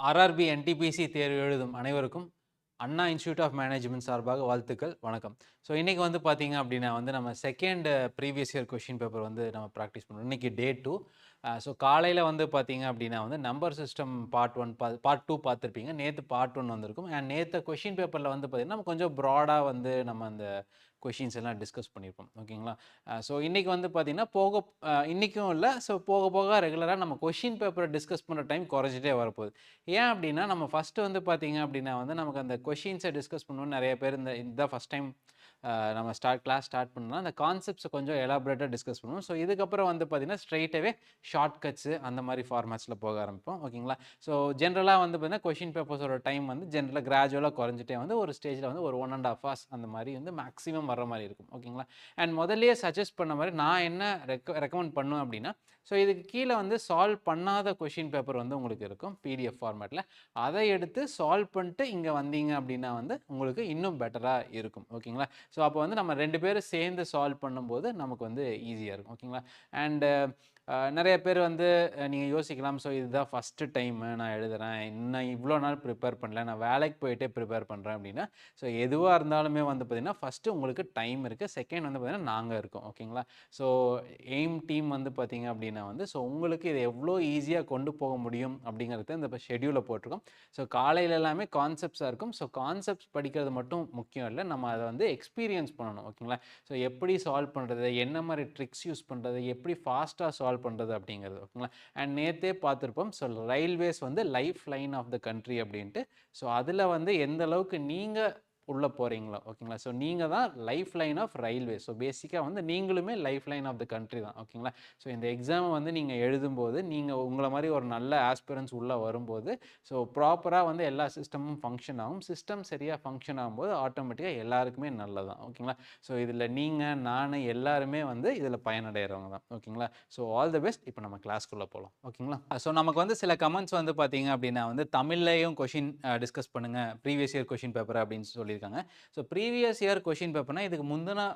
RRB NTPC தேர்வு எழுதும் அனைவருக்கும் அண்ணா இன்ஸ்டியூட் ஆஃப் மேனேஜ்மெண்ட் சார்பாக வாழ்த்துக்கள், வணக்கம். ஸோ இன்றைக்கி வந்து பார்த்தீங்க அப்படின்னா நம்ம second previous year question paper வந்து நம்ம ப்ராக்டிஸ் பண்ணுறோம். இன்றைக்கி டே 2. ஸோ காலையில் வந்து பார்த்தீங்க அப்படின்னா நம்பர் சிஸ்டம் பார்ட் 1 பார்ட் 2 பார்த்துருப்பீங்க. நேற்று பார்ட் 1 வந்திருக்கும். அண்ட் நேற்று கொஷின் பேப்பரில் வந்து பார்த்தீங்கன்னா நம்ம கொஞ்சம் ப்ராடாக வந்து நம்ம அந்த கொஷின்ஸ் எல்லாம் டிஸ்கஸ் பண்ணியிருப்போம். ஓகேங்களா? ஸோ இன்றைக்கி வந்து பார்த்தீங்கன்னா இன்றைக்கும் இல்லை, ஸோ போக போக ரெகுலராக நம்ம கொஷின் பேப்பரை டிஸ்கஸ் பண்ணுற டைம் குறைஞ்சிட்டே வரப்போகுது. ஏன் அப்படின்னா நம்ம ஃபஸ்ட்டு வந்து பார்த்தீங்க அப்படின்னா நமக்கு அந்த கொஷின்ஸை டிஸ்கஸ் பண்ணணும்னு நிறைய பேர் இதுதான் ஃபஸ்ட் டைம் நம்ம கிளாஸ் ஸ்டார்ட் பண்ணோம்னா அந்த கான்செப்ட்ஸை கொஞ்சம் எலாபரேட்டாக டிஸ்கஸ் பண்ணுவோம். ஸோ இதுக்கப்புறம் வந்து பார்த்தீங்கன்னா ஸ்ட்ரைட்டாகவே ஷார்ட் கட்ஸு அந்த மாதிரி ஃபார்மேட்ஸில் போக ஆரம்பிப்போம். ஓகேங்களா? ஸோ ஜென்ரலாக வந்து பார்த்தீங்கன்னா கொஷின் பேப்பர்ஸோட டைம் வந்து ஜென்ரலாக கிராஜுவலாக குறைஞ்சிட்டே வந்து ஒரு ஸ்டேஜில் வந்து ஒரு 1.5 hours அந்த மாதிரி வந்து மேக்ஸிமம் வர மாதிரி இருக்கும். ஓகேங்களா? அண்ட் முதல்லயே சஜஸ்ட் பண்ண மாதிரி நான் என்ன ரெக்கமெண்ட் பண்ணுவேன் அப்படின்னா, ஸோ இதுக்கு கீழே வந்து சால்வ் பண்ணாத கொஷின் பேப்பர் வந்து உங்களுக்கு இருக்கும் பிடிஎஃப் ஃபார்மேட்டில். அதை எடுத்து சால்வ் பண்ணிட்டு இங்கே வந்தீங்க அப்படின்னா வந்து உங்களுக்கு இன்னும் பெட்டராக இருக்கும். ஓகேங்களா? ஸோ அப்போ வந்து நம்ம 2 பேரும் சேர்ந்து சால்வ் பண்ணும்போது நமக்கு வந்து ஈஸியாக இருக்கும். ஓகேங்களா? அண்டு நிறைய பேர் வந்து நீங்கள் யோசிக்கலாம், ஸோ இதுதான் ஃபஸ்ட்டு டைமு நான் எழுதுகிறேன், இன்னும் இவ்வளோ நாள் ப்ரிப்பேர் பண்ணல, நான் வேலைக்கு போயிட்டே ப்ரிப்பேர் பண்ணுறேன் அப்படின்னா, ஸோ எதுவாக இருந்தாலுமே வந்து பார்த்திங்கன்னா ஃபஸ்ட்டு உங்களுக்கு டைம் இருக்குது, செகண்ட் வந்து பார்த்திங்கன்னா நாங்கள் இருக்கோம். ஓகேங்களா? ஸோ எய்ம் டீம் வந்து பார்த்திங்க அப்படின்னா ஸோ உங்களுக்கு இதை எவ்வளோ ஈஸியாக கொண்டு போக முடியும் அப்படிங்கிறத இந்த ஷெடியூலில் போட்டிருக்கோம். ஸோ காலையில் எல்லாமே கான்செப்ட்ஸாக இருக்கும். ஸோ கான்செப்ட்ஸ் படிக்கிறது மட்டும் முக்கியம் இல்லை, நம்ம அதை வந்து எக்ஸ்பீரியன்ஸ் பண்ணணும். ஓகேங்களா? ஸோ எப்படி சால்வ் பண்ணுறது, என்ன மாதிரி ட்ரிக்ஸ் யூஸ் பண்ணுறது, எப்படி ஃபாஸ்ட்டாக சால்வ் பண்ணுறது அப்படிங்கிறது. ஓகேங்களா? அண்ட் நேற்றே பார்த்துருப்போம். ஸோ ரயில்வேஸ் வந்து life line of the country அப்படின்ட்டு. ஸோ அதில் வந்து எந்த அளவுக்கு நீங்கள் உள்ளே போகிறீங்களோ. ஓகேங்களா? ஸோ நீங்கள் தான் life line of railway. So பேசிக்காக வந்து நீங்களுமே life line of the country தான். ஓகேங்களா? ஸோ இந்த எக்ஸாமை வந்து நீங்கள் எழுதும்போது நீங்கள் உங்களை மாதிரி ஒரு நல்ல ஆஸ்பிரன்ஸ் உள்ளே வரும்போது ஸோ ப்ராப்பராக வந்து எல்லா சிஸ்டமும் ஃபங்க்ஷன் ஆகும். சிஸ்டம் சரியாக ஃபங்க்ஷன் ஆகும்போது ஆட்டோமேட்டிக்காக எல்லாருக்குமே நல்லதான். ஓகேங்களா? ஸோ இதில் நீங்கள் நான் எல்லாருமே வந்து இதில் பயனடைகிறவங்க தான். ஓகேங்களா? So all the best. இப்போ நம்ம கிளாஸ்க்குள்ளே போகலாம். ஓகேங்களா? ஸோ நமக்கு வந்து சில கமெண்ட்ஸ் வந்து பார்த்தீங்க அப்படின்னா தமிழ்லையும் கொஷின் டிஸ்கஸ் பண்ணுங்கள் ப்ரீவியஸ் இயர் கொஷின் பேப்பர் அப்படின்னு சொல்லியிருக்காங்க. ஸோ ப்ரீவியஸ் இயர் கொஷின் பேப்பர்னா இதுக்கு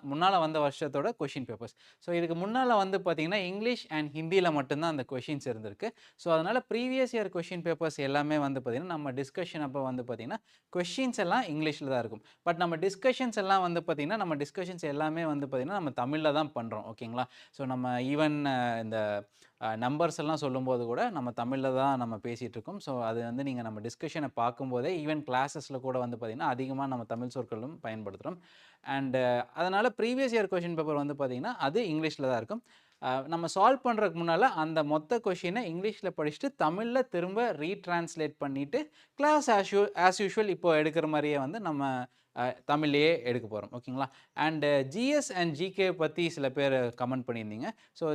முன்னால் வந்த வருஷத்தோட கொஷின் பேப்பர்ஸ். ஸோ இதுக்கு முன்னால் வந்து பார்த்தீங்கன்னா இங்கிலீஷ் அண்ட் ஹிந்தியில் மட்டும்தான் அந்த கொஷின்ஸ் இருந்திருக்கு. ஸோ அதனால் ப்ரீவியஸ் இயர் கொஷின் பேப்பர்ஸ் எல்லாமே வந்து பார்த்தீங்கன்னா நம்ம டிஸ்கஷன் அப்போ வந்து பார்த்தீங்கன்னா கொஷின்ஸ் எல்லாம் இங்கிலீஷில் தான் இருக்கும். பட் நம்ம டிஸ்கஷன்ஸ் எல்லாம் வந்து பார்த்தீங்கன்னா நம்ம டிஸ்கஷன்ஸ் எல்லாமே வந்து பார்த்தீங்கன்னா நம்ம தமிழில் தான் பண்ணுறோம். ஓகேங்களா? ஸோ நம்ம ஈவன் இந்த நம்பர்ஸ் எல்லாம் சொல்லும்போது கூட நம்ம தமிழில் தான் நம்ம பேசிகிட்டு இருக்கோம். ஸோ அது வந்து நீங்கள் நம்ம டிஸ்கஷனை பார்க்கும்போதே ஈவன் கிளாஸஸில் கூட வந்து பார்த்திங்கன்னா அதிகமாக நம்ம தமிழ் சொற்களும் பயன்படுத்துகிறோம். அண்டு அதனால் ப்ரீவியஸ் இயர் கொஷின் பேப்பர் வந்து பார்த்திங்கன்னா அது இங்கிலீஷில் தான் இருக்கும். நம்ம சால்வ் பண்ணுறதுக்கு முன்னால் அந்த மொத்த கொஷினை இங்கிலீஷில் படிச்சுட்டு தமிழில் திரும்ப ரீட்ரான்ஸ்லேட் பண்ணிவிட்டு கிளாஸ் ஆஸ் யூஷுவல் இப்போ எடுக்கிற மாதிரியே வந்து நம்ம தமிழ்லேயே எடுக்க போகிறோம். ஓகேங்களா? அண்டு ஜிஎஸ் அண்ட் ஜிகே பற்றி சில பேர் கமெண்ட் பண்ணியிருந்தீங்க. ஸோ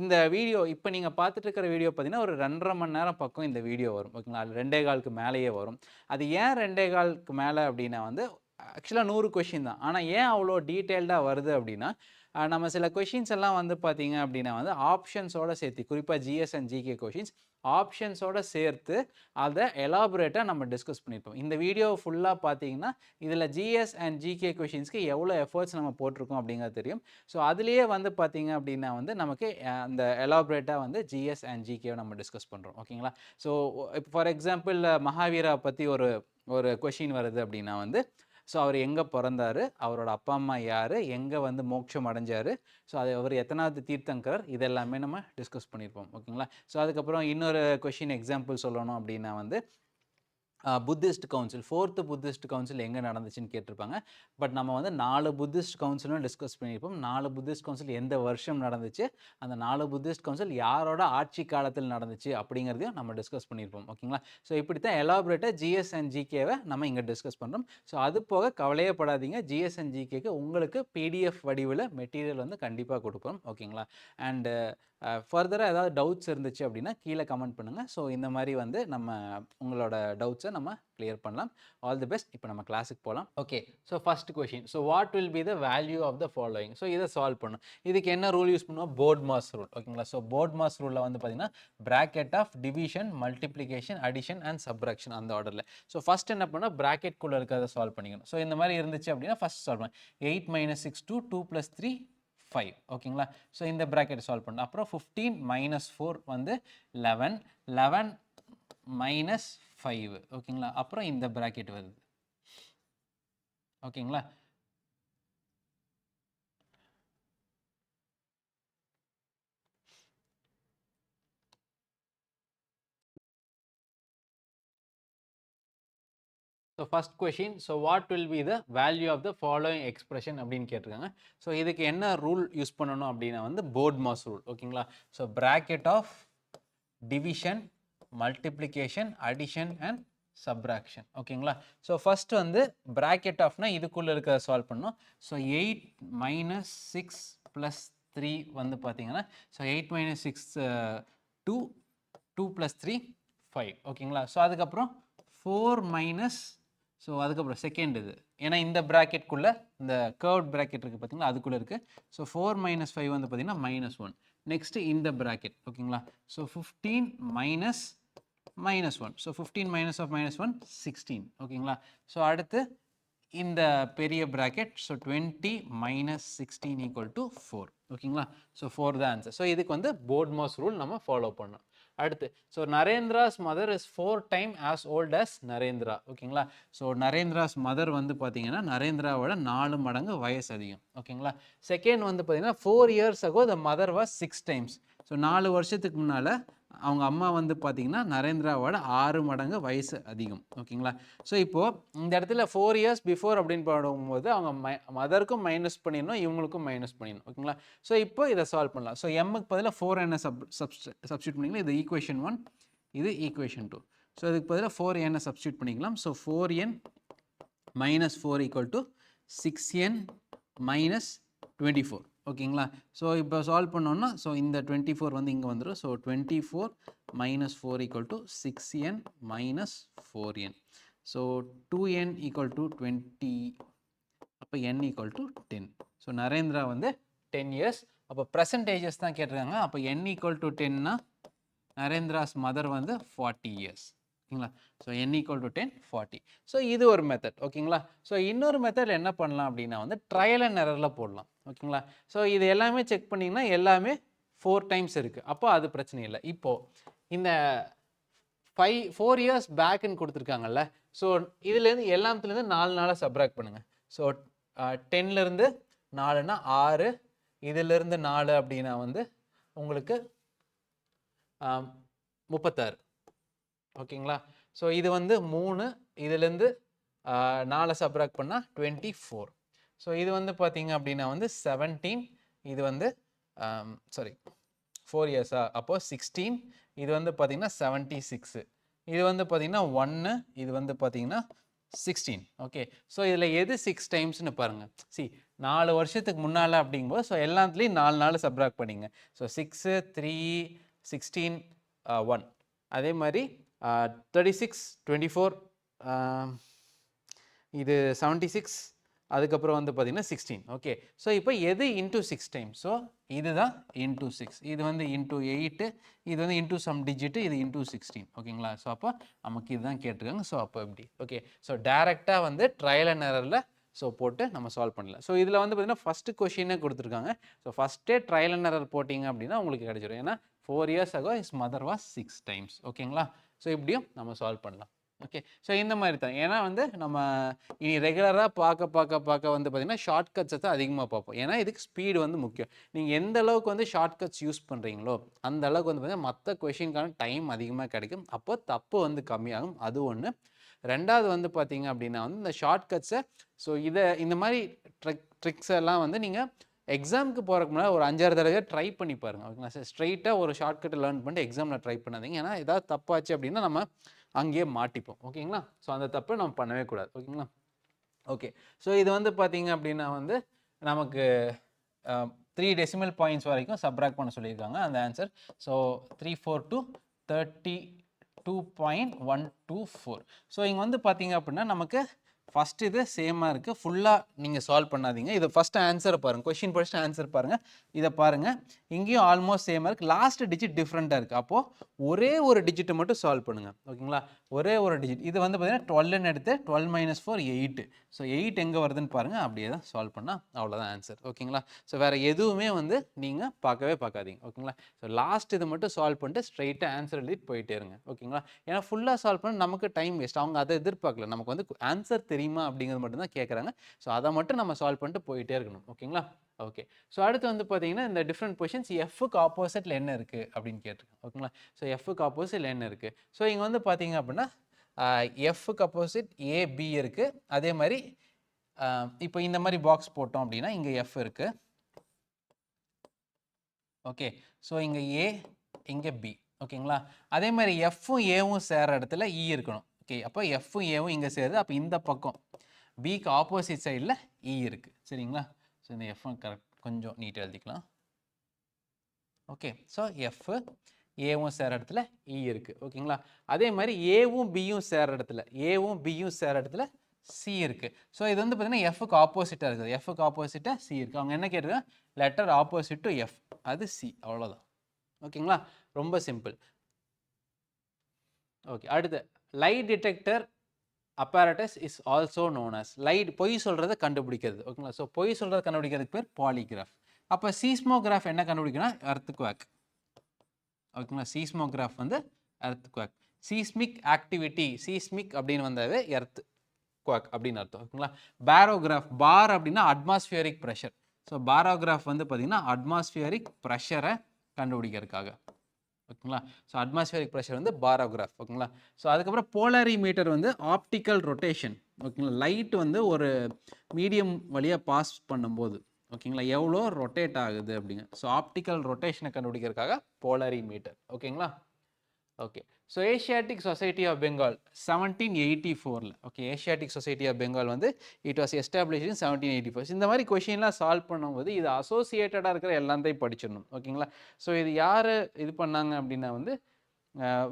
இந்த வீடியோ இப்போ நீங்கள் பார்த்துட்டு இருக்கிற வீடியோ பார்த்தீங்கன்னா ஒரு 2.5 மணி நேரம் பக்கம் இந்த வீடியோ வரும். ஓகேங்களா? அது 2.25க்கு மேலேயே வரும். அது ஏன் 2.25க்கு மேலே அப்படின்னா ஆக்சுவலாக 100 கொஷின் தான். ஆனால் ஏன் அவ்வளோ டீட்டெயில்டாக வருது அப்படின்னா நம்ம சில கொஷின்ஸ் எல்லாம் வந்து பார்த்தீங்க அப்படின்னா ஆப்ஷன்ஸோடு சேர்த்து, குறிப்பாக ஜிஎஸ் அண்ட் ஜிகே கொஷின்ஸ் ஆப்ஷன்ஸோடு சேர்த்து அதை எலாபரேட்டாக நம்ம டிஸ்கஸ் பண்ணியிருப்போம். இந்த வீடியோ ஃபுல்லாக பார்த்தீங்கன்னா இதில் ஜிஎஸ் அண்ட் ஜிகே கொஷின்ஸ்க்கு எவ்வளோ எஃபர்ட்ஸ் நம்ம போட்டிருக்கோம் அப்படிங்கிறது தெரியும். ஸோ அதுலேயே வந்து பார்த்தீங்க அப்படின்னா நமக்கு அந்த எலாபரேட்டாக வந்து ஜிஎஸ் அண்ட் ஜிகேவை நம்ம டிஸ்கஸ் பண்ணுறோம். ஓகேங்களா? ஸோ இப்போ ஃபார் எக்ஸாம்பிள் மகாவீரா பற்றி ஒரு கொஷின் வருது அப்படின்னா ஸோ அவர் எங்கே பிறந்தார், அவரோட அப்பா அம்மா யார், எங்கே வந்து மோட்சம் அடைஞ்சார், ஸோ அது அவர் எத்தனாவது தீர்த்தங்கரர், இதெல்லாமே நம்ம டிஸ்கஸ் பண்ணியிருப்போம். ஓகேங்களா? ஸோ அதுக்கப்புறம் இன்னொரு கொஷின் எக்ஸாம்பிள் சொல்லணும் அப்படின்னா Buddhist council, 4th Buddhist council எங்கே நடந்துச்சுன்னு கேட்டிருப்பாங்க. பட் நம்ம 4 புத்திஸ்ட் கவுன்சிலும் டிஸ்கஸ் பண்ணியிருப்போம். 4 புத்திஸ்ட் கவுன்சில் எந்த வருஷம் நடந்துச்சு, அந்த 4 புத்திஸ்ட் கவுன்சில் யாரோட ஆட்சி காலத்தில் நடந்துச்சு அப்படிங்கிறதையும் நம்ம டிஸ்கஸ் பண்ணியிருப்போம். ஓகேங்களா? ஸோ இப்படி தான் எலாபரேட்டாக ஜிஎஸ் அண்ட் ஜிகேவை நம்ம இங்கே டிஸ்கஸ் பண்ணுறோம். ஸோ அது போக கவலையே படாதீங்க, ஜிஎஸ் அண்ட் ஜிகேக்கு உங்களுக்கு பிடிஎஃப் வடிவில் மெட்டீரியல் வந்து கண்டிப்பாக கொடுப்போம். ஓகேங்களா? அண்டு ஃபர்தராக ஏதாவது டவுட்ஸ் இருந்துச்சு அப்படின்னா கீழே கமெண்ட் பண்ணுங்கள். ஸோ இந்த மாதிரி நம்ம உங்களோட டவுட்ஸை நம்ம கிளியர் பண்ணலாம். All the best. இப்போ நம்ம கிளாஸுக்கு போகலாம். Okay. So first question, so what will be the value of the following. So இதை சால்வ் பண்ணும். இதுக்கு என்ன ரூல் யூஸ் பண்ணுவோம்? BODMAS rule. ஓகேங்களா? ஸோ போர்ட் மாஸ் ரூலில் வந்து பார்த்தீங்கன்னா bracket of division, multiplication, addition and subtraction அந்த ஆர்டரில். ஸோ ஃபஸ்ட் என்ன பண்ணால் ப்ராக்கெட்குள்ளே இருக்கிறத சால்வ் பண்ணிக்கணும். ஸோ இந்த மாதிரி இருந்துச்சு அப்படின்னா ஃபஸ்ட் சால்வ் பண்ணணும். 8 - 6 2 2 + 3 5. ஓகேங்களா? ஸோ இந்த ப்ராக்கெட் சால்வ் பண்ணணும். அப்புறம் 15 - 4 11 11 - 5 ஓகேங்களா. அப்புறம் இந்த ப்ராக்கெட் வருது ஓகேங்களா. So first question, so what will be the value of the following expression அப்படின்னு கேட்டிருக்காங்க. ஸோ இதுக்கு என்ன ரூல் யூஸ் பண்ணணும் அப்படின்னா வந்து போர்ட்மாஸ் ரூல் ஓகேங்களா. So bracket of division, multiplication, addition and subtraction ஓகேங்களா. ஸோ ஃபர்ஸ்ட் வந்து ப்ராக்கெட் ஆஃப்னா இதுக்குள்ளே இருக்கிறத சால்வ் பண்ணணும். ஸோ 8 மைனஸ் 6 ப்ளஸ் 3 வந்து பார்த்தீங்கன்னா, ஸோ 8 மைனஸ் 6 2, 2 ப்ளஸ் 3 5 ஓகேங்களா. ஸோ அதுக்கப்புறம் 4 மைனஸ், ஸோ அதுக்கப்புறம் செகண்ட் இது, ஏன்னா இந்த ப்ராக்கெட்குள்ளே இந்த கர்வ்ட் ப்ராக்கெட் இருக்குது பார்த்தீங்களா, அதுக்குள்ளே இருக்குது. ஸோ 4 மைனஸ் 5 வந்து பார்த்தீங்கன்னா -1. நெக்ஸ்ட்டு இந்த ப்ராக்கெட் ஓகேங்களா. So 15 minus -1. So 15 minus of -1 16 ஓகேங்களா. ஸோ அடுத்து இந்த பெரிய bracket, so 20 minus 16 equal to 4 ஓகேங்களா. ஸோ 4 தான் ஆன்சர். ஸோ இதுக்கு வந்து போர்ட்மாஸ் ரூல் நம்ம ஃபாலோ பண்ணோம். அடுத்து, so Narendra's mother is 4 times as old as Narendra ஓகேங்களா. ஸோ நரேந்திராஸ் மதர் வந்து பார்த்தீங்கன்னா நரேந்திராவோட 4 மடங்கு வயசு அதிகம் ஓகேங்களா. செகண்ட் வந்து பார்த்தீங்கன்னா 4 years ago the mother was 6 times. So 4 வருஷத்துக்கு முன்னால் அவங்க அம்மா வந்து பார்த்தீங்கன்னா நரேந்திராவோட 6 மடங்கு வயசு அதிகம் ஓகேங்களா. ஸோ இப்போது இந்த இடத்துல 4 years பிஃபோர் அப்படின்னு போடும்போது அவங்க மதருக்கும் மைனஸ் பண்ணிடணும், இவங்களுக்கும் மைனஸ் பண்ணிடணும் ஓகேங்களா. ஸோ இப்போ இதை சால்வ் பண்ணலாம். ஸோ எம்முக்கு பதிலாக 4 என்ன சப்ஸ்டியூட் பண்ணிக்கலாம். இது ஈக்குவேஷன் 1, இது ஈக்குவேஷன் 2. ஸோ இதுக்கு பதிலாக 4n சப்ஸ்டியூட் பண்ணிக்கலாம். So 4n minus 4 equal to 6n minus 24 ஓகேங்களா. ஸோ இப்போ சால்வ் பண்ணோன்னா, ஸோ இந்த 24 வந்து இங்கே வந்துடும். So 24 minus 4 equal to 6n minus 4n. So 2n equal to 20, அப்போ n equal to 10. So Narendra வந்து 10 years. அப்போ பர்சன்டேஜஸ் தான் கேட்டிருக்காங்க. அப்போ n equal to 10னா நரேந்திராஸ் மதர் வந்து 40 years ஓகேங்களா. So n equal to 10, 40. So இது ஒரு மெத்தட் ஓகேங்களா. ஸோ இன்னொரு மெத்தட் என்ன பண்ணலாம் அப்படின்னா வந்து ட்ரையல் அண்ட் எரரில் போடலாம் ஓகேங்களா. ஸோ இது எல்லாமே செக் பண்ணிங்கன்னா எல்லாமே 4 times இருக்குது. அப்போ அது பிரச்சனை இல்லை. இப்போது இந்த 4 years பேக்குன்னு கொடுத்துருக்காங்கல்ல, ஸோ இதுலேருந்து எல்லாத்துலேருந்து 4 நாளாக சப்ராக்ட் பண்ணுங்கள். ஸோ 10லேருந்து 4னா 6, இதிலிருந்து 4 அப்படின்னா வந்து உங்களுக்கு 36 ஓகேங்களா. ஸோ இது வந்து 3, இதுலேருந்து 4 சப்ராக்ட் பண்ணால் 24. ஸோ இது வந்து பார்த்தீங்க அப்படின்னா வந்து 17, இது வந்து சாரி 4 yearsா, அப்போது 16, இது வந்து பார்த்தீங்கன்னா 76, இது வந்து பார்த்தீங்கன்னா 1, இது வந்து பார்த்தீங்கன்னா 16 ஓகே. ஸோ இதில் எது 6 timesனு பாருங்கள். 4 வருஷத்துக்கு முன்னால் அப்படிங்கும்போது ஸோ எல்லாத்துலேயும் 4 நாள் சப்ராக்ட் பண்ணிங்க. ஸோ 6, 3, 16, 1. அதே மாதிரி 36, 24, இது 76, அதுக்கப்புறம் வந்து பார்த்தீங்கன்னா 16 ஓகே. ஸோ இப்போ எது இன்டூ 6 times? ஸோ இதுதான் இன்டூ 6, இது வந்து இன்டூ 8, இது வந்து இன்டூ சம் டிஜிட்டு, இது இன்டூ 16 ஓகேங்களா. ஸோ அப்போ நமக்கு இதுதான் கேட்டிருக்காங்க. ஸோ அப்போ எப்படி ஓகே. ஸோ டேரெக்டாக வந்து ட்ரையல் அண்ட் எரரில் ஸோ போட்டு நம்ம சால்வ் பண்ணலாம். ஸோ இதில் வந்து பார்த்தீங்கன்னா ஃபஸ்ட்டு கொஷினே கொடுத்துருக்காங்க. ஸோ ஃபஸ்ட்டே ட்ரையல் அண்ட் எரர் போட்டிங்க அப்படின்னா உங்களுக்கு கிடைச்சிடும். ஏன்னா 4 years ago his mother was 6 times ஓகேங்களா. ஸோ இப்படியும் நம்ம சால்வ் பண்ணலாம் ஓகே. ஸோ இந்த மாதிரி தான். ஏன்னா வந்து நம்ம இனி ரெகுலராக பார்க்க வந்து பார்த்திங்கன்னா ஷார்ட் கட்ஸை தான் அதிகமாக பார்ப்போம். ஏன்னா இதுக்கு ஸ்பீடு வந்து முக்கியம். நீங்கள் எந்த அளவுக்கு வந்து ஷார்ட் கட்ஸ் யூஸ் பண்ணுறீங்களோ அந்த அளவுக்கு வந்து பார்த்திங்கன்னா மற்ற கொஷினுக்கான டைம் அதிகமாக கிடைக்கும். அப்போ தப்பு வந்து கம்மியாகும். அது ஒன்று. ரெண்டாவது வந்து பார்த்தீங்க அப்படின்னா வந்து இந்த ஷார்ட் கட்ஸை, ஸோ இந்த மாதிரி ட்ரிக்ஸ் எல்லாம் வந்து நீங்கள் எக்ஸாமுக்கு போகிறதுக்கு முன்னாடி ஒரு 5-6 தடவை ட்ரை பண்ணி பாருங்கள் ஓகேங்களா. சார் ஸ்ட்ரெயிட்டாக ஒரு ஷார்ட்கட்டை லேர்ன் பண்ணிட்டு எக்ஸாமில் ட்ரை பண்ணாதீங்க. ஏன்னா ஏதாவது தப்பாச்சு அப்படின்னா நம்ம அங்கேயே மாட்டிப்போம் ஓகேங்களா. ஸோ அந்த தப்பை நம்ம பண்ணவே கூடாது ஓகேங்களா. ஓகே. ஸோ இது வந்து பார்த்தீங்க அப்படின்னா வந்து நமக்கு 3 decimal points வரைக்கும் சப்ராக்ட் பண்ண சொல்லியிருக்காங்க அந்த ஆன்சர். ஸோ 342 32.124. ஸோ இங்கே வந்து பார்த்தீங்க அப்படின்னா நமக்கு ஃபஸ்ட் இது சேமாக இருக்குது. ஃபுல்லாக நீங்கள் சால்வ் பண்ணாதீங்க. இதை ஃபஸ்ட்டு ஆன்சரை பாருங்கள். கொஷின் ஃபஸ்ட்டு ஆன்சர் பாருங்கள். இதை பாருங்கள். இங்கேயும் ஆல்மோஸ்ட் சேமாக இருக்குது. லாஸ்ட் டிஜிட் டிஃப்ரெண்ட்டாக இருக்குது. அப்போது ஒரே ஒரு டிஜிட்டை மட்டும் சால்வ் பண்ணுங்கள் ஓகேங்களா. ஒரே ஒரு டிஜிட். இது வந்து பார்த்தீங்கன்னா 12ன்னு எடுத்து 12 - 4 8. ஸோ 8 எங்கே வருதுன்னு பாருங்கள். அப்படியே தான் சால்வ் பண்ணால் அவ்வளோதான் ஆன்சர். ஓகேங்களா? ஸோ வேறு எதுவுமே வந்து நீங்கள் பார்க்காதீங்க. ஓகேங்களா? ஸோ லாஸ்ட் இது மட்டும் சால்வ் பண்ணிட்டு ஸ்ட்ரைட்டாக ஆன்சர் எழுதிட்டு போயிட்டே இருங்க. ஓகேங்களா? ஏன்னா ஃபுல்லாக சால்வ் பண்ண நமக்கு டைம் வேஸ்ட். அவங்க அதை எதிர்பார்க்கல. நமக்கு வந்து ஆன்சர் தெரியுமா அப்படிங்கிறது மட்டும் தான் கேட்குறாங்க. ஸோ அதை மட்டும் நம்ம சால்வ் பண்ணிட்டு போயிட்டே இருக்கணும். ஓகேங்களா? ஓகே. ஸோ அடுத்து வந்து பார்த்தீங்கன்னா இந்த டிஃப்ரெண்ட் பொசிஷன்ஸ் எஃப்க்கு ஆப்போசிட்டில் என்ன இருக்குது அப்படின்னு கேட்டிருக்கேன். ஓகேங்களா? ஸோ எஃப்க்கு ஆப்போசிட்டில் என்ன இருக்குது? ஸோ இங்கே வந்து பார்த்தீங்க அப்படின்னா எஃப்க்கு ஆப்போசிட் ஏபி இருக்குது. அதே மாதிரி இப்போ இந்த மாதிரி பாக்ஸ் போட்டோம் அப்படின்னா இங்கே எஃப் இருக்குது. ஓகே. ஸோ இங்கே ஏ, இங்கே பி. ஓகேங்களா? அதே மாதிரி எஃப்பும் ஏவும் சேர இடத்துல இ இருக்கணும். ஓகே. அப்போ எஃப்பும் ஏவும் இங்கே சேருது. அப்போ இந்த பக்கம் பிக்கு ஆப்போசிட் சைடில் இ இருக்குது. சரிங்களா? ஸோ இந்த எஃப் கரெக்ட் கொஞ்சம் நீட்டாக எழுதிக்கலாம். ஓகே. ஸோ எஃப் ஏவும் சேர இடத்துல இ இருக்குது. ஓகேங்களா? அதே மாதிரி ஏவும் பியும் சேர இடத்துல சி இருக்குது. ஸோ இது வந்து பார்த்தீங்கன்னா எஃப்க்கு ஆப்போசிட்டாக இருக்குது. எஃப்க்கு ஆப்போசிட்டாக சி இருக்குது. அவங்க என்ன கேட்டிருக்காங்க? லெட்டர் ஆப்போசிட் டு எஃப், அது சி. அவ்வளோதான். ஓகேங்களா? ரொம்ப சிம்பிள். ஓகே. அடுத்து light detector apparatus is also known as light பொய் சொல்கிறத கண்டுபிடிக்கிறது. ஓகேங்களா? ஸோ பொய் சொல்கிறத கண்டுபிடிக்கிறதுக்கு பேர் பாலிகிராஃப். அப்போ சீஸ்மோகிராஃப் என்ன கண்டுபிடிக்கணும்? எர்த்குவேக். ஓகேங்களா? சீஸ்மோகிராஃப் வந்து எர்த்குவேக். சீஸ்மிக் ஆக்டிவிட்டி, சீஸ்மிக் அப்படின்னு வந்தாவே எர்த் குவாக் அப்படின்னு அர்த்தம். ஓகேங்களா? பாரோகிராஃப், பார் அப்படின்னா அட்மாஸ்பியரிக் ப்ரெஷர். ஸோ பாரோகிராஃப் வந்து பார்த்தீங்கன்னா அட்மாஸ்பியரிக் ப்ரெஷரை கண்டுபிடிக்கிறதுக்காக. ஓகேங்களா? ஸோ அட்மாஸ்பியரிக் ப்ரெஷர் வந்து பாரோகிராஃப். ஓகேங்களா? ஸோ அதுக்கப்புறம் போலாரிமீட்டர் வந்து ஆப்டிக்கல் ரொட்டேஷன். ஓகேங்களா? லைட் வந்து ஒரு மீடியம் வழியாக பாஸ் பண்ணும்போது ஓகேங்களா எவ்வளோ ரொட்டேட் ஆகுது அப்படிங்க. ஸோ ஆப்டிக்கல் ரொட்டேஷனை கண்டுபிடிக்கிறதுக்காக போலாரிமீட்டர். ஓகேங்களா? Okay. So Asiatic Society of Bengal 1784. Okay. Asiatic Society of Bengal வந்து இட் வாஸ் எஸ்டாப்ளிஷ் இன் 1784. இந்த மாதிரி கொஷின்லாம் சால்வ் பண்ணும்போது இது அசோசியேட்டடாக இருக்கிற எல்லாத்தையும் படிச்சிடணும். ஓகேங்களா? ஸோ இது யார் இது பண்ணாங்க அப்படின்னா வந்து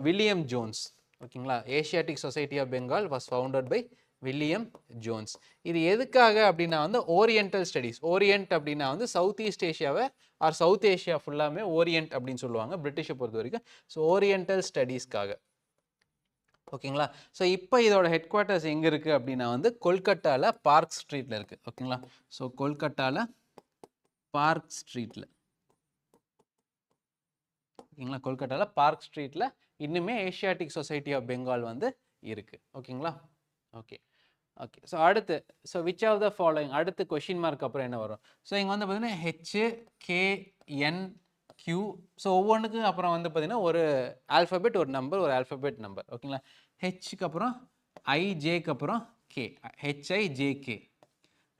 வில்லியம் ஜோன்ஸ். ஓகேங்களா? Asiatic Society of Bengal was founded by William Jones. இது எதுக்காக அப்படின்னா வந்து ஓரியன்டல் ஸ்டடீஸ். ஓரியன்ட் அப்படின்னா வந்து சவுத் ஈஸ்ட் ஏஷியாவை ஆர் சவுத் ஏஷியா ஃபுல்லாமே ஓரியன்ட் அப்படின்னு சொல்லுவாங்க பிரிட்டிஷை பொறுத்த வரைக்கும். ஸோ ஓரியன்டல் ஸ்டடீஸ்க்காக. ஓகேங்களா? ஸோ இப்போ இதோட ஹெட் குவார்ட்டர்ஸ் எங்கே இருக்குது அப்படின்னா வந்து கொல்கட்டாவில் பார்க் ஸ்ட்ரீட்டில் இருக்குது. ஓகேங்களா? ஸோ கொல்கட்டாவில் பார்க் ஸ்ட்ரீட்டில். ஓகேங்களா? கொல்கட்டாவில் பார்க் ஸ்ட்ரீட்டில் இன்னுமே ஏஷியாட்டிக் சொசைட்டி ஆஃப் பெங்கால் வந்து இருக்குது. ஓகேங்களா? ஓகே. ஓகே. ஸோ அடுத்து விச் ஆஃப் த ஃபாலோயிங், அடுத்து கொஷின் மார்க் அப்புறம் என்ன வரும்? ஸோ இங்கே வந்து பார்த்தீங்கன்னா HKN Q. ஸோ ஒவ்வொன்றுக்கும் அப்புறம் வந்து பார்த்தீங்கன்னா ஒரு ஆல்ஃபபெட், ஒரு நம்பர், ஒரு ஆல்ஃபபெட் நம்பர். ஓகேங்களா? ஹெச்சுக்கு அப்புறம் ஐஜேக்கு அப்புறம் கே, HIJK.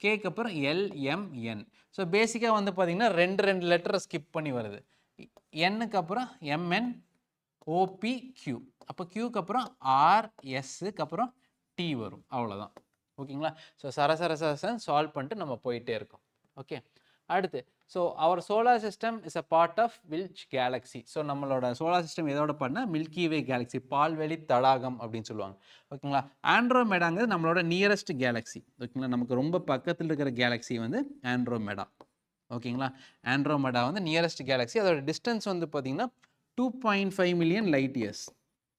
கேக்கு அப்புறம் LMN. ஸோ பேசிக்காக வந்து பார்த்தீங்கன்னா ரெண்டு லெட்டரை ஸ்கிப் பண்ணி வருது. எண்ணுக்கு அப்புறம் MNOPQ. அப்போ Qக்கு அப்புறம் RSக்கு அப்புறம் T வரும். அவ்வளோதான். ஓகேங்களா? ஸோ சரசரசன் சால்வ் பண்ணிட்டு நம்ம போயிட்டே இருக்கோம். ஓகே. அடுத்து அவர் solar system is a part of which galaxy. So நம்மளோட சோலார் சிஸ்டம் எதோட பண்ணால் மில்கி வே கேலக்ஸி, பால்வெளி தடாகம் அப்படின்னு சொல்லுவாங்க. ஓகேங்களா? ஆண்ட்ரோமெடாங்கிறது நம்மளோட நியரஸ்ட் கேலக்ஸி. ஓகேங்களா? நமக்கு ரொம்ப பக்கத்தில் இருக்கிற கேலக்ஸி வந்து ஆண்ட்ரோமெடா. ஓகேங்களா? ஆண்ட்ரோமெடா வந்து நியரஸ்ட் கேலக்ஸி. அதோட டிஸ்டன்ஸ் வந்து பார்த்தீங்கன்னா 2.5 மில்லியன் லைட் இயர்ஸ்.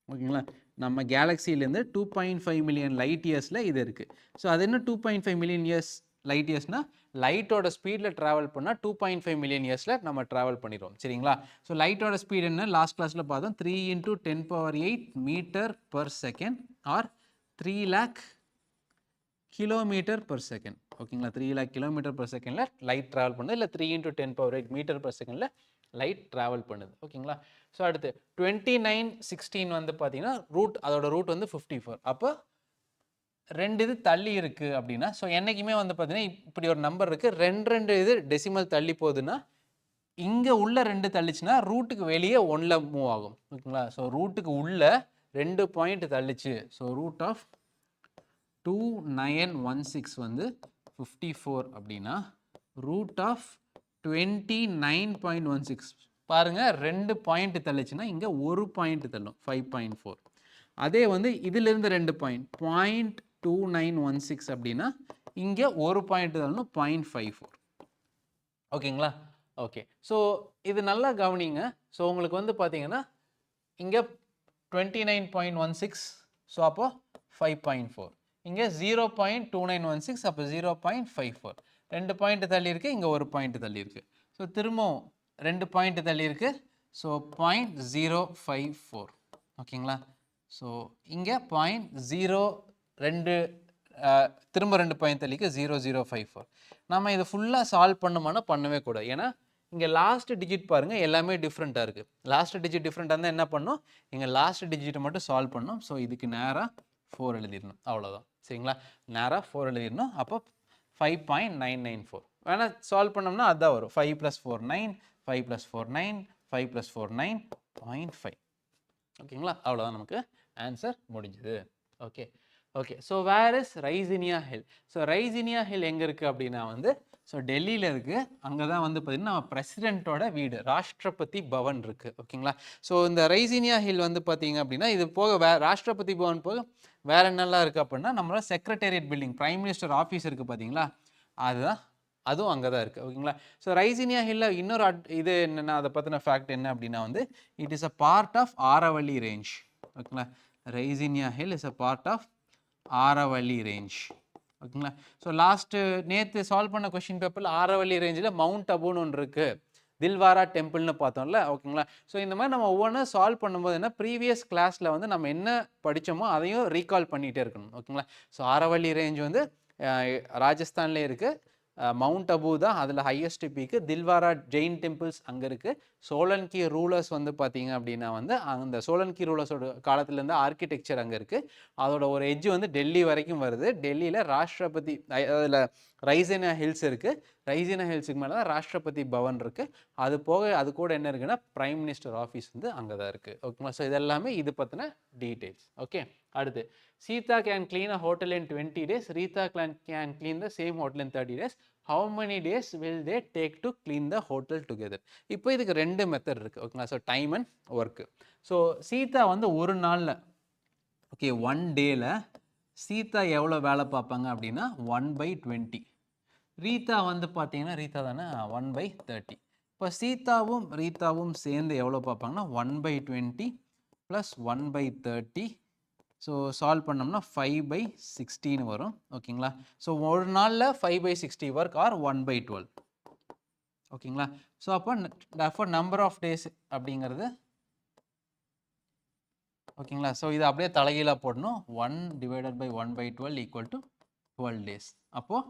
ஓகேங்களா? நம்ம கேலக்சிலேருந்து 2.5 மில்லியன் லைட் இயர்ஸில் இது இருக்குது. ஸோ அது என்ன 2.5 மில்லியன் இயர்ஸ் லைட் இயர்ஸ்னால் லைட்டோட ஸ்பீடில் ட்ராவல் பண்ணால் 2.5 மில்லியன் இயர்ஸில் நம்ம ட்ராவல் பண்ணிடுவோம். சரிங்களா? ஸோ லைட்டோட ஸ்பீட் என்ன லாஸ்ட் கிளாஸில் பார்த்தோம், 3 × 10⁸ metre per second or 3 lakh kilometre per second. ஓகேங்களா? 3 lakh கிலோமீட்டர் பர் செகண்டில் லைட் ட்ராவல் பண்ணுது. இல்லை 3 × 10⁸ மீட்டர் பர் செகண்டில் லைட் ட்ராவல் பண்ணுது. ஓகேங்களா? ஸோ அடுத்து 2916 வந்து பார்த்தீங்கன்னா அதோட ரூட் வந்து 54. அப்போ ரெண்டு இது தள்ளி இருக்குது அப்படின்னா, ஸோ என்றைக்குமே வந்து பார்த்தீங்கன்னா இப்படி ஒரு நம்பர் இருக்குது, ரெண்டு இது டெசிமல் தள்ளி போகுதுன்னா இங்கே உள்ள 2 தள்ளிச்சுன்னா ரூட்டுக்கு வெளியே 1ல் மூவ் ஆகும். ஓகேங்களா? ஸோ ரூட்டுக்கு உள்ள 2 பாயிண்ட் தள்ளிச்சு. ஸோ ரூட் ஆஃப் 2916 வந்து 54 அப்படின்னா ரூட் ஆஃப் 29.16 பாருங்க, 2 பாயிண்ட் தள்ளிச்சுன்னா இங்கே 1 பாயிண்ட் தள்ளும், 5.4. அதே வந்து இதிலிருந்து 2 பாயிண்ட் 0.2916 அப்படின்னா இங்கே 1 பாயிண்ட் தள்ளணும், 0.54. ஓகேங்களா? ஓகே. ஸோ இது நல்லா கவனிங்க. ஸோ உங்களுக்கு வந்து பார்த்தீங்கன்னா இங்கே 29.16, ஸோ அப்போ 5.4. இங்கே 0.2916, அப்போ 0.54. 2 பாயிண்ட் தள்ளி இருக்குது, இங்கே ஒரு பாயிண்ட் தள்ளி இருக்குது. ஸோ திரும்பவும் 2 பாயிண்ட் தள்ளி இருக்குது. ஸோ 0.054. ஓகேங்களா? ஸோ இங்கே 0.02, திரும்ப 2 பாயிண்ட் தள்ளிக்கு 0.054. நம்ம இதை ஃபுல்லாக சால்வ் பண்ணுமானா பண்ணவே கூடாது. ஏன்னா இங்கே லாஸ்ட் டிஜிட் பாருங்கள் எல்லாமே டிஃப்ரெண்ட்டாக இருக்குது. லாஸ்ட் டிஜிட் டிஃப்ரெண்ட்டாக இருந்தால் என்ன பண்ணணும், இங்கே லாஸ்ட் டிஜிட்டை மட்டும் சால்வ் பண்ணணும். ஸோ இதுக்கு நேராக 4 எழுதிடணும், அவ்வளோதான். சரிங்களா? நேராக 4 எழுதிடணும். அப்போ 5.994 வேணால் சால்வ் பண்ணோம்னா அதுதான் வரும். 5 + 4 9, 5 + 4 9, 5 + 4 9, 0.5. ஓகேங்களா? அவ்வளோதான், நமக்கு ஆன்சர் முடிஞ்சுது. Okay okay. So where is Raisina Hill? So Raisina Hill எங்கே இருக்குது அப்படின்னா வந்து ஸோ டெல்லியில் இருக்குது. அங்கே தான் வந்து பார்த்திங்கன்னா நம்ம பிரசிடெண்ட்டோட வீடு, ராஷ்டிரபதி பவன் இருக்குது. ஓகேங்களா? ஸோ இந்த ரைசினியா ஹில் வந்து பார்த்திங்க அப்படின்னா இது போக ராஷ்டிரபதி பவன் போக வேறு என்னெல்லாம் இருக்குது அப்படின்னா நம்மளோட secretariat building, prime minister office இருக்குது பார்த்தீங்களா, அதுவும் அங்கே தான் இருக்குது. ஓகேங்களா? ஸோ ரைசினியா ஹில்லில் இன்னொரு இது என்னென்னா அதை பற்றின ஃபேக்ட் என்ன அப்படின்னா வந்து it is a part of Aravalli range. ஓகேங்களா? Raisina Hill is a part of Aravalli range. ஓகேங்களா? ஸோ நேற்று சால்வ் பண்ண கொஷின் பேப்பரில் ஆரவல்லி ரேஞ்சில் மவுண்ட் அபுன்னு ஒன்று இருக்குது, தில்வாரா டெம்பிள்னு பார்த்தோம்ல. ஓகேங்களா? ஸோ இந்த மாதிரி நம்ம ஒவ்வொன்றும் சால்வ் பண்ணும்போது என்ன ப்ரீவியஸ் கிளாஸில் வந்து நம்ம என்ன படித்தோமோ அதையும் ரீகால் பண்ணிகிட்டே இருக்கணும். ஓகேங்களா? ஸோ ஆரவல்லி ரேஞ்ச் வந்து ராஜஸ்தான்லேயே இருக்குது. மவுண்ட் அபு தான் அதில் ஹையஸ்ட் பீக்கு. தில்வாரா ஜெயின் டெம்பிள்ஸ் அங்கே இருக்குது. சோலன்கி ரூலர்ஸ் வந்து பார்த்தீங்க அப்படின்னா வந்து அந்த சோலன்கி ரூலர்ஸோட காலத்துலேருந்து ஆர்கிடெக்சர் அங்கே இருக்குது. அதோட ஒரு எட்ஜ் வந்து டெல்லி வரைக்கும் வருது. டெல்லியில் ராஷ்டிரபதி, அதில் ரைசினா ஹில்ஸ் இருக்குது. ரைசினா ஹில்ஸுக்கு மேலே தான் ராஷ்டிரபதி பவன் இருக்குது. அது போக அது கூட என்ன இருக்குன்னா பிரைம் மினிஸ்டர் ஆஃபீஸ் வந்து அங்கே தான் இருக்குது. ஓகேங்களா? ஸோ இதெல்லாமே இது பற்றின டீட்டெயில்ஸ். ஓகே, அடுத்து Sita can clean a hotel in 20 days. Rita can clean the same hotel in 30 days. How many days will they take to clean the hotel together? இப்போ இதுக்கு 2 மெத்தட் இருக்குது. ஓகேங்களா? So time and work. So Sita வந்து ஒரு நாளில், okay, 1 டேயில் சீதா எவ்வளோ வேலை பார்ப்பாங்க அப்படின்னா 1/20. ரீதா வந்து பார்த்தீங்கன்னா ரீதா தானே 1/30. இப்போ சீதாவும் ரீதாவும் சேர்ந்து எவ்வளோ பார்ப்பாங்கன்னா 1/20 + 1/30. ஸோ சால்வ் பண்ணோம்னா 5/16 வரும். ஓகேங்களா? ஸோ ஒரு நாளில் 5/60 ஒர்க் ஆர் 1/12. ஓகேங்களா? ஸோ அப்போ நம்பர் ஆஃப் டேஸ் அப்படிங்கிறது, ஓகேங்களா? ஸோ இது அப்படியே தலைகீழாக போடணும். 1 / 1/12 = 12 டேஸ். அப்போது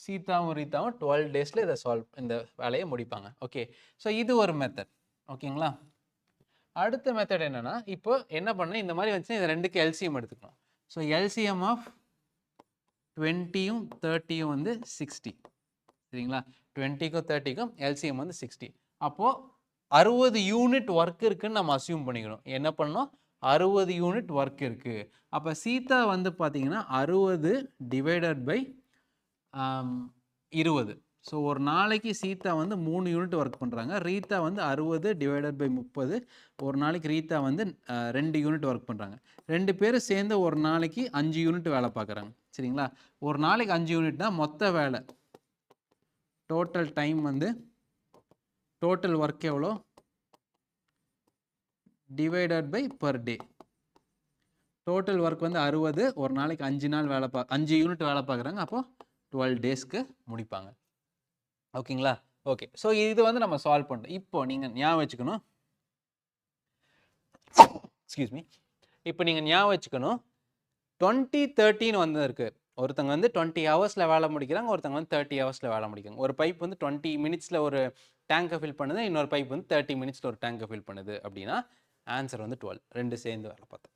சீதாவும் ரீதாவும் 12 டேஸில் இந்த வேலையை முடிப்பாங்க. ஓகே, ஸோ இது ஒரு மெத்தட். ஓகேங்களா? அடுத்த மெத்தட் என்னன்னா, இப்போ என்ன பண்ணணும், இந்த மாதிரி வந்துச்சுன்னா இது ரெண்டுக்கு எல்சிஎம் எடுத்துக்கணும். ஸோ எல்சிஎம் ஆஃப் 20யும் 30யும் வந்து 60. சரிங்களா? 20க்கும் 30க்கும் எல்சிஎம் வந்து 60. அப்போது 60 யூனிட் ஒர்க் இருக்குன்னு நம்ம அசியூம் பண்ணிக்கணும். என்ன பண்ணணும், 60 யூனிட் ஒர்க் இருக்குது. அப்போ சீதா வந்து பார்த்தீங்கன்னா 60 ÷ 20. ஸோ ஒரு நாளைக்கு சீதா வந்து 3 யூனிட் ஒர்க் பண்ணுறாங்க. ரீதா வந்து 60 ÷ 30. ஒரு நாளைக்கு ரீதா வந்து 2 யூனிட் ஒர்க் பண்ணுறாங்க. 2 பேரும் சேர்ந்து ஒரு நாளைக்கு 5 யூனிட் வேலை பார்க்குறாங்க. சரிங்களா? ஒரு நாளைக்கு 5 யூனிட்னா மொத்த வேலை, டோட்டல் டைம் வந்து, டோட்டல் ஒர்க் எவ்வளோ / per day. டோட்டல் ஒர்க் வந்து 60, ஒரு நாளைக்கு 5 யூனிட் வேலை பார்க்குறாங்க. அப்போது 12 டேஸ்க்கு முடிப்பாங்க. ஓகேங்களா? ஓகே, ஸோ இது வந்து நம்ம சால்வ் பண்ணுறோம். இப்போ நீங்கள் ஞாபகம் வச்சுக்கணும், எக்ஸ்கியூஸ் மீ, இப்போ நீங்கள் ஞாபகம் வச்சுக்கணும் 20-30 வந்து இருக்குது. ஒருத்தங்க வந்து 20 ஹவர்ஸில் வேலை முடிக்கிறாங்க, ஒருத்தங்க வந்து 30 ஹவர்ஸில் வேலை முடிக்கிறாங்க. ஒரு பைப் வந்து 20 மினிட்ஸில் ஒரு டேங்கை ஃபில் பண்ணுது, இன்னொரு பைப் வந்து 30 மினிட்ஸில் ஒரு டேங்கை ஃபில் பண்ணுது அப்படின்னா ஆன்சர் வந்து 12. 2 சேர்ந்து வேலை பார்த்தோம்.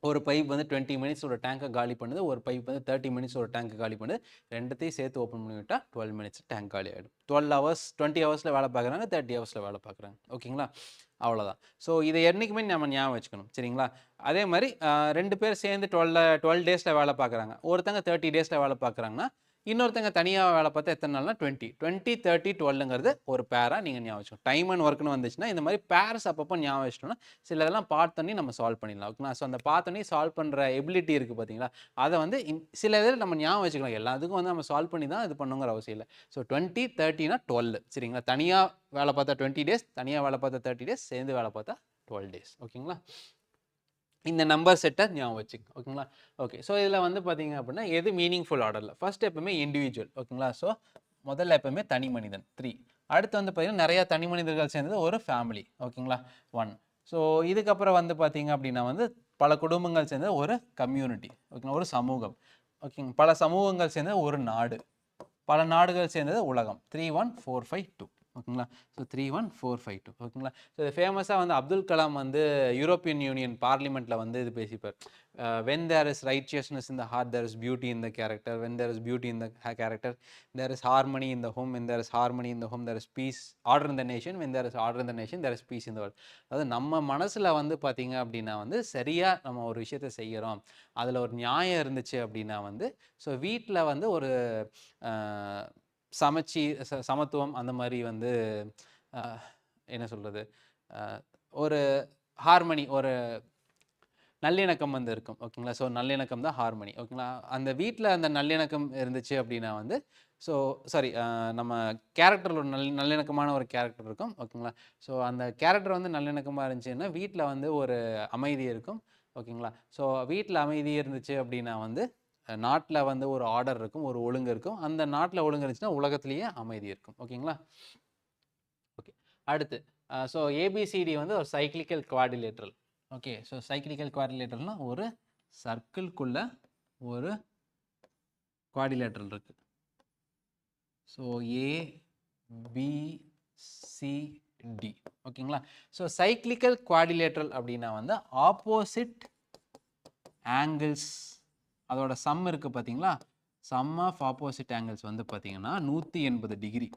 ஒரு பைப் வந்து 20 மினிட்ஸ் ஒரு டேங்கை காலி பண்ணுது, ஒரு பைப் வந்து 30 மினிட்ஸ் ஒரு டேங்கை காலி பண்ணுது. ரெண்டுத்தையும் சேர்த்து ஓப்பன் பண்ணி விட்டால் 12 மினிட்ஸ் டேங்க் காலி ஆகிடும். 12 ஹவர்ஸ் 20 ஹவர்ஸில் வேலை பார்க்குறாங்க, 30 ஹவர்ஸில் வேலை பார்க்குறாங்க. ஓகேங்களா? அவ்வளோதான். ஸோ இதை என்றைக்குமே நம்ம ஞாபகம் வச்சுக்கணும். சரிங்களா? அதே மாதிரி 2 பேர் சேர்ந்து 12 டேஸில் வேலை பார்க்குறாங்க. ஒருத்தங்க 30 டேஸில் வேலை பார்க்குறாங்கன்னா இன்னொருத்தங்க தனியாக வேலை பார்த்தா எத்தனை நாள்னா 20, 30, 12ங்கிறது ஒரு பேராக நீங்கள் ஞாபகம் வச்சுக்கணும். டைம் அண்ட் ஒர்க்னு வந்துச்சுன்னா இந்த மாதிரி பேர்ஸ் அப்பப்போ ஞாபகம் வச்சிட்டோம்னா சில இதெல்லாம் பார்த்தோன்னே நம்ம சால்வ் பண்ணிடலாம். ஓகேங்களா? ஸோ அந்த பார்த்தோன்னே சால்வ் பண்ணுற எபிலிட்டி இருக்குது பார்த்தீங்களா, அதை வந்து சில இதில் நம்ம ஞாபகம் வச்சுக்கலாம். எல்லாத்துக்கும் வந்து நம்ம சால்வ் பண்ணி தான் இது பண்ணுங்கிற அவசியம் இல்லை. ஸோ 20, 30னா 12. சரிங்களா? தனியாக வேலை பார்த்தா 20 டேஸ், தனியாக வேலை பார்த்தா 30 டேஸ், சேர்ந்து வேலை பார்த்தா 12 டேஸ். ஓகேங்களா? இந்த நம்பர் செட்டை ஞாபகம் வச்சுக்கோங்க. ஓகேங்களா? ஓகே. ஸோ இதில் வந்து பார்த்தீங்க அப்படின்னா எது மீனிங்ஃபுல் ஆர்டரில் ஃபர்ஸ்ட் எப்பவுமே இண்டிவிஜுவல். ஓகேங்களா? ஸோ முதல்ல எப்பவுமே தனி மனிதன் 3. அடுத்து வந்து பார்த்தீங்கன்னா நிறையா தனி மனிதர்கள் சேர்ந்தது ஒரு ஃபேமிலி. ஓகேங்களா? 1. ஸோ இதுக்கப்புறம் வந்து பார்த்தீங்க அப்படின்னா வந்து பல குடும்பங்கள் சேர்ந்த ஒரு கம்யூனிட்டி. ஓகேங்களா? ஒரு சமூகம். ஓகேங்க. பல சமூகங்கள் சேர்ந்த ஒரு நாடு. பல நாடுகள் சேர்ந்தது உலகம். 3 1 4 5 2. ஓகேங்களா? ஸோ 3 1 4 5 2. ஓகேங்களா? ஸோ இது ஃபேமஸாக வந்து அப்துல் கலாம் வந்து யூரோப்பியன் யூனியன் பார்லிமெண்ட்டில் வந்து இது பேசிப்பார். When there is righteousness in the heart there is beauty in the character. When there is beauty in the character there is harmony in the home. When there is harmony in the home there is peace order in the nation. When there is order in the nation there is peace in the world. அதாவது நம்ம மனசில் வந்து பார்த்தீங்க அப்படின்னா வந்து சரியாக நம்ம ஒரு விஷயத்தை செய்கிறோம், அதில் ஒரு நியாயம் இருந்துச்சு அப்படின்னா வந்து ஸோ வீட்டில் வந்து ஒரு சமத்துவம் அந்த மாதிரி வந்து என்ன சொல்கிறது, ஒரு ஹார்மனி, ஒரு நல்லிணக்கம் வந்து இருக்கும். ஓகேங்களா? ஸோ நல்லிணக்கம் தான் ஹார்மனி. ஓகேங்களா? அந்த வீட்டில் அந்த நல்லிணக்கம் இருந்துச்சு அப்படின்னா வந்து ஸோ சாரி நம்ம கேரக்டரில் ஒரு நல்லிணக்கமான ஒரு கேரக்டர் இருக்கும். ஓகேங்களா? ஸோ அந்த கேரக்டர் வந்து நல்லிணக்கமாக இருந்துச்சுன்னா வீட்டில் வந்து ஒரு அமைதி இருக்கும். ஓகேங்களா? ஸோ வீட்டில் அமைதி இருந்துச்சு அப்படின்னா வந்து நாட்டில் வந்து ஒரு ஆர்டர் இருக்கும், ஒரு ஒழுங்கு இருக்கும். அந்த நாட்டில் ஒழுங்கு இருந்துச்சுன்னா உலகத்திலேயே அமைதி இருக்கும். ஓகேங்களா? ஓகே. அடுத்து ஸோ ஏபிசிடி வந்து ஒரு cyclical quadrilateral. Okay. So cyclical குவாடிலேட்ரல்னா ஒரு சர்க்கிள்குள்ள ஒரு குவாடிலேட்ரல் இருக்கு. So A B C D. ஓகேங்களா? ஸோ சைக்ளிக்கல் குவாடிலேட்ரல் அப்படின்னா வந்து ஆப்போசிட் ஆங்கிள்ஸ் அதோட சம் இருக்குது பார்த்தீங்களா? சம் ஆஃப் ஆப்போசிட் ஆங்கிள்ஸ் வந்து பார்த்தீங்கன்னா 180 டிகிரி.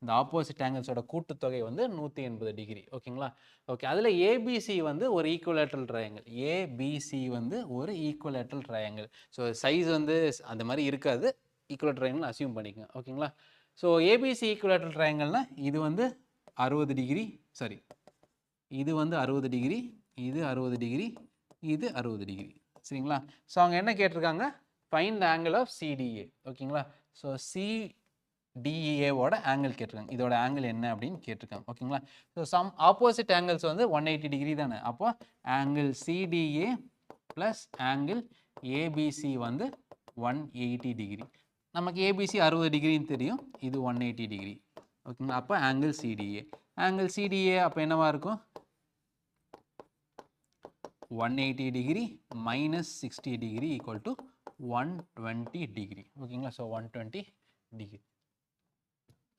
இந்த ஆப்போசிட் ஆங்கிள்ஸோட கூட்டுத்தொகை வந்து 180 டிகிரி. ஓகேங்களா? ஓகே. அதில் ஏபிசி வந்து ஒரு ஈக்குவலேட்ரல் ட்ரையாங்கிள். ஏபிசி வந்து ஒரு ஈக்குவலேட்ரல் ட்ரையாங்கிள். ஸோ சைஸ் வந்து அந்த மாதிரி இருக்காது, ஈக்குவல் ட்ரையாங்கிள் அசியூம் பண்ணிக்கங்க. ஓகேங்களா? ஸோ ஏபிசி ஈக்குவலேட்ரல் ட்ரையாங்கிள்னா இது வந்து 60 டிகிரி, சாரி இது வந்து 60 டிகிரி, இது 60 டிகிரி, இது 60 டிகிரி. சரிங்களா? ஸோ அவங்க என்ன கேட்டிருக்காங்க, find the angle of CDA. ஓகேங்களா? ஸோ சிடிஏவோட ஆங்கிள் கேட்டிருக்காங்க. இதோட ஆங்கிள் என்ன அப்படின்னு கேட்டிருக்காங்க. ஓகேங்களா? ஸோ சம் ஆப்போசிட் ஆங்கிள்ஸ் வந்து 180 டிகிரி தானே. அப்போ angle CTA plus angle ABC வந்து 180 டிகிரி. நமக்கு ஏபிசி 60 டிகிரின்னு தெரியும், இது 180 டிகிரி. ஓகேங்களா? அப்போ ஆங்கிள் சிடிஏ. ஆங்கிள் சிடிஏ அப்போ என்னவா இருக்கும், 180 degree minus 60 degree equal to 120 degree. ஓகேங்களா? So 120 degree.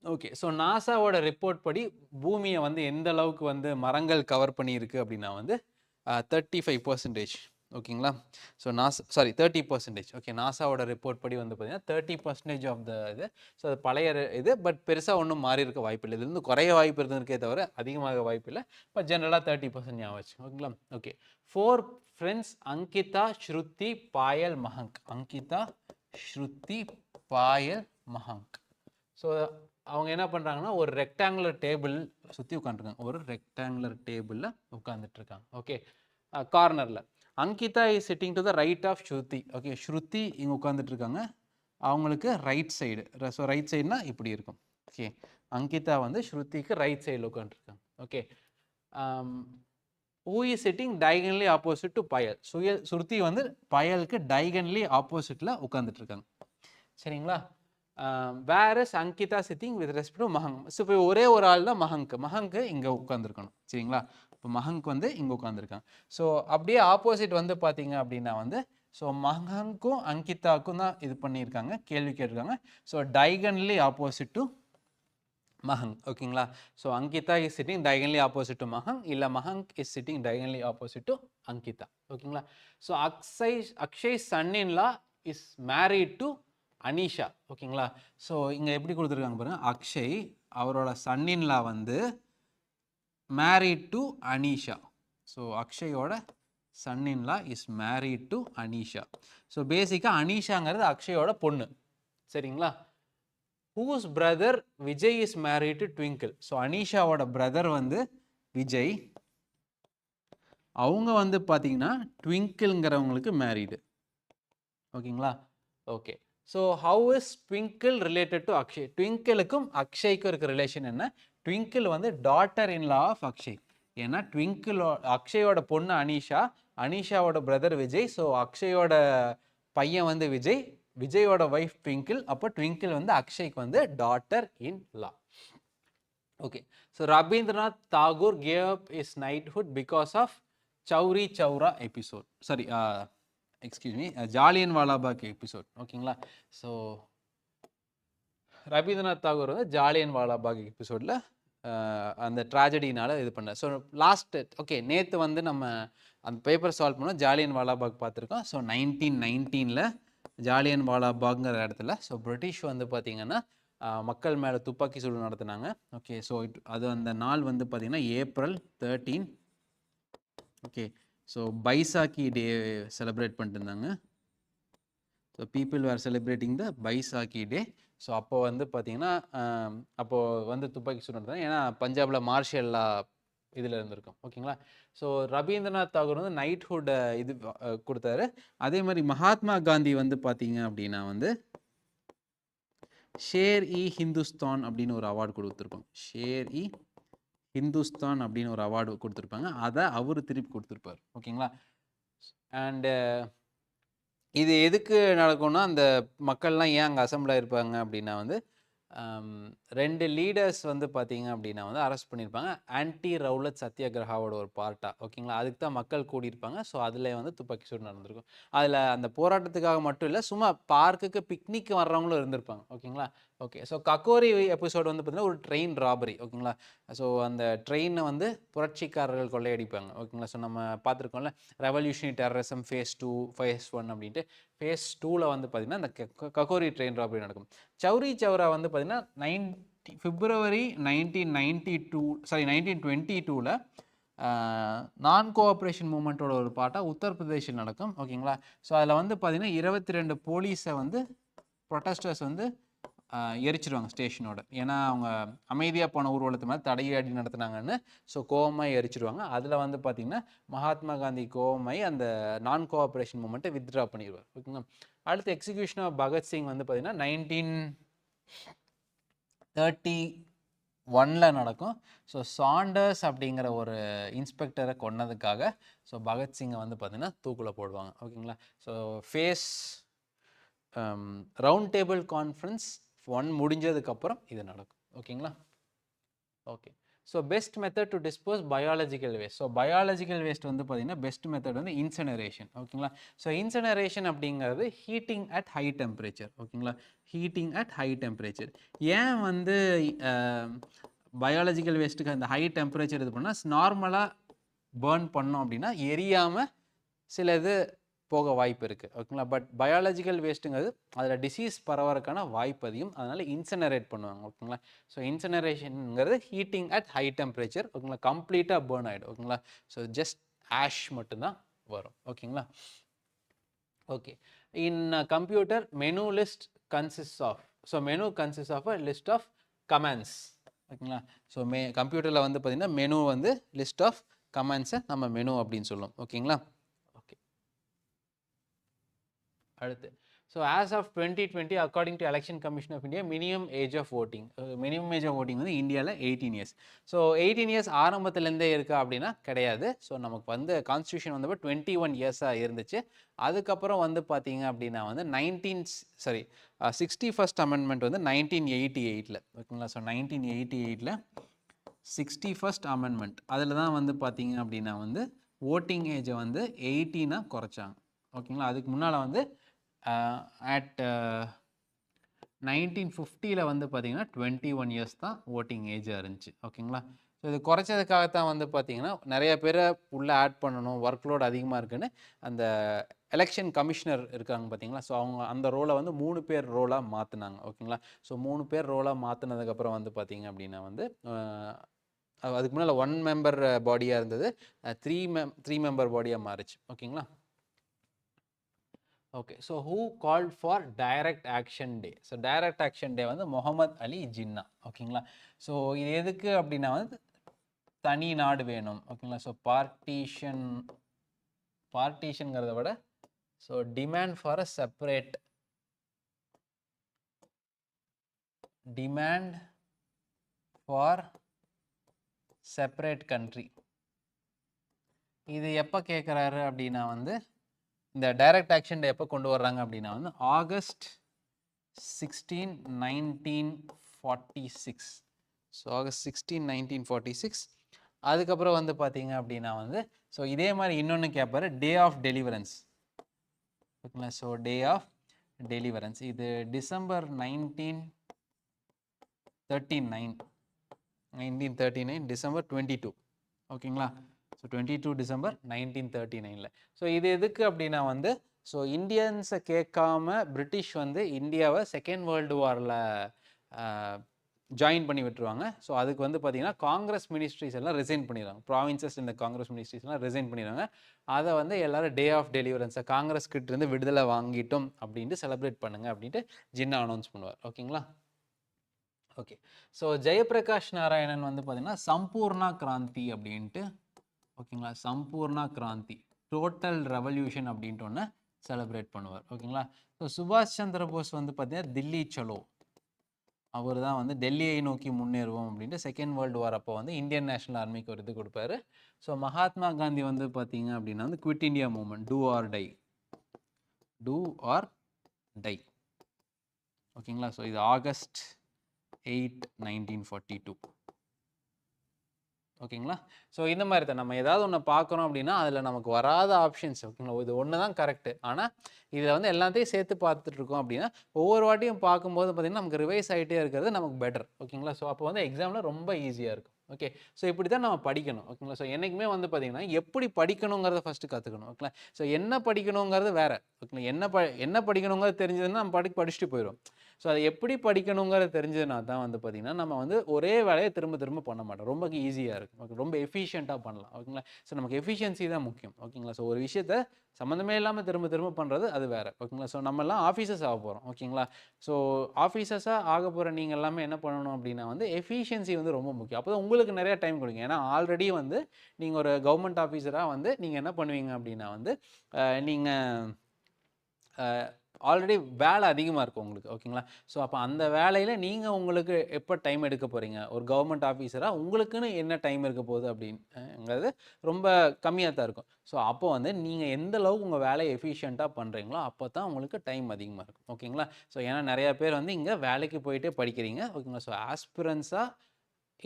ஓகே. ஸோ நாசாவோட ரிப்போர்ட் படி பூமியை வந்து எந்த அளவுக்கு வந்து மரங்கள் கவர் பண்ணியிருக்கு அப்படின்னா வந்து 35%. ஓகேங்களா? ஸோ 30%. ஓகே. நாசாவோட ரிப்போர்ட் படி வந்து பார்த்தீங்கன்னா 30% ஆஃப் த இது. ஸோ அது பழைய இது, பட் பெருசாக ஒன்றும் மாறி இருக்க வாய்ப்பு இல்லை. இதுலேருந்து குறைய வாய்ப்பு இருந்திருக்கே தவிர அதிகமாக வாய்ப்பு இல்லை. பட் ஜென்ரலாக 30% ஞாபகம் வச்சு. ஓகேங்களா? ஓகே. 4 ஃப்ரெண்ட்ஸ் அங்கிதா, ஸ்ருதி, பாயல், மஹங்க். அங்கிதா, ஸ்ருதி, பாயல், மஹங்க். ஸோ அவங்க என்ன பண்ணுறாங்கன்னா ஒரு ரெக்டாங்குலர் டேபிள் சுற்றி உட்காந்துருக்காங்க. ஒரு ரெக்டாங்குலர் டேபிளில் உட்காந்துட்ருக்காங்க. ஓகே. கார்னரில் Ankita is sitting to the right of Shruti. Okay. Shruti இங்கே உட்காந்துட்ருக்காங்க, அவங்களுக்கு ரைட் சைடு. ஸோ ரைட் சைடுனா இப்படி இருக்கும். ஓகே. அங்கிதா வந்து ஸ்ருதிக்கு ரைட் சைடில் உட்காந்துருக்காங்க. Okay. Who is sitting diagonally opposite to Payal. Shruti வந்து பயலுக்கு டைகன்லி ஆப்போசிட்டில் உட்காந்துட்ருக்காங்க. சரிங்களா? Where is Ankita sitting with respect to Mahank. So இப்போ ஒரே ஒரு ஆள் தான் மஹங்க். மஹங்க் இங்கே உட்காந்துருக்கணும். சரிங்களா? இப்போ மஹங்க் வந்து இங்கே உட்காந்துருக்காங்க. ஸோ அப்படியே ஆப்போசிட் வந்து பார்த்தீங்க அப்படின்னா வந்து ஸோ மஹங்க்கும் அங்கிதாவுக்கும் தான் இது பண்ணியிருக்காங்க, கேள்வி கேட்டிருக்காங்க. So diagonally opposite to Mahank. ஓகேங்களா? So Ankita is sitting diagonally opposite to Mahank, இல்லை Mahank is sitting diagonally opposite to Ankita. ஓகேங்களா? So Akshay son in law is married to Anisha. ஓகேங்களா? ஸோ இங்கே எப்படி கொடுத்துருக்காங்க பாருங்க, அக்ஷய் அவரோட சன்னின்லா வந்து மேரிட் டு அனிஷா. ஸோ அக்ஷயோட son in law is married to Anisha. So பேசிக்காக அனிஷாங்கிறது அக்ஷயோட பொண்ணு. சரிங்களா? Whose brother Vijay is married to Twinkle. So அனிஷாவோட பிரதர் வந்து விஜய், அவங்க வந்து பார்த்தீங்கன்னா ட்விங்கிள்ங்கிறவங்களுக்கு மேரிடு. ஓகேங்களா? Okay. So how is Twinkle related to Akshay. ட்விங்கிளுக்கும் அக்ஷய்க்கும் இருக்க ரிலேஷன் என்ன, ட்விங்கிள் வந்து daughter in law of Akshay. ஏன்னா ட்விங்கிள் அக்ஷயோட பொண்ணு அனிஷா, அனிஷாவோட பிரதர் விஜய். ஸோ அக்ஷயோட பையன் வந்து விஜய், விஜயோட ஒய்ஃப் ட்விங்கிள். அப்போ ட்விங்கிள் வந்து அக்ஷய்க்கு வந்து daughter in law. Okay, so Rabindranath Tagore gave up his knighthood because of Chauri Chaura episode. Sorry, excuse me, Jallian Walabagh episode. ஓகேங்களா. ஸோ ரவீந்திரநாத் தாகூர் வந்து ஜாலியன் வாலாபாக் எபிசோடில் அந்த ட்ராஜடினால் இது பண்ண. ஸோ லாஸ்ட்டு ஓகே, நேற்று வந்து நம்ம அந்த பேப்பர் சால்வ் பண்ணோம், ஜாலியன் வாலாபாக் பார்த்துருக்கோம். ஸோ 1919 ஜாலியன் வாலாபாக்ங்கிற இடத்துல ஸோ பிரிட்டிஷ் வந்து பார்த்திங்கன்னா மக்கள் மேலே துப்பாக்கி சூடு நடத்தினாங்க. ஓகே, ஸோ அது அந்த நாள் வந்து பார்த்திங்கன்னா April 13. Okay, so Baisakhi day celebrate பண்ணிட்டு இருந்தாங்க. So people were celebrating the Baisakhi day. So அப்போ வந்து பார்த்திங்கன்னா அப்போது வந்து துப்பாக்கி சூடு நடத்தினாங்க. ஏன்னா பஞ்சாபில் மார்ஷல் லா இதில் இருந்திருக்கும். ஓகேங்களா. ஸோ ரவீந்திரநாத் தாகூர் வந்து நைட்ஹுட் இது கொடுத்தாரு. அதே மாதிரி மகாத்மா காந்தி வந்து பார்த்தீங்க அப்படின்னா வந்து ஷேர் இ ஹிந்துஸ்தான் அப்படின்னு ஒரு அவார்டு கொடுத்துருப்பாங்க. ஷேர் இ ஹிந்துஸ்தான் அப்படின்னு ஒரு அவார்டு கொடுத்துருப்பாங்க. அதை அவர் திருப்பி கொடுத்துருப்பார். ஓகேங்களா. அண்டு இது எதுக்கு நடக்கும்னா, அந்த மக்கள்லாம் ஏன் அங்கே அசம்பிள் ஆகிருப்பாங்க அப்படின்னா வந்து 2 லீடர்ஸ் வந்து பார்த்தீங்க அப்படின்னா வந்து அரெஸ்ட் பண்ணியிருப்பாங்க. ஆன்டி ரவுலட் சத்தியாகிரகாவோட ஒரு பார்ட்டாக. ஓகேங்களா. அதுக்கு தான் மக்கள் கூடியிருப்பாங்க. ஸோ அதில் வந்து துப்பாக்கி சூடு நடந்திருக்கும். அதில் அந்த போராட்டத்துக்காக மட்டும் இல்லை, சும்மா பார்க்குக்கு பிக்னிக் வர்றவங்களும் இருந்திருப்பாங்க. ஓகேங்களா. ஓகே, ஸோ கக்கோரி எபிசோடு வந்து பார்த்தீங்கன்னா ஒரு ட்ரெயின் ராபரி. ஓகேங்களா. ஸோ அந்த ட்ரெயினை வந்து புரட்சிக்காரர்கள் கொள்ளையடிப்பாங்க. ஓகேங்களா. ஸோ நம்ம பார்த்துருக்கோம்ல, ரெவல்யூஷனரி டெரரிசம் ஃபேஸ் 2, ஃபேஸ் 1 அப்படின்ட்டு. ஃபேஸ் 2ல் வந்து பார்த்திங்கன்னா இந்த கக்கோரி ட்ரெயின் ராபரி நடக்கும். சௌரி சௌரா வந்து பார்த்திங்கன்னா February 1922 நான் கோஆப்ரேஷன் மூமெண்ட்டோட ஒரு பாட்டாக உத்தரப்பிரதேசில் நடக்கும். ஓகேங்களா. ஸோ அதில் வந்து பார்த்திங்கன்னா 22 போலீஸை வந்து ப்ரொட்டஸ்டர்ஸ் வந்து எரிச்சிருவாங்க ஸ்டேஷனோட. ஏன்னா அவங்க அமைதியாக போன ஊர்வலத்து மேலே தடையாடி நடத்துனாங்கன்னு. ஸோ கோவமாக எரிச்சிருவாங்க. அதில் வந்து பார்த்திங்கன்னா மகாத்மா காந்தி கோவமாய் அந்த நான் கோஆப்ரேஷன் மூமெண்ட்டை வித்ட்ரா பண்ணிடுவார். ஓகேங்களா. அடுத்து எக்ஸிக்யூஷன் ஆஃப் பகத்சிங் வந்து பார்த்திங்கன்னா 1931 நடக்கும். ஸோ சாண்டர்ஸ் அப்படிங்கிற ஒரு இன்ஸ்பெக்டரை கொன்னதுக்காக ஸோ பகத்சிங்கை வந்து பார்த்திங்கன்னா தூக்கில் போடுவாங்க. ஓகேங்களா. So first round table conference 1 முடிஞ்சதுக்கப்புறம் இது நடக்கும். ஓகேங்களா. Okay, so best method to dispose biological waste. So biological waste வந்து பார்த்திங்கன்னா பெஸ்ட் மெத்தட் வந்து இன்சனரேஷன். ஓகேங்களா. ஸோ இன்சனரேஷன் அப்படிங்கிறது ஹீட்டிங் அட் ஹை டெம்பரேச்சர். ஓகேங்களா. Heating at high temperature. ஏன் வந்து பயாலஜிக்கல் வேஸ்ட்டுக்கு அந்த ஹை டெம்பரேச்சர் இது பண்ணால் நார்மலாக பேர்ன் பண்ணோம் அப்படின்னா எரியாமல் சில இது போக வாய்ப்பு இருக்குது. ஓகேங்களா. பட் பயாலஜிக்கல் வேஸ்ட்டுங்கிறது அதில் டிசீஸ் பரவறதுக்கான வாய்ப்பு அதிகம். அதனால் இன்சனரேட் பண்ணுவாங்க. ஓகேங்களா. ஸோ இன்சனரேஷனுங்கிறது ஹீட்டிங் அட் ஹை டெம்பரேச்சர். ஓகேங்களா. கம்ப்ளீட்டாக பேர்ன் ஆகிடும். ஓகேங்களா. ஸோ ஜஸ்ட் ஆஷ் மட்டும்தான் வரும். ஓகேங்களா. Okay, in computer menu list consist of. So menu consist of a list of commands. ஓகேங்களா. ஸோ கம்ப்யூட்டரில் வந்து பார்த்திங்கன்னா மெனு வந்து லிஸ்ட் ஆஃப் கமெண்ட்ஸை நம்ம மெனு அப்படின்னு சொல்லுவோம். ஓகேங்களா. அடுத்து, so as of 2020 according to election commission of India minimum age of voting. Minimum age of voting வந்து இந்தியாவில் 18 இயர்ஸ். ஸோ 18 இயர்ஸ் ஆரம்பத்துலேருந்தே இருக்கா அப்படின்னா கிடையாது. ஸோ நமக்கு வந்து கான்ஸ்டியூஷன் வந்தப்போ 21 இயர்ஸாக இருந்துச்சு. அதுக்கப்புறம் வந்து பார்த்தீங்க அப்படின்னா வந்து 61st அமெண்ட்மெண்ட் வந்து 1988. ஓகேங்களா. ஸோ 1988 61st அமெண்ட்மெண்ட் அதில் தான் வந்து பார்த்தீங்க அப்படின்னா வந்து ஓட்டிங் ஏஜை வந்து 18 குறைச்சாங்க. ஓகேங்களா. அதுக்கு முன்னால் வந்து அட் 1950 வந்து பார்த்தீங்கன்னா 21 இயர்ஸ் தான் ஓட்டிங் ஏஜாக இருந்துச்சு. ஓகேங்களா. ஸோ இது குறைச்சதுக்காகத்தான் வந்து பார்த்தீங்கன்னா நிறைய பேரை உள்ளே ஆட் பண்ணணும், ஒர்க் லோட் அதிகமாக இருக்குன்னு அந்த எலெக்ஷன் கமிஷனர் இருக்காங்க பார்த்தீங்களா. ஸோ அவங்க அந்த ரோலை வந்து 3 பேர் ரோலாக மாற்றினாங்க. ஓகேங்களா. ஸோ 3 பேர் ரோலாக மாற்றினதுக்கப்புறம் வந்து பார்த்தீங்க அப்படின்னா வந்து அதுக்கு முன்னால் 1 மெம்பர் பாடியாக இருந்தது, 3 மெம்பர் பாடியாக மாறிச்சு. ஓகேங்களா. Okay, so who called for direct action day. So direct action day வந்து முகமது அலி ஜின்னா. ஓகேங்களா. ஸோ இது எதுக்கு அப்படின்னா வந்து தனி நாடு வேணும். ஓகேங்களா. ஸோ பார்ட்டிஷன்ங்கிறத விட so demand for a separate country. இது எப்போ கேட்குறாரு அப்படின்னா வந்து இந்த டைரக்ட் ஆக்ஷன் எப்போ கொண்டு வர்றாங்க அப்படின்னா வந்து ஆகஸ்ட் 16, 1946. So August 16, 1946. அதுக்கப்புறம் வந்து பார்த்தீங்க அப்படின்னா வந்து ஸோ இதே மாதிரி இன்னொன்று கேட்பாரு, டே ஆஃப் டெலிவரன்ஸ். ஓகேங்களா, ஸோ டே ஆஃப் டெலிவரன்ஸ் இது டிசம்பர் 1939 டிசம்பர் 22. ஓகேங்களா, ஸோ 22 டிசம்பர் 1939. ஸோ இது எதுக்கு அப்படின்னா வந்து ஸோ இந்தியன்ஸை கேட்காம பிரிட்டிஷ் வந்து இந்தியாவை செகண்ட் வேர்ல்டு வாரில் ஜாயின் பண்ணி விட்டுருவாங்க. ஸோ அதுக்கு வந்து பார்த்தீங்கன்னா காங்கிரஸ் மினிஸ்ட்ரிஸ் எல்லாம் ரிசைன் பண்ணிடுவாங்க. ப்ராவின்சஸ் இந்த காங்கிரஸ் மினிஸ்ட்ரிஸ் எல்லாம் ரிசைன் பண்ணிடுவாங்க. அதை வந்து எல்லாரும் டே ஆஃப் டெலிவரன்ஸை காங்கிரஸ் கிட்ட இருந்து விடுதலை வாங்கிட்டோம் அப்படின்ட்டு செலிப்ரேட் பண்ணுங்க அப்படின்ட்டு ஜின்னா அனௌன்ஸ் பண்ணுவார். ஓகேங்களா, ஓகே. ஸோ ஜெயபிரகாஷ் நாராயணன் வந்து பார்த்தீங்கன்னா சம்பூர்ணா கிராந்தி அப்படின்ட்டு, ஓகேங்களா, சம்பூர்ணா கிராந்தி டோட்டல் ரெவல்யூஷன் அப்படின்ட்டு ஒன்று செலிப்ரேட் பண்ணுவார். ஓகேங்களா, ஸோ சுபாஷ் சந்திர போஸ் வந்து பார்த்தீங்கன்னா தில்லி சலோ, அவர் தான் வந்து டெல்லியை நோக்கி முன்னேறுவோம் அப்படின்ட்டு செகண்ட் வேர்ல்டு வார் அப்போ வந்து இந்தியன் நேஷனல் ஆர்மிக்கு ஒரு இது கொடுப்பாரு. ஸோ மகாத்மா காந்தி வந்து பார்த்தீங்க அப்படின்னா வந்து quit India movement, do or die. ஓகேங்களா, ஸோ இது ஆகஸ்ட் 8, 1942. ஓகேங்களா, ஸோ இந்த மாதிரி தான் நம்ம ஏதாவது ஒன்று பார்க்குறோம் அப்படின்னா அதில் நமக்கு வராத ஆப்ஷன்ஸ், ஓகேங்களா, இது ஒன்று தான் கரெக்டு. ஆனால் இதில் வந்து எல்லாத்தையும் சேர்த்து பார்த்துட்டு இருக்கோம் அப்படின்னா ஒவ்வொரு வாட்டியும் பார்க்கும்போது பார்த்திங்கன்னா நமக்கு ரிவைஸ் ஆகிட்டே இருக்கிறது நமக்கு பெட்டர். ஓகேங்களா, ஸோ அப்போ வந்து எக்ஸாமில் ரொம்ப ஈஸியாக இருக்கும். ஓகே, ஸோ இப்படி தான் நம்ம படிக்கணும். ஓகேங்களா, ஸோ என்றைக்குமே வந்து பார்த்திங்கன்னா எப்படி படிக்கணுங்கிறத ஃபஸ்ட்டு கற்றுக்கணும். ஓகேங்களா, ஸோ என்ன படிக்கணுங்கிறது வேறு. ஓகேங்களா, என்ன படிக்கணுங்கிறது தெரிஞ்சதுன்னா நம்ம படிச்சுட்டு போயிடும். ஸோ அதை எப்படி படிக்கணுங்கிறது தெரிஞ்சதுனா தான் வந்து பார்த்திங்கன்னா நம்ம வந்து ஒரே வேலையை திரும்ப திரும்ப பண்ண மாட்டோம், ரொம்ப ஈஸியாக இருக்கும். ஓகே, ரொம்ப எஃபிஷியண்ட்டாக பண்ணலாம். ஓகேங்களா, ஸோ நமக்கு எஃபிஷியன்சி தான் முக்கியம். ஓகேங்களா, ஸோ ஒரு விஷயத்தை சம்மந்தமே இல்லாமல் திரும்ப திரும்ப பண்ணுறது அது வேறு. ஓகேங்களா, ஸோ நம்மலாம் ஆஃபீஸர்ஸ் ஆக போகிறோம். ஓகேங்களா, ஸோ ஆஃபீஸர்ஸாக ஆக போகிற நீங்கள் எல்லாமே என்ன பண்ணணும் அப்படின்னா வந்து எஃபிஷியன்சி வந்து ரொம்ப முக்கியம். அப்போ தான் உங்களுக்கு நிறையா டைம் கொடுங்க. ஏன்னா ஆல்ரெடி வந்து நீங்கள் ஒரு கவர்மெண்ட் ஆஃபீஸராக வந்து நீங்கள் என்ன பண்ணுவீங்க அப்படின்னா வந்து நீங்கள் ஆல்ரெடி வேலை அதிகமாக இருக்கும் உங்களுக்கு. ஓகேங்களா, ஸோ அப்போ அந்த வேலையில் நீங்கள் உங்களுக்கு எப்போ டைம் எடுக்க போகிறீங்க, ஒரு கவர்மெண்ட் ஆஃபீஸராக உங்களுக்குன்னு என்ன டைம் இருக்க போகுது அப்படிங்கிறது ரொம்ப கம்மியாக தான் இருக்கும். ஸோ அப்போ வந்து நீங்கள் எந்த அளவுக்கு உங்கள் வேலையை எஃபிஷியண்ட்டாக பண்ணுறீங்களோ அப்போ தான் உங்களுக்கு டைம் அதிகமாக இருக்கும். ஓகேங்களா, ஸோ ஏன்னா நிறையா பேர் வந்து இங்கே வேலைக்கு போயிட்டே படிக்கிறீங்க. ஓகேங்களா, ஸோ ஆஸ்பிரன்ஸாக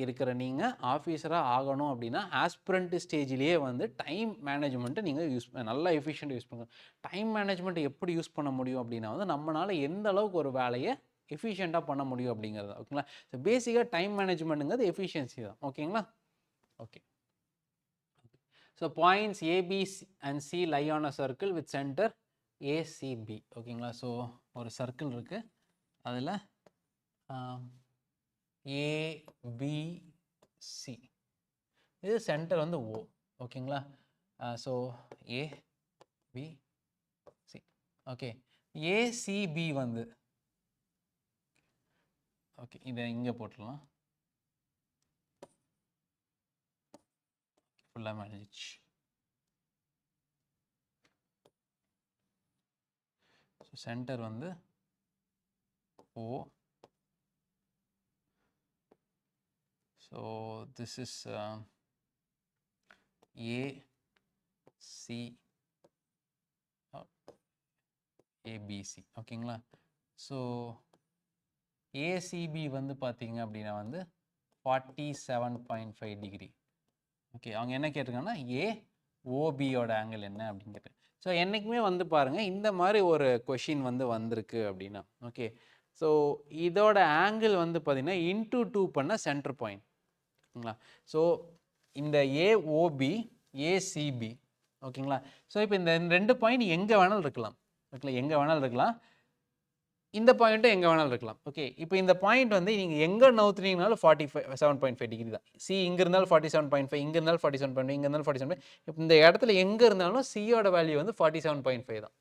இருக்கிற நீங்கள் ஆஃபீஸராக ஆகணும் அப்படின்னா ஆஸ்பிரண்ட் ஸ்டேஜ்லேயே வந்து டைம் மேனேஜ்மெண்ட்டை நீங்கள் நல்லா எஃபிஷியண்ட்டாக யூஸ் பண்ணுங்கள். டைம் மேனேஜ்மெண்ட் எப்படி யூஸ் பண்ண முடியும் அப்படின்னா வந்து நம்மளால் எந்த அளவுக்கு ஒரு வேலையை எஃபிஷியண்ட்டாக பண்ண முடியும் அப்படிங்கிறது. ஓகேங்களா, ஸோ பேசிக்காக டைம் மேனேஜ்மெண்ட்டுங்கிறது எஃபிஷியன்சி தான். ஓகேங்களா, okay. So points AB and C lie on a circle with centre ACB. ஓகேங்களா, ஸோ ஒரு சர்க்கிள் இருக்குது, அதில் ஏபிசி, இது சென்டர் வந்து ஓ. ஓகேங்களா, ஸோ ஏபிசி. ஓகே, ஏசிபி வந்து ஓகே இதை இங்கே போட்டுடலாம், ஃபுல்லாக மேனேஜ். ஸோ சென்டர் வந்து O. So this is ABC. ஓகேங்களா, ஸோ ஏசிபி வந்து பார்த்தீங்க அப்படின்னா வந்து 47.5 டிகிரி. ஓகே, அவங்க என்ன கேட்டிருக்காங்கன்னா ஏஓபியோட ஆங்கிள் என்ன அப்படின்னு கேட்டு. ஸோ என்றைக்குமே வந்து பாருங்கள் இந்த மாதிரி ஒரு கொஷின் வந்து வந்திருக்கு அப்படின்னா ஓகே, ஸோ இதோட ஆங்கிள் வந்து பார்த்தீங்கன்னா இன்டூ 2 பண்ண சென்டர் பாயிண்ட். ஓகேங்களா, ஸோ இந்த ஏஓபி ஏசிபி. ஓகேங்களா, ஸோ இப்போ இந்த 2 பாயிண்ட் எங்கே வேணாலும் இருக்கலாம். ஓகேங்களா, எங்கே வேணாலும் இருக்கலாம், இந்த பாயிண்ட்டும் எங்கே வேணாலும் இருக்கலாம். ஓகே, இப்போ இந்த பாயிண்ட் வந்து நீங்கள் எங்கே நவுத்துனீங்கனாலும் 47.5 டிகிரி தான். சி இங்கே இருந்தாலும் 47.5, இங்கே இருந்தாலும் 47.5, இங்கே இருந்தாலும் 47. இப்போ இந்த இடத்துல எங்கே இருந்தாலும் சியோட வேல்யூ வந்து 47.5 தான்.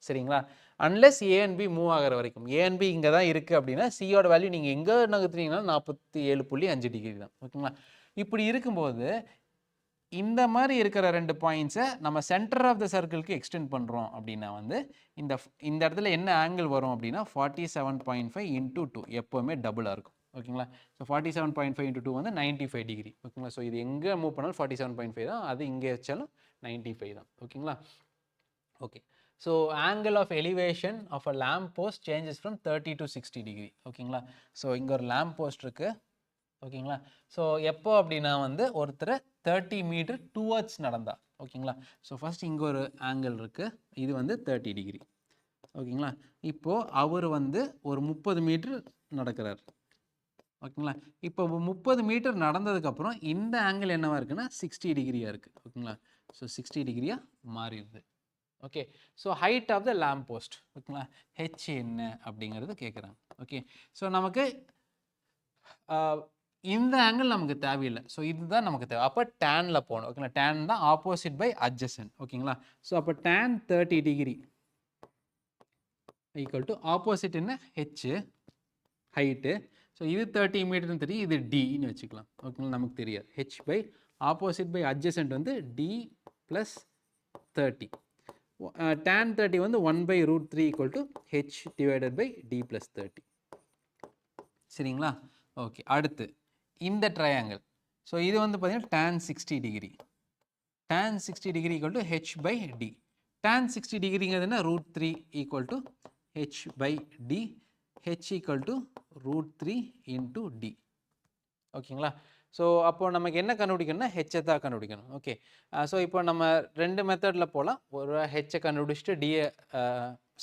சரிங்களா, unless A and B move ஆகிற வரைக்கும். ஏ அண்ட் பி இங்கே தான் இருக்குது அப்படின்னா சியோட வேல்யூ நீங்கள் எங்கே நகர்த்துனீங்கன்னா 47.5 டிகிரி தான். ஓகேங்களா, இப்படி இருக்கும்போது இந்த மாதிரி இருக்கிற 2 பாயிண்ட்ஸை நம்ம சென்டர் ஆஃப் த சர்க்கிளுக்கு எக்ஸ்டெண்ட் பண்ணுறோம் அப்படின்னா வந்து இந்த இடத்துல என்ன ஆங்கிள் வரும் அப்படின்னா 47.5 இன்டூ 2 எப்போவுமே டபுளாக இருக்கும். ஓகேங்களா, ஸோ 47.5 இன்டூ 2 வந்து 95 டிகிரி. ஓகேங்களா, ஸோ இது எங்கே மூவ் பண்ணாலும் 47.5 தான், அது இங்கே வச்சாலும் 95 தான். ஓகேங்களா? Okay. So angle of elevation of a lamp post changes from 30 to 60 degree. ஓகேங்களா? ஸோ இங்கே ஒரு லேம்ப் போஸ்ட் இருக்கு. ஓகேங்களா? ஸோ எப்போ அப்படின்னா வந்து ஒருத்தர் 30 மீட்டர் டுவர்ட்ஸ் நடந்தா. ஓகேங்களா? ஸோ ஃபர்ஸ்ட் இங்கே ஒரு ஆங்கிள் இருக்கு. இது வந்து 30 டிகிரி. ஓகேங்களா? இப்போ அவர் வந்து ஒரு 30 மீட்டர் நடக்கிறார். ஓகேங்களா? இப்போ 30 மீட்டர் நடந்ததுக்கப்புறம் இந்த ஆங்கிள் என்னவா இருக்குன்னா 60 டிகிரியா இருக்கு. ஓகேங்களா? ஸோ 60 டிகிரியா மாறிடுது. Okay. So height of the lamp post. ஓகேங்களா? ஹெச் என்ன அப்படிங்கிறது கேட்குறாங்க. ஓகே. ஸோ நமக்கு இந்த ஆங்கிள் நமக்கு தேவையில்லை. ஸோ இதுதான் நமக்கு தேவை. அப்போ டேனில் போகணும். ஓகேங்களா? டேன் தான் ஆப்போசிட் பை அட்ஜசன்ட். ஓகேங்களா? ஸோ அப்போ tan 30 degree equal to opposite என்ன ஹெச் ஹைட்டு. ஸோ இது 30 மீட்டர்னு தெரியும், இது டின்னு வச்சுக்கலாம். ஓகேங்களா? நமக்கு தெரியாது. H by opposite by adjacent வந்து டி ப்ளஸ் 30. tan 30 வந்து 1/√3 equal to H divided by D plus 30. சரிங்களா? ஓகே. அடுத்து இந்த ட்ரையாங்கிள். ஸோ இது வந்து பார்த்தீங்கன்னா tan 60 degree. tan 60 degree equal to H by D. tan 60 டிகிரிங்கிறது என்ன? √3 equal to H by D. H equal to √3 into D. ஓகேங்களா? ஸோ அப்போ நமக்கு என்ன கண்டுபிடிக்கணும்னா ஹெச்சை தான் கண்டுபிடிக்கணும். ஓகே. ஸோ இப்போ நம்ம 2 மெத்தடில் போகலாம். ஒரு ஹெச்சை கண்டுபிடிச்சிட்டு டிஏ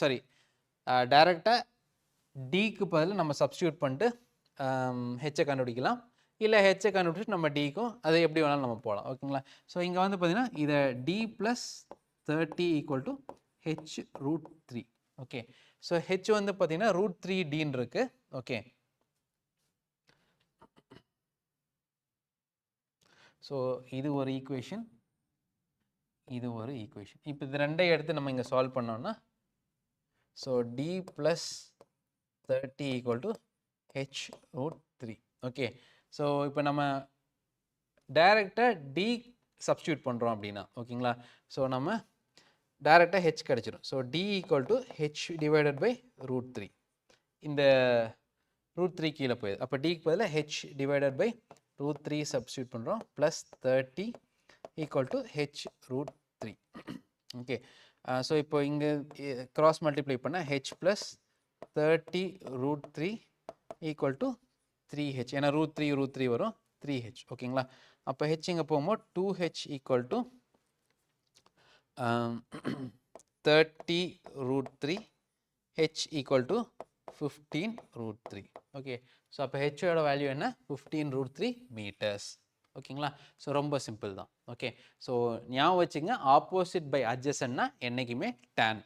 சாரி டைரெக்டாக டிக்கு பதில் நம்ம சப்ஸ்டியூட் பண்ணிட்டு ஹெச்சை கண்டுபிடிக்கலாம். இல்லை ஹெச்சை கண்டுபிடிச்சிட்டு நம்ம டிக்கும் அது எப்படி வேணாலும் நம்ம போகலாம். ஓகேங்களா? ஸோ இங்கே வந்து பார்த்தீங்கன்னா இதை D plus 30 equal to H √3. Okay. So H வந்து பார்த்தீங்கன்னா √3 டின்னு இருக்கு. ஓகே. ஸோ இது ஒரு ஈக்குவேஷன், இது ஒரு ஈக்குவேஷன். இப்போ இது ரெண்டையும் எடுத்து நம்ம இங்கே சால்வ் பண்ணோம்னா so D plus 30 equal to H √3. Okay. So இப்போ நம்ம டைரெக்டாக டி சப்ஸ்டியூட் பண்ணுறோம் அப்படின்னா ஓகேங்களா? ஸோ நம்ம டைரெக்டாக ஹெச் கிடச்சிடும். So D equal to H divided by √3. இந்த √3 கீழே போயிடுது. அப்போ டிக்கு பதில் ஹெச் டிவைடட் பை √3 சப்ஸ்டியூட் பண்ணுறோம். Plus 30 equal to H √3. Okay. So இப்போ இங்கே கிராஸ் மல்டிப்ளை பண்ணால் H plus 30 √3 equal to 3h. ஏன்னா √3 வரும், 3h. ஓகேங்களா? அப்போ ஹெச் இங்கே போகும்போது 2h equal to 30 √3 h equal to 15 √3. Okay. So அப்போ ஹெச்சோட வேல்யூ என்ன? 15 √3 மீட்டர்ஸ். ஓகேங்களா? ஸோ ரொம்ப சிம்பிள் தான். ஓகே. ஸோ ஞாபகம் வச்சுங்க, ஆப்போசிட் பை அட்ஜசன்ட்னா என்றைக்குமே tan.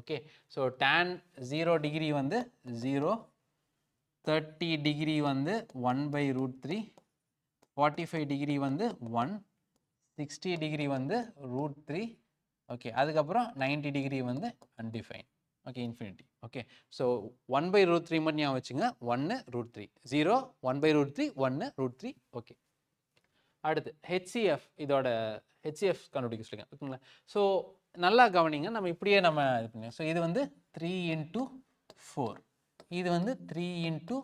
Okay. So tan 0 degree வந்து 0, 30 டிகிரி வந்து 1/√3, 45 டிகிரி வந்து 1, 60 டிகிரி வந்து √3. ஓகே. அதுக்கப்புறம் 90 டிகிரி வந்து undefine. Okay, infinity. Okay. So 1/√3 மட்டும் ஞாபகம் வச்சுங்க. 1 √3, 0 1/√3, 1 √3. ஓகே. அடுத்து ஹெச்சிஎஃப், இதோட ஹெச்சிஎஃப் கண்டுபிடிக்க சொல்லுங்க. ஓகேங்களா? ஸோ நல்லா கவனிங்க, நம்ம இப்படியே நம்ம இது பண்ணுங்க. ஸோ இது வந்து 3 × 4, இது வந்து 3 ×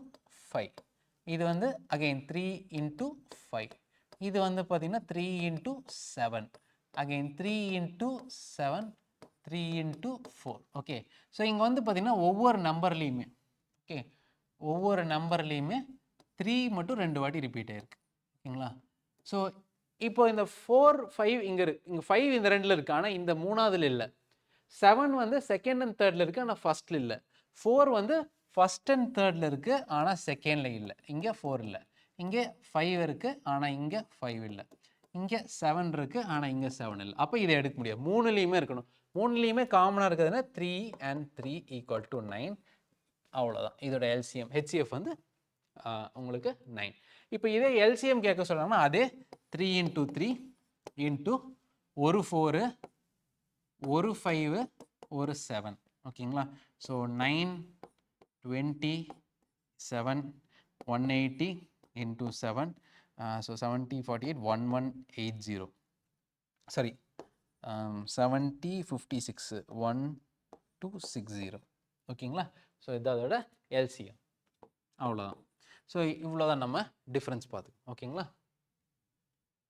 5, இது வந்து அகெயின் 3 × 5, இது வந்து பார்த்தீங்கன்னா 3 × 7, அகெயின் 3 × 7, 3 × 4. ஓகே. ஸோ இங்கே வந்து பார்த்தீங்கன்னா ஒவ்வொரு நம்பர்லேயுமே ஓகே ஒவ்வொரு நம்பர்லேயுமே 3 மட்டும் 2 வாட்டி ரிப்பீட் ஆயிருக்கு. ஓகேங்களா? ஸோ இப்போ இந்த 4, 5 இங்கே இருக்கு, இங்கே 5 இந்த ரெண்டில் இருக்குது, ஆனால் இந்த மூணாவதுல இல்லை. 7 வந்து செகண்ட் அண்ட் தேர்டில் இருக்குது, ஆனால் ஃபர்ஸ்ட்ல இல்லை. 4 வந்து ஃபர்ஸ்ட் அண்ட் தேர்டில் இருக்குது, ஆனால் செகண்டில் இல்லை. இங்கே 4 இல்லை. இங்கே 5 இருக்குது, ஆனால் இங்கே 5 இல்லை. இங்கே 7 இருக்குது, ஆனால் இங்கே 7 இல்லை. அப்போ இதை எடுக்க முடியாது. மூணுலேயுமே இருக்கணும். மூணுலேயுமே காமனாக இருக்கிறதுனா 3 and 3 = 9. அவ்வளோதான் இதோட எல்சிஎம். ஹெச்சிஎஃப் வந்து உங்களுக்கு 9. இப்போ இதே எல்சிஎம் கேட்க சொல்கிறாங்கன்னா அதே 3 × 3 இன்ட்டு ஒரு 4, ஒரு 5, ஒரு 7. ஓகேங்களா? ஸோ 9, 20, 7, 180 × 7. ஸோ 70, 48, 1180. சாரி 70, 56, 1260. ஓகேங்களா? ஸோ இது அதோட எல்சிஎம். அவ்வளோதான். ஸோ இவ்வளோதான் நம்ம டிஃப்ரென்ஸ் பார்த்து. ஓகேங்களா?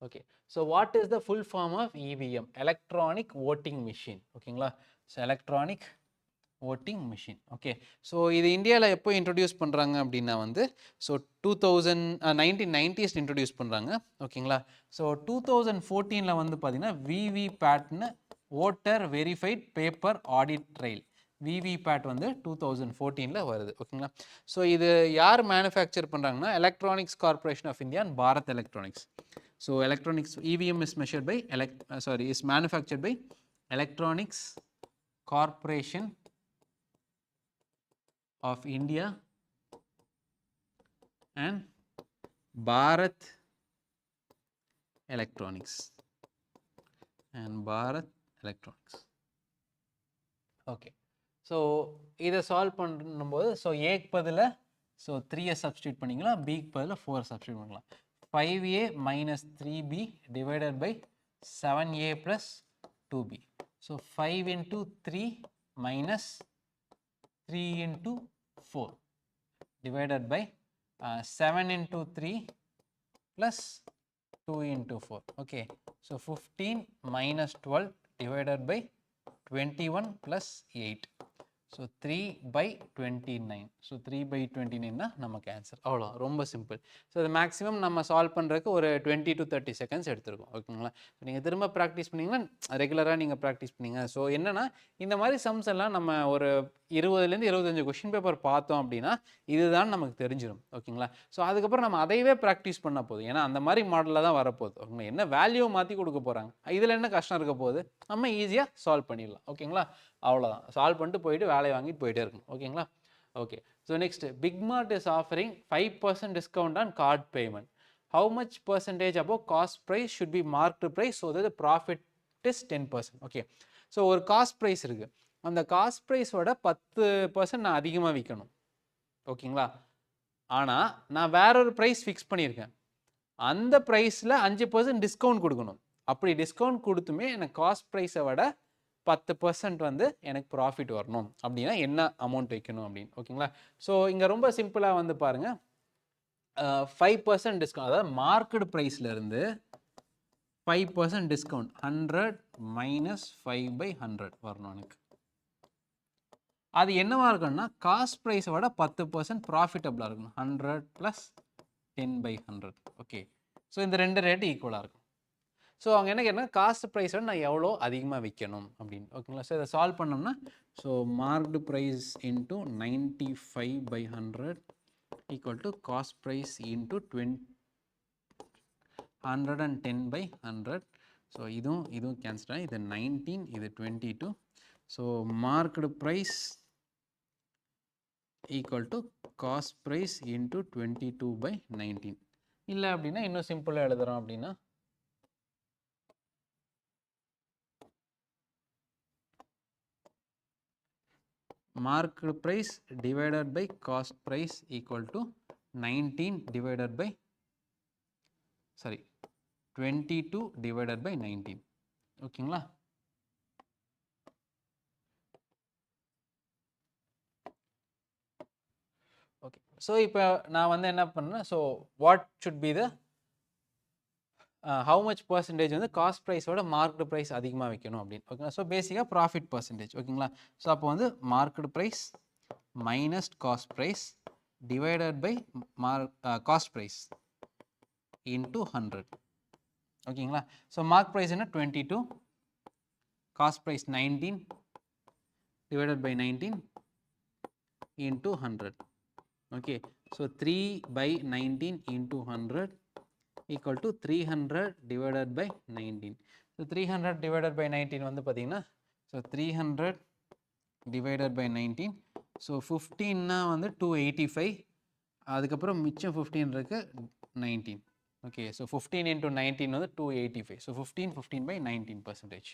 Okay. So what is the full form of EVM? Electronic voting machine. ஓகேங்களா? So electronic voting machine. Okay. So இது இந்தியாவில் எப்போ இன்ட்ரடியூஸ் பண்ணுறாங்க அப்படின்னா வந்து ஸோ 1990s இன்ட்ரடியூஸ் பண்ணுறாங்க. ஓகேங்களா? ஸோ 2014 வந்து பார்த்தீங்கன்னா விவிபேட்னு voter verified paper audit trail VVPAT வந்து 2014 வருது. ஓகேங்களா? ஸோ இது யார் மேனுஃபேக்சர் பண்ணுறாங்கன்னா Electronics Corporation of India and Bharat Electronics. So electronics EVM is measured by is manufactured by Electronics Corporation of India and Bharat Electronics okay. So இதை solve பண்ணும்போது so ஏக்கு பதில் ஸோ 3 சப்ஸ்டியூட் பண்ணிக்கலாம், பிக்கு பதில் 4 சப்ஸ்டியூட் பண்ணிக்கலாம். 5a minus 3b divided by 7a plus 2b. So 5 into 3 minus 3 into 4 divided by 7 into 3 plus 2 into 4. Okay. So 15 minus 12 divided by 21 plus 8. So 3 by 29. So 3 by 29 தான் நமக்கு answer. அவ்வளோ ரொம்ப simple. So இது maximum நம்ம solve பண்ணுறதுக்கு ஒரு 20 to 30 seconds எடுத்துருக்கோம். ஓகேங்களா? நீங்கள் திரும்ப ப்ராக்டிஸ் பண்ணிங்கன்னா ரெகுலராக நீங்கள் ப்ராக்டிஸ் பண்ணிங்க. ஸோ என்னென்னா இந்த மாதிரி சம்ஸ் எல்லாம் நம்ம ஒரு 20லேருந்து 25 கொஷின் பேப்பர் பார்த்தோம் அப்படின்னா இதுதான் நமக்கு தெரிஞ்சிடும். ஓகேங்களா? ஸோ அதுக்கப்புறம் நம்ம அதையவே ப்ராக்டிஸ் பண்ண போதும். ஏன்னா அந்த மாதிரி மாடலில் தான் வரப்போகுது. ஓகேங்களா? என்ன வேல்யூ மாற்றி கொடுக்க போகிறாங்க, இதில் என்ன கஷ்டம் இருக்க போகுது, நம்ம ஈஸியாக சால்வ் பண்ணிடலாம். ஓகேங்களா? அவ்வளோதான். சால்வ் பண்ணிட்டு போயிட்டு வேலையை வாங்கிட்டு போயிட்டே இருக்கணும். ஓகேங்களா? Okay. So next, Big Mart is offering 5% discount on card payment. How much percentage above cost price should be marked price so that profit is 10%. Okay. So ஒரு காஸ்ட் ப்ரைஸ் இருக்குது, அந்த காஸ்ட் ப்ரைஸோட 10% நான் அதிகமாக விற்கணும். ஓகேங்களா? ஆனால் நான் வேற ஒரு ப்ரைஸ் ஃபிக்ஸ் பண்ணியிருக்கேன், அந்த ப்ரைஸில் 5% டிஸ்கவுண்ட் கொடுக்கணும். அப்படி டிஸ்கவுண்ட் கொடுத்துமே எனக்கு காஸ்ட் ப்ரைஸை விட 10% வந்து எனக்கு ப்ராஃபிட் வரணும் அப்படின்னா என்ன அமௌண்ட் வைக்கணும் அப்படின்னு. ஓகேங்களா? ஸோ இங்கே ரொம்ப சிம்பிளாக வந்து பாருங்கள், 5% டிஸ்கவுண்ட், அதாவது மார்க்கெட் ப்ரைஸ்லேருந்து 5% டிஸ்கவுண்ட் 100 minus 5/100 வரணும் எனக்கு. அது என்னவா இருக்கணும்னா காஸ்ட் ப்ரைஸை விட 10% ப்ராஃபிட்டபிளாக இருக்கணும். 100 + 10/100. ஓகே. ஸோ இந்த ரெண்டு ரேட்டு ஈக்குவலாக இருக்கும். ஸோ அவங்க என்ன கேட்டால் காஸ்ட் ப்ரைஸோட நான் எவ்வளோ அதிகமாக விற்கணும் அப்படின்னு. ஓகேங்களா? ஸோ இதை சால்வ் பண்ணோம்னா so marked price into 95/100 equal to cost price into 110/100. So இதுவும் கேன்சல் ஆகி இது 19, இது 22. So marked price equal to cost price into 22/19. இல்லை அப்படின்னா இன்னும் சிம்பிளாக எழுதுகிறோம் அப்படின்னா marked price divided by cost price equal to 22 divided by 19. ஓகேங்களா? ஓகே. ஸோ இப்போ நான் வந்து என்ன பண்ணேன், so what should be the how much percentage வந்து காஸ்ட் ப்ரைஸோட மார்க்டு ப்ரைஸ் அதிகமாக வைக்கணும் அப்படின்னு. ஓகேங்களா? ஸோ பேசிக்காக ப்ராஃபிட் பர்சன்டேஜ். ஓகேங்களா? ஸோ அப்போ வந்து marked price minus cost price divided by cost price into 100. ஓகேங்களா? ஸோ மார்க் ப்ரைஸ் என்ன 22, cost price 19 divided by 19 into 100. Okay. So 3/19 into 100 equal to 300 divided by 19. So 300 divided by 19 வந்து பார்த்தீங்கன்னா so 300 divided by 19. So 15னா வந்து 285, அதுக்கப்புறம் மிச்சம் 15 இருக்கு 19. Okay. So 15 into 19 வந்து 285. So 15/19%.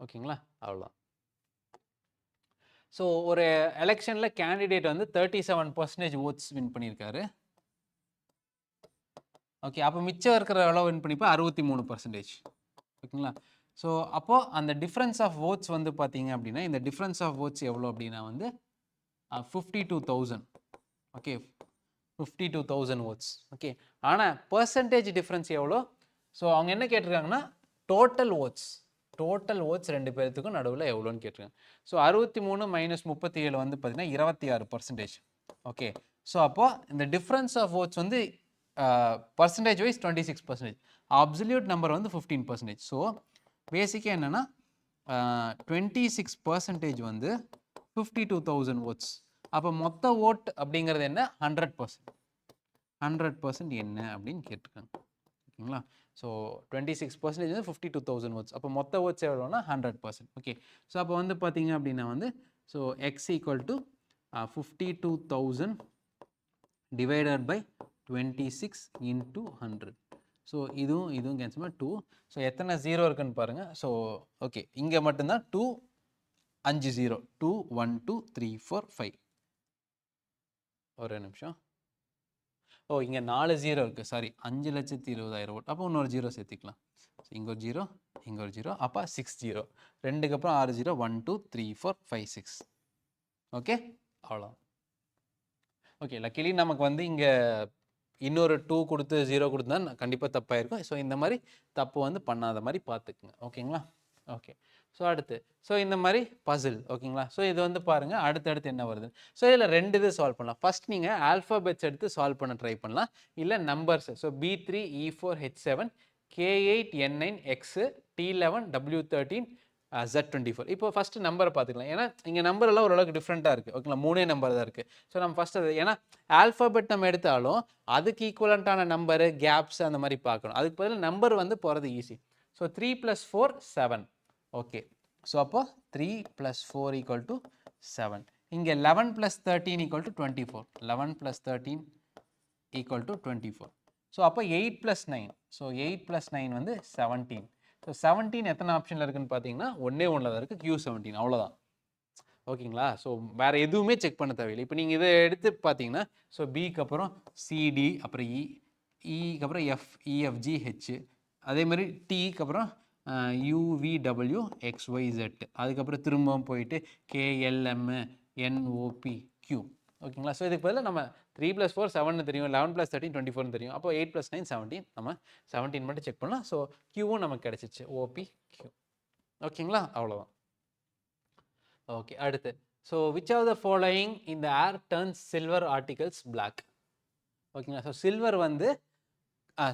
ஓகேங்களா? அவ்வளோதான். ஸோ ஒரு எலெக்ஷனில் கேண்டிடேட் வந்து 37% ஓட்ஸ் வின் பண்ணியிருக்காரு. ஓகே. அப்போ மிச்சம் இருக்கிற எவ்வளோ வின் பண்ணிப்போ 63%. ஓகேங்களா? ஸோ அப்போது அந்த டிஃப்ரென்ஸ் ஆஃப் ஓட்ஸ் வந்து பார்த்தீங்க அப்படின்னா இந்த டிஃப்ரென்ஸ் ஆஃப் ஓட்ஸ் எவ்வளோ அப்படின்னா வந்து 52,000. ஓகே. 52,000 ஓட்ஸ். ஓகே. ஆனால் பர்சன்டேஜ் டிஃப்ரென்ஸ் எவ்வளோ ஸோ அவங்க என்ன கேட்டிருக்காங்கன்னா டோட்டல் ஓட்ஸ் ரெண்டு பேர்த்துக்கும் நடுவில் எவ்வளோன்னு கேட்டிருக்காங்க. ஸோ 63 - 37 வந்து பார்த்தீங்கன்னா 26%. ஓகே, ஸோ அப்போ இந்த டிஃப்ரென்ஸ் ஆஃப் ஓட்ஸ் வந்து பர்சன்டேஜ் வைஸ் 26%, அப்சல்யூட் நம்பர் வந்து 15%. ஸோ பேசிக்காக என்னென்னா 26% வந்து 52,000 ஓட்ஸ். அப்போ மொத்த ஓட் அப்படிங்கிறது என்ன 100% என்ன அப்படின்னு கேட்டிருக்காங்க. ஓகேங்களா, ஸோ 26% வந்து 52,000 ஓட்ஸ். அப்போ மொத்த ஓட்ஸ் எவ்வளோனா 100%. ஓகே, ஸோ அப்போ வந்து பார்த்தீங்க அப்படின்னா வந்து so X equal to 52,000 divided by 26 into 100. So இதுவும் கேன்சல் 2. ஸோ எத்தனை ஜீரோ இருக்குன்னு பாருங்கள். ஸோ ஓகே, இங்கே மட்டும்தான் 2 5 0 2 1 2 3 4 5. ஒரு நிமிஷம். ஓ, இங்கே 4 ஜீரோ இருக்குது, சாரி, 5,20,000 ஓட். அப்போ இன்னொரு ஜீரோ சேர்த்திக்கலாம். இங்கே ஒரு ஜீரோ, இங்கே ஒரு ஜீரோ, அப்போ 6 ஜீரோ. ரெண்டுக்கு அப்புறம் 6 ஜீரோ 1 2 3 4 5 6. ஓகே, அவ்வளோ. ஓகே, லக்கிலி நமக்கு வந்து இங்கே இன்னொரு 2 கொடுத்து 0 கொடுத்தா கண்டிப்பாக தப்பாயிருக்கும். ஸோ இந்த மாதிரி தப்பு வந்து பண்ணாத மாதிரி பார்த்துக்குங்க. ஓகேங்களா, ஓகே. ஸோ அடுத்து இந்த மாதிரி பசில். ஓகேங்களா, ஸோ இது வந்து பாருங்கள் அடுத்தடுத்து என்ன வருது. ஸோ இதில் 2 இது சால்வ் பண்ணலாம். ஃபஸ்ட் நீங்கள் ஆல்ஃபாபெட்ஸ் எடுத்து சால்வ் பண்ண ட்ரை பண்ணலாம், இல்லை numbers. So B3 E4 H7 K8 N9 X T11 W13 Z24. இப்போ ஃபஸ்ட்டு நம்பரை பார்த்துக்கலாம். ஏன்னா இங்கே நம்பர் எல்லாம் ஓரளவுக்கு டிஃப்ரெண்ட்டாக இருக்குது. ஓகேங்களா, 3 நம்பர் தான் இருக்குது. ஸோ நம்ம ஃபஸ்ட் அது, ஏன்னா ஆல்ஃபாபெட் நம்ம எடுத்தாலும் அதுக்கு ஈக்குவலண்ட்டான நம்பரு கேப்ஸ் அந்த மாதிரி பார்க்கணும். அதுக்கு பதில் நம்பர் வந்து போகிறது ஈஸி. ஸோ 3 + 4 7. ஓகே, ஸோ அப்போ 3 + 4 = 7. இங்கே 11 + 13 = 24. 11 + 13 = 24. ஸோ அப்போ 8 + 9. ஸோ 8 + 9 வந்து 17. ஸோ 17 எத்தனை ஆப்ஷனில் இருக்குன்னு பார்த்தீங்கன்னா ஒன்றே ஒன்றில் தான் இருக்குது, Q17. அவ்வளோதான். ஓகேங்களா, ஸோ வேறு எதுவுமே செக் பண்ண தேவையில்லை. இப்போ நீங்கள் இதை எடுத்து பார்த்தீங்கன்னா ஸோ பிக்கு அப்புறம் சிடி, அப்புறம் இக்கு அப்புறம் எஃப், இஎஃப்ஜி ஹெச், அதே மாதிரி டிக்கு அப்புறம் யூவிடபிள்யூ எக்ஸ்ஒய்இசட், அதுக்கப்புறம் திரும்பவும் போயிட்டு கேஎல்எம் என்ஓபி கியூ. ஓகேங்களா, ஸோ இதுக்கு பதிலாக நம்ம 3 + 4 7 தெரியும், 11 + 13 24 தெரியும். அப்போ 8 + 9 17. நம்ம 17 மட்டும் செக் பண்ணலாம். ஸோ கியூவும் நமக்கு கிடச்சிச்சு, ஓபி கியூ. ஓகேங்களா, அவ்வளோதான். ஓகே, அடுத்து so which of the following இந்த air turns silver articles black. ஓகேங்களா, ஸோ சில்வர் வந்து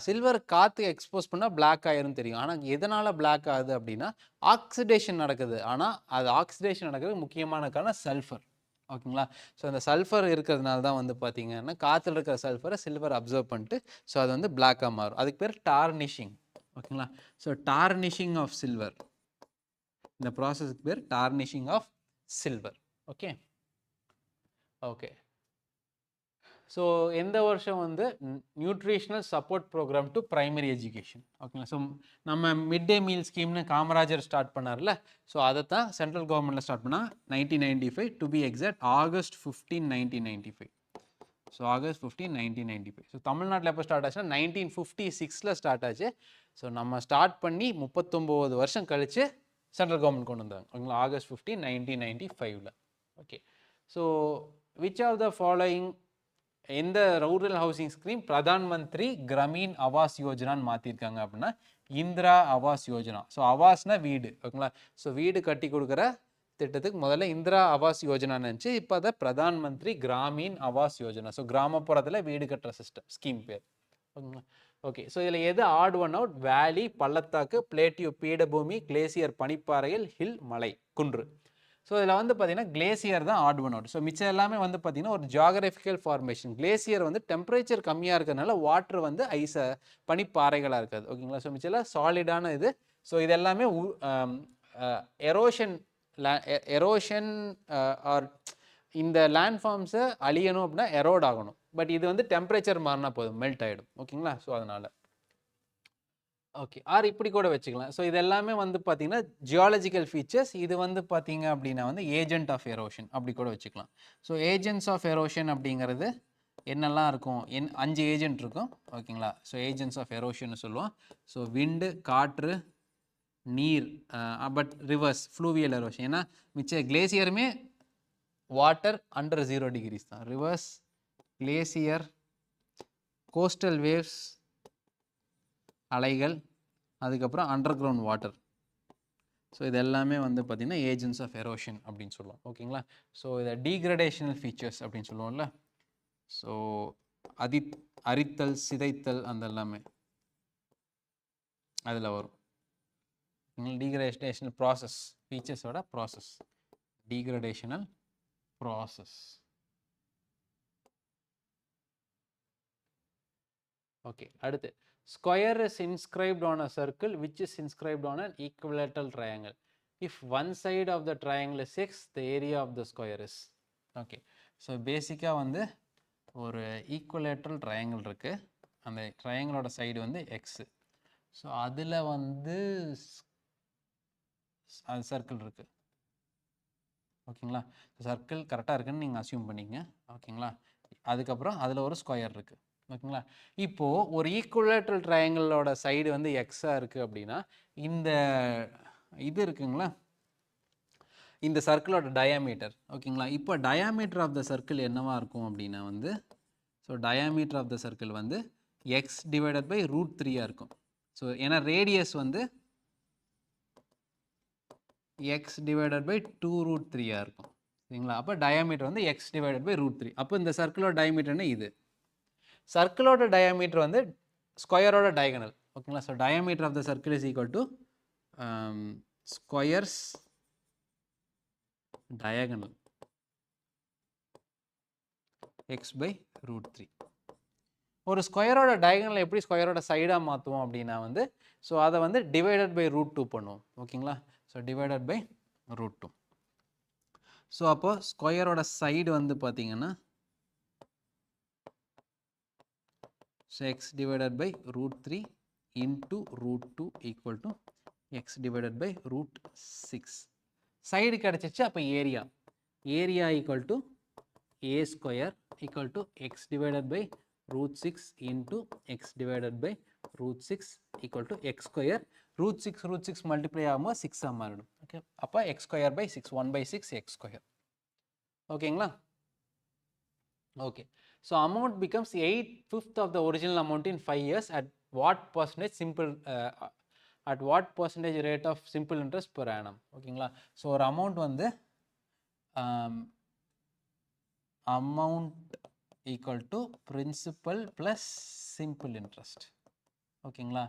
சில்வர் காற்று எக்ஸ்போஸ் பண்ணால் பிளாக் ஆயிரும் தெரியும். ஆனால் எதனால் பிளாக் ஆகுது அப்படின்னா ஆக்சிடேஷன் நடக்குது. ஆனால் அது ஆக்சிடேஷன் நடக்கிறது முக்கியமான காரணம் சல்ஃபர். ஓகேங்களா, ஸோ அந்த சல்ஃபர் இருக்கிறதுனால தான் வந்து பார்த்தீங்கன்னா காற்றுல இருக்கிற சல்ஃபரை சில்வர் அப்சர்வ் பண்ணிட்டு ஸோ அது வந்து பிளாக்காக மாறும். அதுக்கு பேர் டார்னிஷிங். ஓகேங்களா, ஸோ டார்னிஷிங் ஆஃப் சில்வர், இந்த ப்ராசஸ்க்கு பேர் tarnishing of silver. Okay, okay. So எந்த வருஷம் வந்து nutritional support programme to primary education. ஓகேங்களா, ஸோ நம்ம மிட் டே மீல் ஸ்கீம்னு காமராஜர் ஸ்டார்ட் பண்ணார்ல, ஸோ அதை தான் சென்ட்ரல் கவர்மெண்ட்டில் ஸ்டார்ட் பண்ணால் 1995, to be exact August 15, 1995. So August 15, 1995. So தமிழ்நாட்டில் எப்போ ஸ்டார்ட் ஆச்சுன்னா 1956 ஸ்டார்ட் ஆச்சு. ஸோ நம்ம ஸ்டார்ட் பண்ணி 39 வருஷம் கழித்து சென்ட்ரல் கவர்மெண்ட் கொண்டு வந்தாங்க. ஓகேங்களா, August 15, 1995. Okay, so which of the following எந்த rural housing scheme Pradhan Mantri Gramin Awas யோஜனான்னு மாற்றிருக்காங்க அப்படின்னா இந்திரா ஆவாஸ் யோஜனா. ஸோ ஆவாஸ்னா வீடு. ஓகேங்களா, ஸோ வீடு கட்டி கொடுக்குற திட்டத்துக்கு முதல்ல இந்திரா ஆவாஸ் யோஜனான்னு இருந்துச்சு. இப்போ அதை பிரதான் மந்திரி கிராமீன் ஆவாஸ் யோஜனா. ஸோ கிராமப்புறத்தில் வீடு கட்டுற ஸ்கீம் பேர். ஓகேங்களா, ஓகே. ஸோ இதில் எது ஆட் ஒன் அவுட்? வேலி, பள்ளத்தாக்கு, பிளேட்டியூ பீடபூமி, கிளேசியர் பனிப்பாறைகள், ஹில் மலை குன்று. ஸோ இதில் வந்து பார்த்தீங்கன்னா கிளேசியர் தான் ஆட் ஒன் அவுட். ஸோ மிச்சம் எல்லாமே வந்து பார்த்தீங்கன்னா ஒரு ஜியாகிரபிக்கல் ஃபார்மேஷன். கிளேசியர் வந்து டெம்பரேச்சர் கம்மியாக இருக்கிறதுனால வாட்டர் வந்து ஐஸை பனிப்பாறைகளாக இருக்காது. ஓகேங்களா, ஸோ மிச்சம் எல்லாம் சாலிடான இது. ஸோ இது எல்லாமே எரோஷன் ஆர் இந்த லேண்ட் ஃபார்ம்ஸை அழியணும் அப்படின்னா எரோட் ஆகணும். பட் இது வந்து டெம்பரேச்சர் மாறினா போதும், மெல்ட் ஆகிடும். ஓகேங்களா, ஸோ அதனால் ஓகே, ஆர் இப்படி கூட வச்சுக்கலாம். ஸோ இது எல்லாமே வந்து பார்த்தீங்கன்னா ஜியாலஜிக்கல் ஃபீச்சர்ஸ். இது வந்து பார்த்தீங்க அப்படின்னா வந்து ஏஜென்ட் ஆஃப் எரோஷன் அப்படி கூட வச்சுக்கலாம். ஸோ ஏஜென்ட்ஸ் ஆஃப் எரோஷன் அப்படிங்கிறது என்னெல்லாம் இருக்கும்? 5 ஏஜென்ட் இருக்கும். ஓகேங்களா, ஸோ ஏஜென்ட்ஸ் ஆஃப் எரோஷன் சொல்லுவோம். ஸோ விண்டு, காற்று, நீர், பட் ரிவர்ஸ் ஃப்ளூவியல் எரோஷன். ஏன்னா மிச்ச கிளேசியருமே வாட்டர் அண்டர் 0 degrees தான். ரிவர்ஸ், கிளேசியர், கோஸ்டல் வேவ்ஸ் அலைகள், அதுக்கப்புறம் அண்டர் கிரவுண்ட் வாட்டர். ஸோ இது எல்லாமே வந்து பார்த்திங்கன்னா ஏஜென்ட்ஸ் ஆஃப் எரோஷன் அப்படின்னு சொல்லுவோம். ஓகேங்களா? ஸோ இதை டீக்ரடேஷனல் ஃபீச்சர்ஸ் அப்படின்னு சொல்லுவோம்ல. ஸோ அரித்தல், சிதைத்தல் அந்த எல்லாமே அதில் வரும். டீக்ரடேஷனல் ப்ராசஸ், ஃபீச்சர்ஸோட ப்ராசஸ், டீக்ரடேஷனல் ப்ராசஸ். ஓகே, அடுத்து square is inscribed on a circle which is inscribed on an equilateral triangle. If one side of the triangle is x, the area of the square is. Okay, so பேசிக்காக வந்து ஒரு equilateral triangle இருக்குது. அந்த ட்ரையாங்கிளோட side வந்து x. So அதில் வந்து அது circle இருக்குது. ஓகேங்களா? சர்க்கிள் கரெக்டாக இருக்குன்னு நீங்கள் அசியூம் பண்ணிங்க. ஓகேங்களா? அதுக்கப்புறம் அதில் ஒரு ஸ்கொயர் இருக்குது. ஓகேங்களா? இப்போது ஒரு ஈக்குவலேட்ரல் ட்ரையாங்கிளோட சைடு வந்து எக்ஸாக இருக்குது அப்படின்னா இந்த இது இருக்குங்களா, இந்த சர்க்கிளோட டயாமீட்டர். ஓகேங்களா? இப்போ டயாமீட்டர் ஆஃப் த சர்க்கிள் என்னவா இருக்கும் அப்படின்னா வந்து, so diameter of the circle வந்து எக்ஸ் டிவைடட் பை √3 இருக்கும். ஸோ ஏன்னா ரேடியஸ் வந்து எக்ஸ் டிவைடட் பை 2√3 இருக்கும். சரிங்களா? அப்போ டயாமீட்டர் வந்து எக்ஸ் டிவைடட் பை √3. அப்போ இந்த சர்க்கிளோட டயாமீட்டர்னா இது. சர்க்கிளோட டயாமீட்டர் வந்து ஸ்கொயரோட டயகனல். ஓகேங்களா? So diameter of the circle is equal to square's diagonal X by √3. ஒரு ஸ்கொயரோட டயகனல் எப்படி ஸ்கொயரோட சைடாக மாற்றுவோம் அப்படின்னா வந்து, ஸோ அதை வந்து டிவைடட் பை √2 பண்ணுவோம். ஓகேங்களா? So divided by √2. ஸோ அப்போ ஸ்கொயரோட சைடு வந்து பார்த்தீங்கன்னா so x divided by √3 into √2 equal to x divided by √6. Side கிடச்சிச்சு. அப்போ area equal to a square equal to x divided by √6 into x divided by √6 equal to x square. √6 multiply ஆகும்போது 6 மாறிடும். Okay, அப்போ x square by 6, 1/6 x square. ஓகேங்களா? Okay, so amount becomes 8/5 of the original amount in 5 years at what percentage at what percentage rate of simple interest per annum. ஓகேங்களா? So ஒரு amount வந்து amount equal to principal plus simple interest. ஓகேங்களா?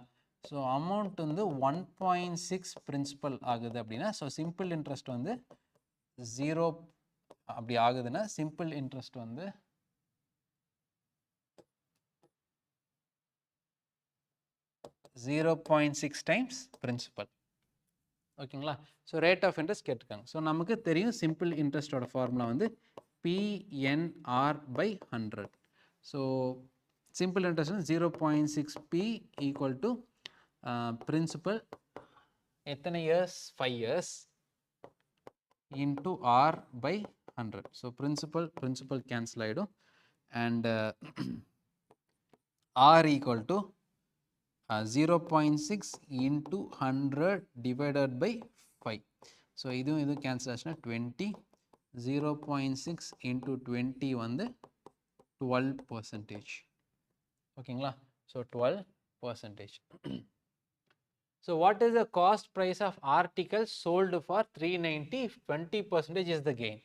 So amount வந்து 1.6 principal ஆகுது அப்படின்னா, so simple interest வந்து 0 அப்படி ஆகுதுன்னா சிம்பிள் இன்ட்ரெஸ்ட் வந்து 0.6 டைம்ஸ் பிரின்சிபல். ஓகேங்களா? ஸோ ரேட் ஆஃப் இன்ட்ரெஸ்ட் கேட்டிருக்காங்க. ஸோ நமக்கு தெரியும் சிம்பிள் இன்ட்ரெஸ்டோட ஃபார்முலா வந்து PNR/100. So simple interest 0.6P equal to principal எத்தனை years? 5 years into R/100. So principal cancel ஆகிடும். And R equal to 0.6 into 100 divided by 5. So இதுவும் cancel ஆச்சுன்னா 20. 0.6 into 20 வந்து 12%. ஓகேங்களா? So 12%. So what is the cost price of article sold for 390 if 20% is the gain?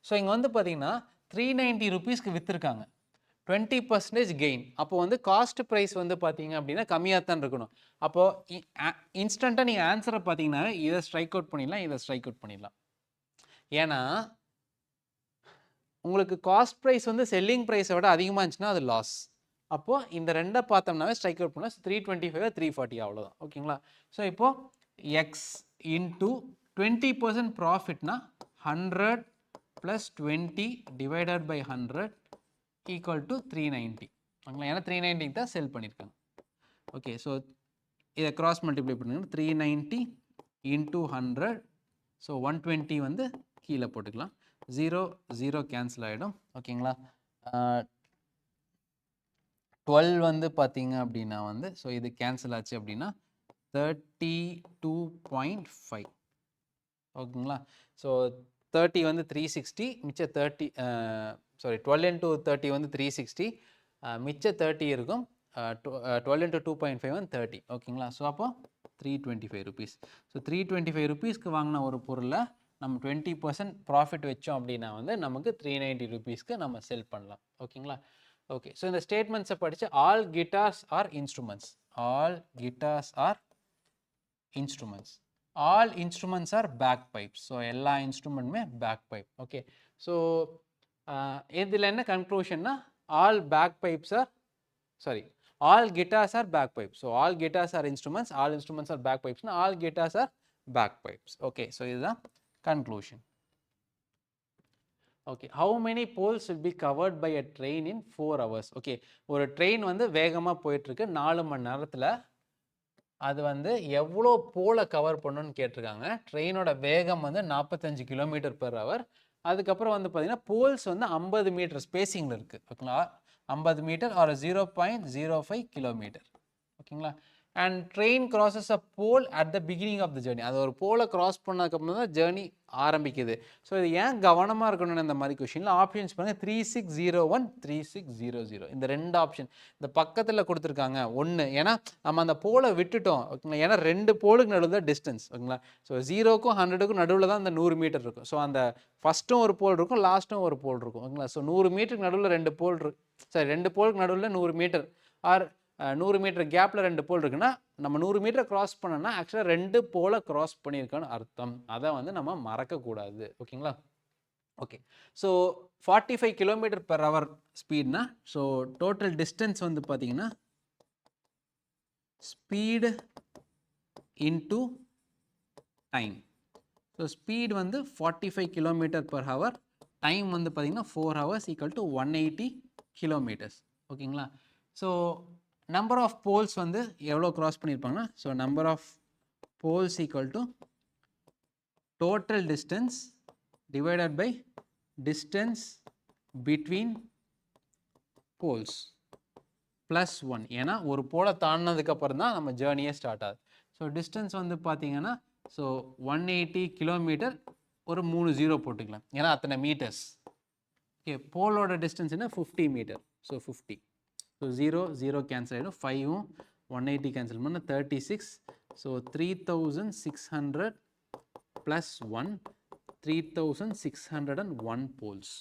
So இங்கே வந்து பார்த்தீங்கன்னா 390 rupeesக்கு விற்றுருக்காங்க, 20% gain. அப்போது வந்து காஸ்ட் ப்ரைஸ் வந்து பார்த்தீங்க அப்படின்னா கம்மியாக தான் இருக்கணும். அப்போது இன்ஸ்டண்ட்டாக நீங்கள் ஆன்சரை பார்த்தீங்கன்னா இதை ஸ்ட்ரைக் அவுட் பண்ணிடலாம், இதை ஸ்ட்ரைக் அவுட் பண்ணிடலாம். ஏன்னா உங்களுக்கு காஸ்ட் ப்ரைஸ் வந்து செல்லிங் ப்ரைஸை விட அதிகமாக இருந்துச்சுன்னா அது லாஸ். அப்போது இந்த ரெண்டை பார்த்தோம்னாவே ஸ்ட்ரைக் அவுட் பண்ணால் 325 340 அவ்வளோதான். ஓகேங்களா? ஸோ இப்போது எக்ஸ் இன்ட்டு 20% ப்ராஃபிட்னா 100 + 20 டிவைடட் பை 100 ஈக்குவல் டு 390. ஓகேங்களா? ஏன்னா 390 தான் செல் பண்ணியிருக்காங்க. ஓகே, ஸோ இதை கிராஸ் மல்டிப்ளை பண்ணுங்க. 390 இன்ட்டு 100. ஸோ 120 வந்து கீழே போட்டுக்கலாம். 0 கேன்சல் ஆகிடும். ஓகேங்களா? 12 வந்து பார்த்தீங்க அப்படின்னா வந்து, ஸோ இது கேன்சல் ஆச்சு அப்படின்னா 32.5. ஓகேங்களா? ஸோ 30 வந்து 360, மிச்சம் 12 into 30 வந்து 360, மிச்ச 30 இருக்கும். 12 into 2.5 வந்து 30 ஓகேங்களா. ஸோ அப்போ 325 rupees. ஸோ 325 rupeesக்கு வாங்கின ஒரு பொருளை நம்ம 20% ப்ராஃபிட் வச்சோம் அப்படின்னா வந்து நமக்கு 390 rupeesக்கு நம்ம செல் பண்ணலாம் ஓகேங்களா. ஓகே, ஸோ இந்த ஸ்டேட்மெண்ட்ஸை படித்து all guitars are instruments, all guitars are instruments, all instruments are bagpipes. So எல்லா இன்ஸ்ட்ருமெண்ட்டுமே பேக் பைப். ஓகே, ஸோ இதில் என்ன கன்க்ளூஷன்னா all bagpipes are sorry, all guitars are bagpipes. So all guitars are instruments, all instruments are bagpipes. Now all guitars are bagpipes. Okay, so this is the conclusion. Okay, how many poles will be covered by a train in 4 hours? Okay, ஒரு train வந்து வேகமா போயிட்டு இருக்கு 4 மணி நேரத்துல அது வந்து எவ்வளோ போலை cover பண்ணணும்னு கேட்டிருக்காங்க. ட்ரெயினோட வேகம் வந்து 45 கிலோமீட்டர் பெர் ஹவர். அதுக்கப்புறம் வந்து பார்த்தீங்கன்னா போல்ஸ் வந்து 50 மீட்டர் ஸ்பேசிங்கில் இருக்குது ஓகேங்களா. 50 மீட்டர் ஆர் 0.05 கிலோமீட்டர் ஓகேங்களா. And train crosses a pole at the beginning of the journey. அது ஒரு போலை கிராஸ் பண்ணதுக்கப்புறம் தான் ஜேர்னி ஆரம்பிக்குது. ஸோ இது ஏன் கவனமாக இருக்கணும்னு இந்த மாதிரி கொஷினில் ஆப்ஷன்ஸ் பாருங்கள் 3601 3600 இந்த 2 ஆப்ஷன் இந்த பக்கத்தில் கொடுத்துருக்காங்க. ஒன்று ஏன்னா நம்ம அந்த போலை விட்டுட்டோம் ஓகேங்களா. ஏன்னா 2 போலுக்கு நடுவில் தான் டிஸ்டன்ஸ் ஓகேங்களா. ஸோ 0க்கும் 100க்கும் நடுவில் தான் அந்த 100 மீட்டர் இருக்கும். ஸோ அந்த ஃபஸ்ட்டும் ஒரு போல் இருக்கும், லாஸ்ட்டும் ஒரு போல் இருக்கும் ஓகேங்களா. ஸோ 100 மீட்டருக்கு நடுவில் 2 போல் இருக்கு, சரி 2 போலுக்கு நடுவில் 100 மீட்டர் ஆர் 100 மீட்டர் கேப்பில் 2 போல் இருக்குன்னா நம்ம 100 மீட்டர் கிராஸ் பண்ணோம்னா ஆக்சுவலாக 2 போலை கிராஸ் பண்ணியிருக்கான்னு அர்த்தம். அதை வந்து நம்ம மறக்கக்கூடாது ஓகேங்களா. Okay, so 45 kilometre per hour ஸ்பீட்னா ஸோ டோட்டல் டிஸ்டன்ஸ் வந்து பார்த்தீங்கன்னா speed into time. So speed வந்து 45 கிலோமீட்டர் பெர் ஹவர், டைம் வந்து பார்த்தீங்கன்னா 4 hours ஈக்குவல் டு 180 கிலோமீட்டர்ஸ் ஓகேங்களா. ஸோ நம்பர் ஆஃப் போல்ஸ் வந்து எவ்வளோ கிராஸ் பண்ணியிருப்பாங்கன்னா so number of poles equal to total distance divided by distance between poles plus 1. ஏன்னா ஒரு போலை தாண்டினதுக்கப்புறம் தான் நம்ம ஜேர்னியே ஸ்டார்ட் ஆகுது. ஸோ டிஸ்டன்ஸ் வந்து பார்த்தீங்கன்னா ஸோ 180 கிலோமீட்டர் ஒரு 3 0 போட்டுக்கலாம் ஏன்னா அத்தனை மீட்டர்ஸ். ஓகே, போலோட டிஸ்டன்ஸ் என்ன 50 மீட்டர். ஸோ 50, ஸோ 0 0 கேன்சல் ஆகிடும், 5ம் 180 கேன்சல் பண்ணால் 36. ஸோ 3600 ப்ளஸ் 1 3601 போல்ஸ்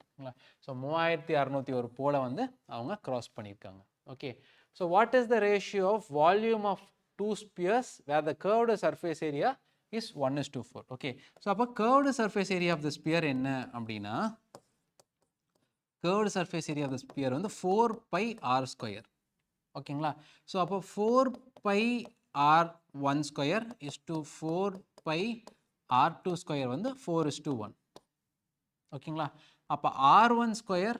ஓகேங்களா. ஸோ 3601 போலை வந்து அவங்க கிராஸ் பண்ணியிருக்காங்க. Okay, so what is the ratio of volume of 2 spheres where the curved surface area is 1:4. Okay, so அப்போ curved surface area of the sphere என்ன அப்படின்னா curved surface area of the sphere வந்து 4 pi r square ஓகேங்களா. So அப்போ 4 pi r1 square is to 4 pi r2 square வந்து 4:1 ஓகேங்களா. அப்போ r1 square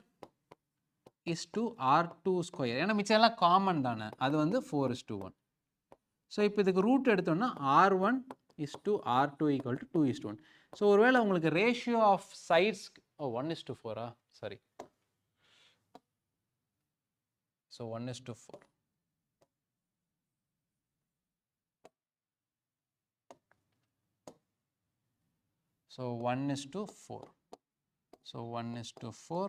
is to r2 square ஏன்னா மிச்சம் எல்லாம் காமன் தானே, அது வந்து 4:1. ஸோ இப்போ இதுக்கு ரூட் எடுத்தோம்னா r1 is to r2 equal to 2:1. So ஒருவேளை உங்களுக்கு ratio of sides 1:4 sorry. So 1:4. So 1:4. So 1:4,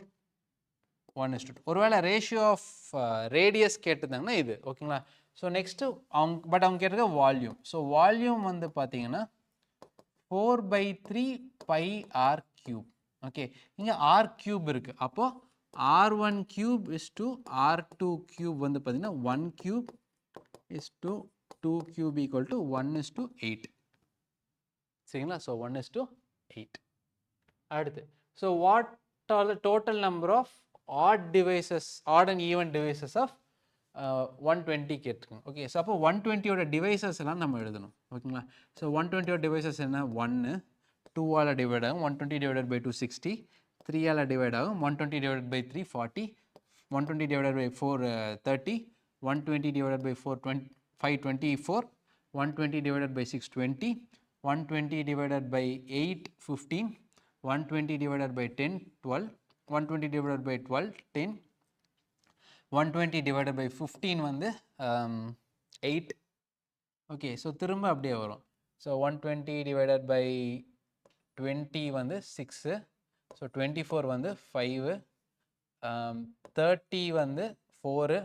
1:2. ஒருவேளை ரேஷியோ ஆஃப் ரேடியஸ் கேட்டிருந்தாங்கன்னா இது ஓகேங்களா. ஸோ நெக்ஸ்ட்டு அவங்க கேட்டிருக்க வால்யூம். ஸோ வால்யூம் வந்து பார்த்தீங்கன்னா 4/3 pi r cube. ஓகே, இங்கே r cube இருக்குது. அப்போது r1 cube is to r2 cube வந்து பார்த்தீங்கன்னா 1 cube is to 2 cube equal to 1:8 சரிங்களா. ஸோ 1:8. அடுத்து so what are the total number of odd divisors, odd and even divisors of 120 கேட்டுருக்கோம். Okay, so அப்போ 120யோட devices எல்லாம் நம்ம எழுதணும் ஓகேங்களா. ஸோ 120யோட டிவைசஸ் என்ன 1 2ஆல் டிவைட் ஆகும், 120 டிவைடட் பை 2 60, 3ஆல் டிவைட் ஆகும், 120 divided by 3 40, 120 divided by 4 30, 120 divided by 4 5 24, 120 divided by 6 20, 120 divided by 8 15, 120 divided by 10 12, 120 divided by 12 10, 120 divided by 15 வந்து 8. ஓகே, ஸோ திரும்ப அப்படியே வரும். ஸோ 120 divided by 20 வந்து 6, ஸோ 24 வந்து 5, 30 வந்து 4,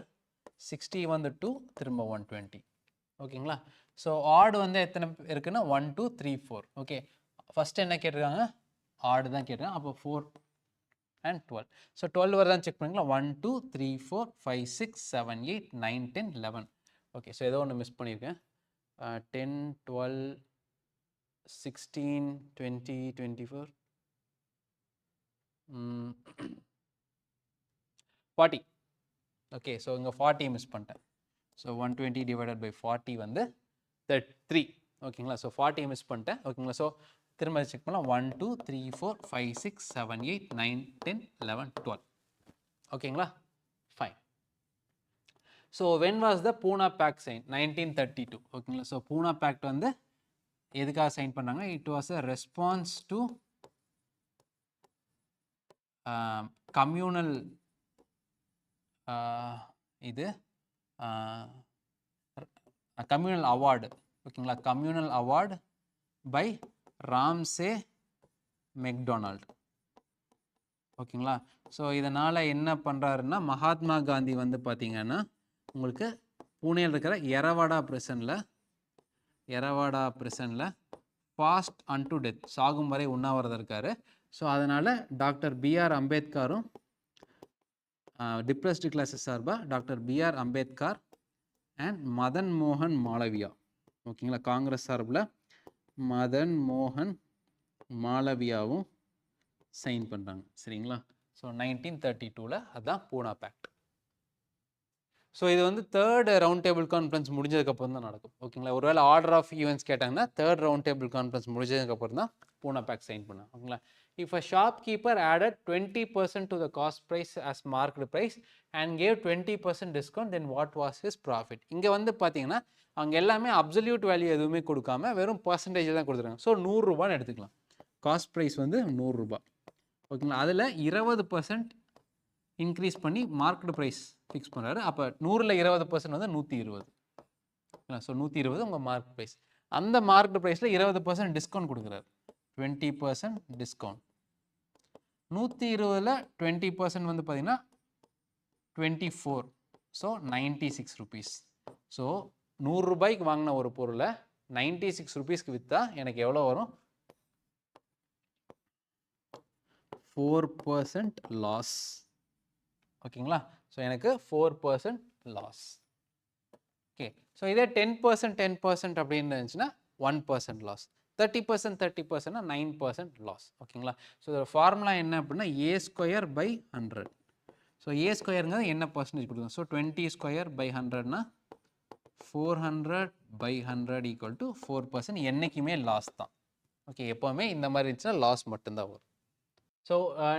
60 வந்து 2 திரும்ப 120. ஓகேங்களா? ஸோ ஆட் வந்து எத்தனை இருக்குன்னா 1 2 3 4. ஓகே, ஃபர்ஸ்ட் என்ன கேட்டிருக்காங்க? ஆட் தான் கேட்டிருக்காங்க. அப்போ 4 and 12. ஸோ 12 வரதான் செக் பண்ணிக்கலாம். 1 2 3 4 5 6 7 8 9 10 11. ஓகே, ஸோ ஏதோ ஒன்று மிஸ் பண்ணியிருக்கேன். 10 12 16 20 24 40. ஓகே, ஸோ இங்கே 40 மிஸ் பண்ணிட்டேன். ஸோ 120 டிவைடட் பை 40 வந்து 3. ஓகேங்களா? ஸோ 40 மிஸ் பண்ணிட்டேன். ஓகேங்களா? ஸோ திரும்ப செக் பண்ணலாம். 1 2 3 4 5 6 7 8 9 10 11 12. ஓகேங்களா? Fine. So when was the Poona pact sign? 1932. ஓகேங்களா? ஸோ பூனா பேக்ட் வந்து எதுக்காக சைன் பண்ணாங்க? It was a response to communal இது கம்யூனல் அவார்டு. ஓகேங்களா? Communal award by Ramsay MacDonald. ஓகேங்களா? ஸோ இதனால் என்ன பண்ணுறாருன்னா, மகாத்மா காந்தி வந்து பார்த்தீங்கன்னா உங்களுக்கு பூனேயில் இருக்கிற எரவாடா பிரிசனில் ஃபாஸ்ட் அன்டு டெத், சாகும் வரை உண்ணாவிரதம் இருக்கார். ஸோ அதனால் டாக்டர் பிஆர் அம்பேத்கரும் டிப்ரெஸ்டு கிளாஸஸ் சார்பாக doctor BR Ambedkar and Madan மோகன் மாளவியா, ஓகேங்களா, காங்கிரஸ் சார்பில் மதன் மோகன் மாளவியாவும் சைன் பண்ணுறாங்க. சரிங்களா? ஸோ 1932 அதுதான் பூனா பேக்ட். ஸோ இது வந்து தேர்ட் ரவுண்ட் டேபிள் கான்ஃபரன்ஸ் முடிஞ்சதுக்கப்புறம் தான் நடக்கும். ஓகேங்களா? ஒருவேளை ஆர்டர் ஆஃப் ஈவெண்ட்ஸ் கேட்டாங்கன்னா தேர்ட் ரவுண்ட் டேபிள் கான்ஃபரன்ஸ் முடிஞ்சதுக்கப்புறம் தான் பூனா பேக்ட் சைன் பண்ணாங்க. ஓகேங்களா? If a shopkeeper added 20% to the cost price as marked price and gave 20% discount, then what was his profit? இங்கே வந்து பார்த்தீங்கன்னா அவங்க எல்லாமே அப்சல்யூட் வேல்யூ எதுவுமே கொடுக்காம வெறும் பர்சன்டேஜ் தான் கொடுத்துருக்காங்க. ஸோ 100 ரூபான்னு எடுத்துக்கலாம். காஸ்ட் ப்ரைஸ் வந்து 100 ரூபா. ஓகேங்களா? அதில் 20% இன்க்ரீஸ் பண்ணி மார்க்கெட் ப்ரைஸ் ஃபிக்ஸ் பண்ணுறாரு. அப்போ 100ல் 20% வந்து 120. ஸோ 120 உங்கள் மார்க்கெட் ப்ரைஸ். அந்த மார்க்கெட் ப்ரைஸில் 20% டிஸ்கவுண்ட் கொடுக்குறாரு. 20% டிஸ்கவுண்ட். 120ல் 20% வந்து பார்த்தீங்கன்னா 24. So 96 rupees. ஸோ 100 ரூபாய்க்கு வாங்கின ஒரு பொருளை 96 ருபீஸ்க்கு விற்றா எனக்கு எவ்வளோ வரும்? 4% லாஸ். ஓகேங்களா? ஸோ எனக்கு 4% லாஸ். ஓகே, ஸோ இதே 10% அப்படின்னு இருந்துச்சுன்னா 1% லாஸ். 30% 9% லாஸ். ஓகேங்களா? ஸோ இதோட ஃபார்முலா என்ன அப்படின்னா A²/100. ஸோ A²ங்கிறது என்ன பர்சன்டேஜ் கொடுக்கும்? ஸோ 20² 100னா 400/100 = 4%. என்றைக்குமே லாஸ் தான். ஓகே, எப்போவுமே இந்த மாதிரி இருந்துச்சுன்னா லாஸ் மட்டும்தான் வரும். ஸோ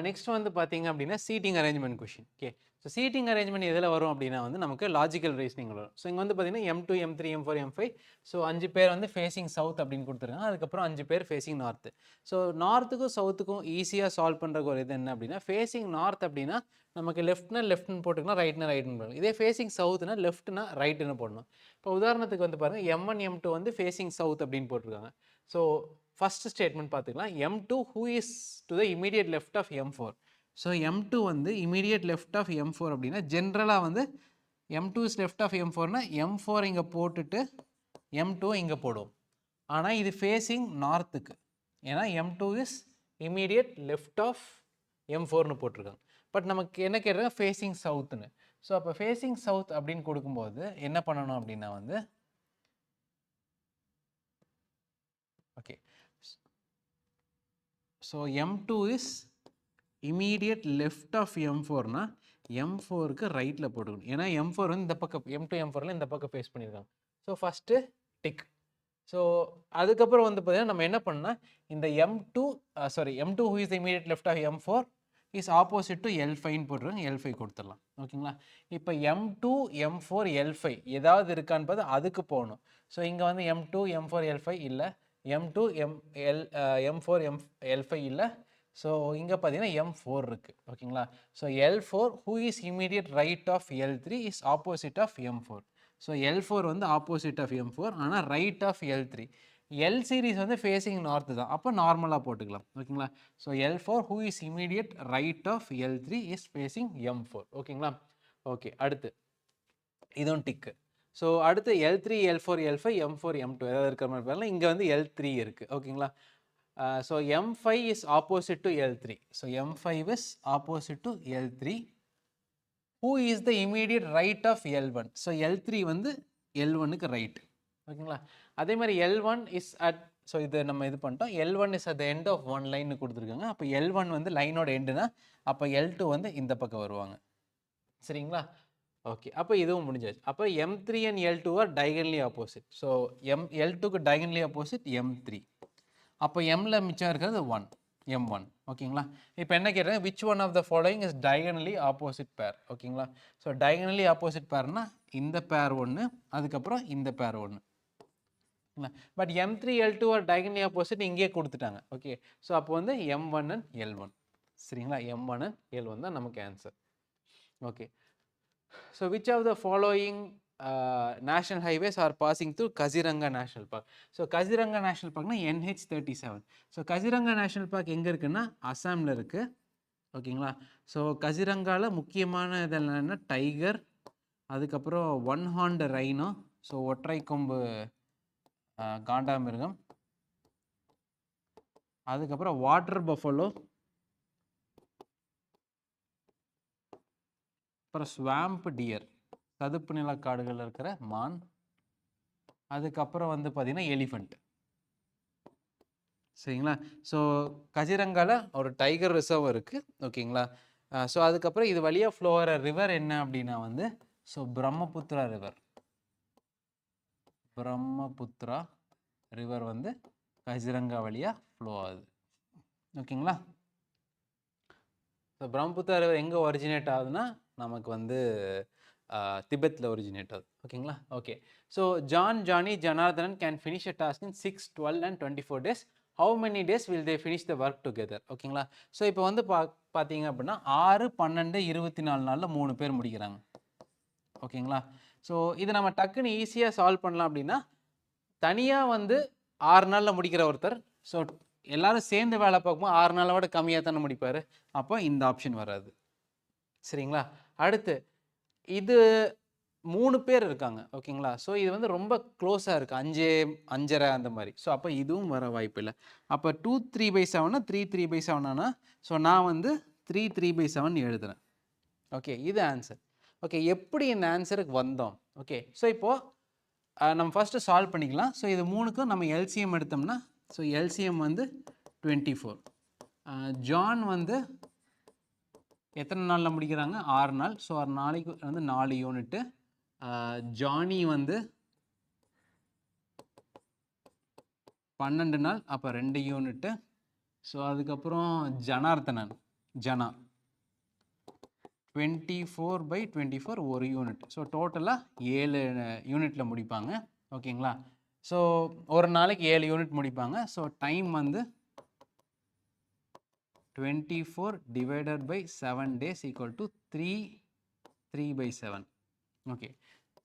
நெக்ஸ்ட் வந்து பார்த்தீங்க அப்படின்னா seating arrangement question. Okay, so seating arrangement எதில் வரும் அப்படின்னா வந்து நமக்கு லாஜிக்கல் ரீசனிங் வரும். ஸோ இங்கே வந்து பார்த்தீங்கன்னா M2 M3 M4 M5. So 5 பேர் வந்து ஃபேஸிங் சவுத் அப்படின்னு கொடுத்துருக்காங்க. அதுக்கப்புறம் 5 பேர் ஃபேஸிங் நார்த்து. ஸோ நார்த்துக்கும் சவுத்துக்கும் ஈஸியாக சால்வ் பண்ணுற ஒரு இது என்ன அப்படின்னா, ஃபேஸிங் நார்த் அப்படின்னா நமக்கு லெஃப்ட்னு போட்டுக்கலாம், ரைட்னா போடணும். இதே ஃபேஸிங் சவுத்னா லெஃப்ட்னா ரைட்டுன்னு போடணும். இப்போ உதாரணத்துக்கு வந்து பாருங்கள், M1 M2 வந்து ஃபேஸிங் சவுத் அப்படின்னு போட்டிருக்காங்க. ஸோ ஃபர்ஸ்ட் ஸ்டேட்மெண்ட் பார்த்துக்கலாம். M2 who is to the immediate left of M4. So M2 வந்து இமீடியட் லெஃப்ட் ஆஃப் M4 அப்படின்னா ஜென்ரலாக வந்து M2 is left of M4னா M4 இங்கே போட்டுட்டு M2 இங்கே போடுவோம். ஆனால் இது ஃபேஸிங் நார்த்துக்கு, ஏன்னா M2 is immediate left of M4னு போட்டிருக்காங்க. பட் நமக்கு என்ன கேட்குறாங்க? ஃபேஸிங் சவுத்துன்னு. ஸோ அப்போ ஃபேஸிங் சவுத் அப்படின்னு கொடுக்கும்போது என்ன பண்ணணும் அப்படின்னா வந்து okay, so M2 is immediate left of M4னா M4க்கு ரைட்டில் போட்டுக்கணும். ஏன்னா M4 வந்து இந்த பக்கம், M2 M4ல இந்த பக்கம் ஃபேஸ் பண்ணியிருக்காங்க. So first tick. ஸோ அதுக்கப்புறம் வந்து பார்த்தீங்கன்னா நம்ம என்ன பண்ணால் இந்த M2 who is the immediate left of M4 is opposite to L5ன்னு போட்டுருக்காங்க. L5 கொடுத்துடலாம். ஓகேங்களா? இப்போ M2 M4 L5 ஏதாவது இருக்கான்னு பார்த்து அதுக்கு போகணும். ஸோ இங்கே வந்து M2 M4 L5 இல்லை, M2 M4 L5 இல்லை. ஸோ இங்கே பார்த்தீங்கன்னா M4 இருக்குது. ஓகேங்களா? So L4 who is immediate right of L3 is opposite of M4. So L4 வந்து ஆப்போசிட் ஆஃப் M4, ஆனால் right of L3. L series வந்து ஃபேஸிங் நார்த்து தான், அப்போ நார்மலாக போட்டுக்கலாம். ஓகேங்களா? So L4 who is immediate right of L3 is facing M4. ஓகேங்களா? Okay, அடுத்து இதுவும் டிக்கு. ஸோ அடுத்து L3 L4 L5 M4 M2 ஏதாவது இருக்கிற மாதிரி பாருங்கள். இங்கே வந்து L3 இருக்குது. ஓகேங்களா? So M5 is opposite to L3. So M5 is opposite to L3. Who is the immediate right of L1? So L3 வந்து L1க்கு ரைட். ஓகேங்களா? அதே மாதிரி L1 இஸ் அட், ஸோ இது நம்ம இது பண்ணிட்டோம். L1 is at the end of one line கொடுத்துருக்காங்க. அப்போ L1 வந்து லைனோட எண்டுனா அப்போ L2 வந்து இந்த பக்கம் வருவாங்க. சரிங்களா? ஓகே, அப்போ இதுவும் முடிஞ்சாச்சு. அப்போ M3 and L2 are diagonally opposite. So L2க்கு டைகனலி ஆப்போசிட் M3. அப்போ Mல மிச்சம் இருக்கிறது 1, M1. ஓகேங்களா? இப்போ என்ன கேட்குறாங்க, which one of the following is diagonally opposite pair. ஓகேங்களா? ஸோ டைகனலி ஆப்போசிட் பேர்னா இந்த பேர் ஒன்று, அதுக்கப்புறம் இந்த பேர் ஒன்று. But M3 L2 are diagonally opposite இங்கே கொடுத்துட்டாங்க. ஓகே, ஸோ அப்போ வந்து M1 and L1. சரிங்களா? M1 and L1 தான் நமக்கு answer. Okay, so which of the following national highways are passing through Kaziranga National Park. So Kaziranga national பார்க்னா NH37. So Kaziranga national park எங்கே இருக்குன்னா அசாமில் இருக்குது. ஓகேங்களா? ஸோ கசிரங்காவில் முக்கியமான இதெல்லாம் என்ன, டைகர், அதுக்கப்புறம் ஒன் ஹார்ன்டு ரைனோ, ஸோ ஒற்றை கொம்பு காண்டாமிருகம், அதுக்கப்புறம் வாட்டர் பஃபலோ, அப்புறம் ஸ்வாம்ப் டியர், சதுப்பு நில காடுகள் இருக்கிற மான், அதுக்கப்புறம் வந்து பார்த்தீங்கன்னா எலிஃபண்ட். சரிங்களா? ஸோ கசிரங்காவில் ஒரு டைகர் ரிசர்வ் இருக்குது. ஓகேங்களா? ஸோ அதுக்கப்புறம் இது வழியாக ஃப்ளோ ஆகிற ரிவர் என்ன அப்படின்னா வந்து so Brahmaputra river. Brahmaputra river வந்து கசிரங்கா வழியாக ஃப்ளோ ஆகுது. ஓகேங்களா? ஸோ பிரம்மபுத்திரா ரிவர் எங்கே ஒரிஜினேட் ஆகுதுன்னா நமக்கு வந்து திபெத்தில் ஒரிஜினேட் ஆகுது. ஓகேங்களா? Okay, so John, Johnny, Janardhanan can finish a task in 6, 12 and 24 days. How many days will they finish the work together? ஓகேங்களா? ஸோ இப்போ வந்து பார்த்தீங்க அப்படின்னா 6, 12, 24 நாளில் 3 பேர் முடிக்கிறாங்க. ஓகேங்களா? ஸோ இது நம்ம டக்குன்னு ஈஸியாக சால்வ் பண்ணலாம் அப்படின்னா, தனியாக வந்து 6 நாளில் முடிக்கிற ஒருத்தர், ஸோ எல்லாரும் சேர்ந்து வேலை பார்க்கும்போது 6 நாளை விட கம்மியாக தானே முடிப்பார். அப்போ இந்த ஆப்ஷன் வராது. சரிங்களா? அடுத்து இது 3 பேர் இருக்காங்க. ஓகேங்களா? ஸோ இது வந்து ரொம்ப க்ளோஸாக இருக்குது, 5, 5.5 அந்த மாதிரி. ஸோ அப்போ இதுவும் வர வாய்ப்பு இல்லை. அப்போ 2 3/7 3 3/7 ஆனால், ஸோ நான் வந்து 3 3/7 எழுதுறேன். ஓகே, இது ஆன்சர். ஓகே, எப்படி இந்த ஆன்சருக்கு வந்தோம்? ஓகே, ஸோ இப்போது நம்ம ஃபஸ்ட்டு சால்வ் பண்ணிக்கலாம். ஸோ இது 3க்கும் நம்ம எல்சிஎம் எடுத்தோம்னா, ஸோ எல்சிஎம் வந்து 24. ஜான் வந்து எத்தனை நாளில் முடிக்கிறாங்க? 6 நாள். ஸோ 6 நாளைக்கு வந்து 4 யூனிட்டு. ஜானி வந்து 12 நாள், அப்போ 2 யூனிட்டு. ஸோ அதுக்கப்புறம் ஜனார்த்தனன், ஜனா 24/24 1 யூனிட். ஸோ டோட்டலாக 7 யூனிட்டில் முடிப்பாங்க. ஓகேங்களா? ஸோ ஒரு நாளைக்கு 7 யூனிட் முடிப்பாங்க. ஸோ டைம் வந்து 24 divided by 7 days equal to 3 3/7. Okay,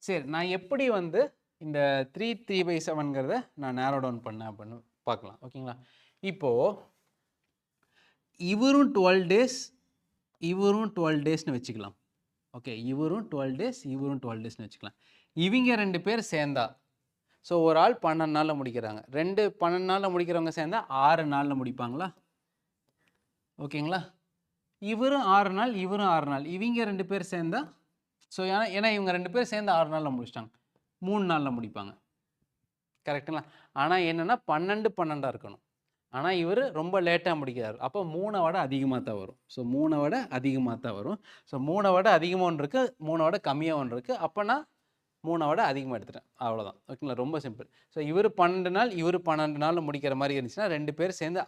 சரி, நான் எப்படி வந்து இந்த 3 3/7ங்கிறத நான் நேரோ டவுன் பண்ணேன் அப்படின்னு பார்க்கலாம். ஓகேங்களா? இப்போது இவரும் 12 டேஸ், இவரும் 12 டேஸ்னு வச்சுக்கலாம். ஓகே, இவரும் 12 டேஸ், இவரும் 12 டேஸ்னு வச்சுக்கலாம். இவங்க 2 பேர் சேர்ந்தா, ஸோ ஒரு ஆள் 12 நாளில் முடிக்கிறாங்க. 2 12 நாளில் முடிக்கிறவங்க சேர்ந்தா 6 நாளில் முடிப்பாங்களா? ஓகேங்களா? இவரும் 6 நாள், இவரும் 6 நாள், இவங்க 2 பேர் சேர்ந்தா, ஸோ ஏன்னா இவங்க 2 பேர் சேர்ந்து 6 நாளில் முடிச்சிட்டாங்க, 3 நாளில் முடிப்பாங்க. கரெக்டுங்களா? ஆனால் என்னென்னா 12 12 இருக்கணும். ஆனால் இவர் ரொம்ப லேட்டாக முடிக்கிறார். அப்போ 3 விட அதிகமாக தான் வரும். ஸோ 3 விட அதிகமாக தான் வரும். ஸோ 3 விட அதிகமாக ஒன்று இருக்குது, 3 விட கம்மியாக ஒன்று இருக்குது. அப்போ நான் 3 விட அதிகமாக எடுத்துட்டேன். அவ்வளோதான். ஓகேங்களா? ரொம்ப சிம்பிள். ஸோ இவர் 12 நாள், இவர் 12 நாளில் முடிக்கிற மாதிரி இருந்துச்சுன்னா 2 பேர் சேர்ந்து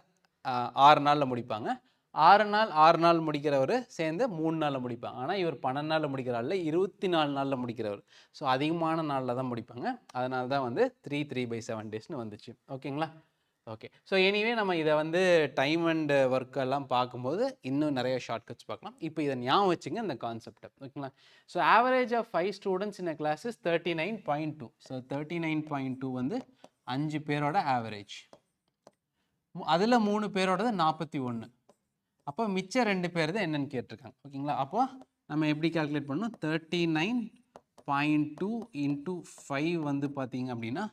6 நாளில் முடிப்பாங்க. 6 நாள் முடிக்கிறவர் சேர்ந்து 3 நாளில் முடிப்பாங்க. ஆனால் இவர் 12 நாளில் முடிக்கிறாள், 24 நாளில் முடிக்கிறவர். ஸோ அதிகமான நாளில் தான் முடிப்பாங்க. அதனால தான் வந்து 3 3/7 டேஸ்னு வந்துச்சு. ஓகேங்களா? ஓகே, ஸோ எனிவே நம்ம இதை வந்து டைம் அண்ட் ஒர்க்கெல்லாம் பார்க்கும்போது இன்னும் நிறைய ஷார்ட்கட்ஸ் பார்க்கலாம். இப்போ இதை ஞாபகம் வச்சுங்க இந்த கான்செப்டை. ஓகேங்களா? So average of 5 students in a class is 39.2. So 39.2 வந்து 5 பேரோட ஆவரேஜ். அதில் 3 பேரோடது 41. அப்போ மிச்சம் 2 பேர் தான் என்னென்னு கேட்டிருக்காங்க. ஓகேங்களா? அப்போ நம்ம எப்படி கால்குலேட் பண்ணணும்? 39 0.2 into 5 வந்து பார்த்தீங்க அப்படின்னா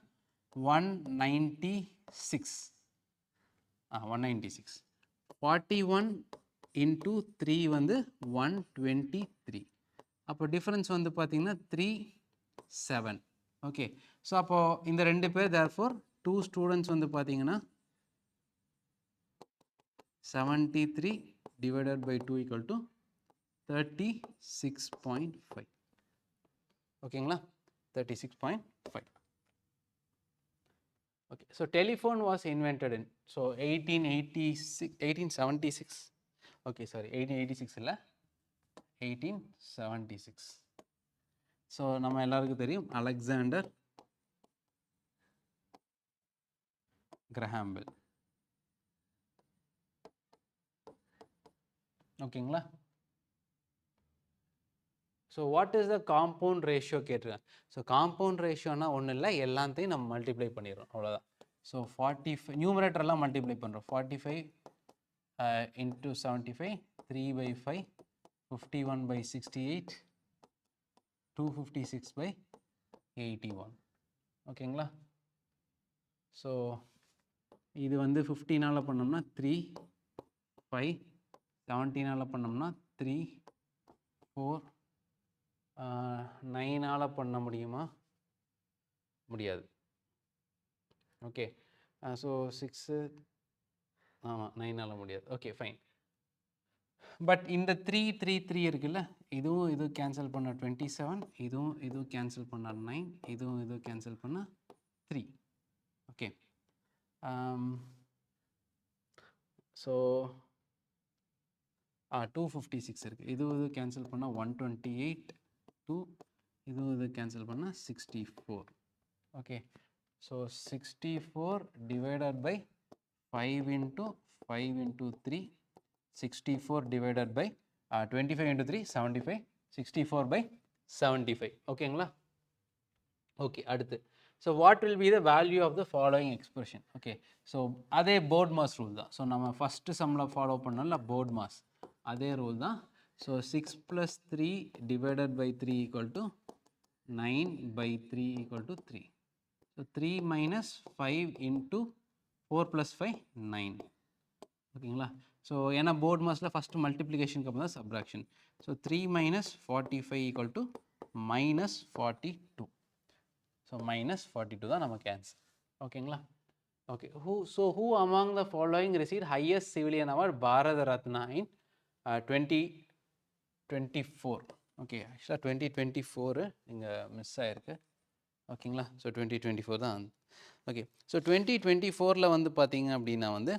196. 196. 41 into 3 வந்து 123. அப்போ டிஃபரன்ஸ் வந்து பார்த்தீங்கன்னா 3, 7. ஓகே, ஸோ அப்போ இந்த ரெண்டு பேர் therefore 2 ஸ்டூடெண்ட்ஸ் வந்து பார்த்தீங்கன்னா 73 divided by 2 equal to 36.5. ஓகேங்களா, 36.5. Okay, so telephone was invented in 1876. Okay, sorry, 1886 இல்ல, 1876. ஸோ நம்ம எல்லாருக்கும் தெரியும் அலெக்சாண்டர் கிரஹாம் பெல். ஓகேங்களா. So what is the compound ratio கேட்டிருக்கேன். ஸோ காம்பவுண்ட் ரேஷியோனா ஒன்றும் இல்லை, எல்லாத்தையும் நம்ம மல்டிப்ளை பண்ணிடுறோம், அவ்வளோதான். ஸோ 45 நியூமரேட்டர்லாம் மல்டிப்ளை பண்ணுறோம். 45 into 75, 3/5, 51/68, 256/81. ஓகேங்களா. ஸோ இது வந்து 15ஆல் பண்ணோம்னா 3, 5, 17ஆல் பண்ணோம்னா 3, 4, 9ஆல் பண்ண முடியுமா? முடியாது. ஓகே, ஸோ 6, ஆமாம் 9ஆல் முடியாது. Okay fine. பட் இந்த 3, 3, 3 இருக்குல்ல, இதுவும் இது கேன்சல் பண்ண 27, இதுவும் கேன்சல் பண்ண 9, இதுவும் கேன்சல் பண்ண 3. ஓகே, ஸோ 256 இருக்குது. இது கேன்சல் பண்ணால் 128, 2, இது கேன்சல் பண்ணால் 64. Okay, so 64 divided by 5 into 5 into 3, 64 divided by 25 into 3, 75, 64/75. ஓகேங்களா. ஓகே, அடுத்து so what will be the value of the following expression. Okay, so அதே போர்ட் மாஸ் ரூல் தான். ஸோ நம்ம ஃபஸ்ட்டு சம்மில் ஃபாலோ பண்ணோம்ல போர்ட் மாஸ், அதே rule தான். So 6 + 3 divided by 3 equal to 9/3 equal to 3. So 3 - 5 into 4 + 5, 9. ஓகேங்களா. So ஏன்னா board மாஸில் first மல்டிப்ளிகேஷனுக்கு அப்புறம் தான் subtraction. So 3 - 45 equal to -42. So -42 தான் நமக்கு ஆன்சர். ஓகேங்களா. Okay, who among the following received highest civilian award Bharat Ratna in 2024? Okay, ஆக்சுவலாக 2024 இங்கே மிஸ் ஆகிருக்கு. ஓகேங்களா. ஸோ 2024 தான். ஓகே, ஸோ 2024 வந்து பார்த்தீங்க அப்படின்னா வந்து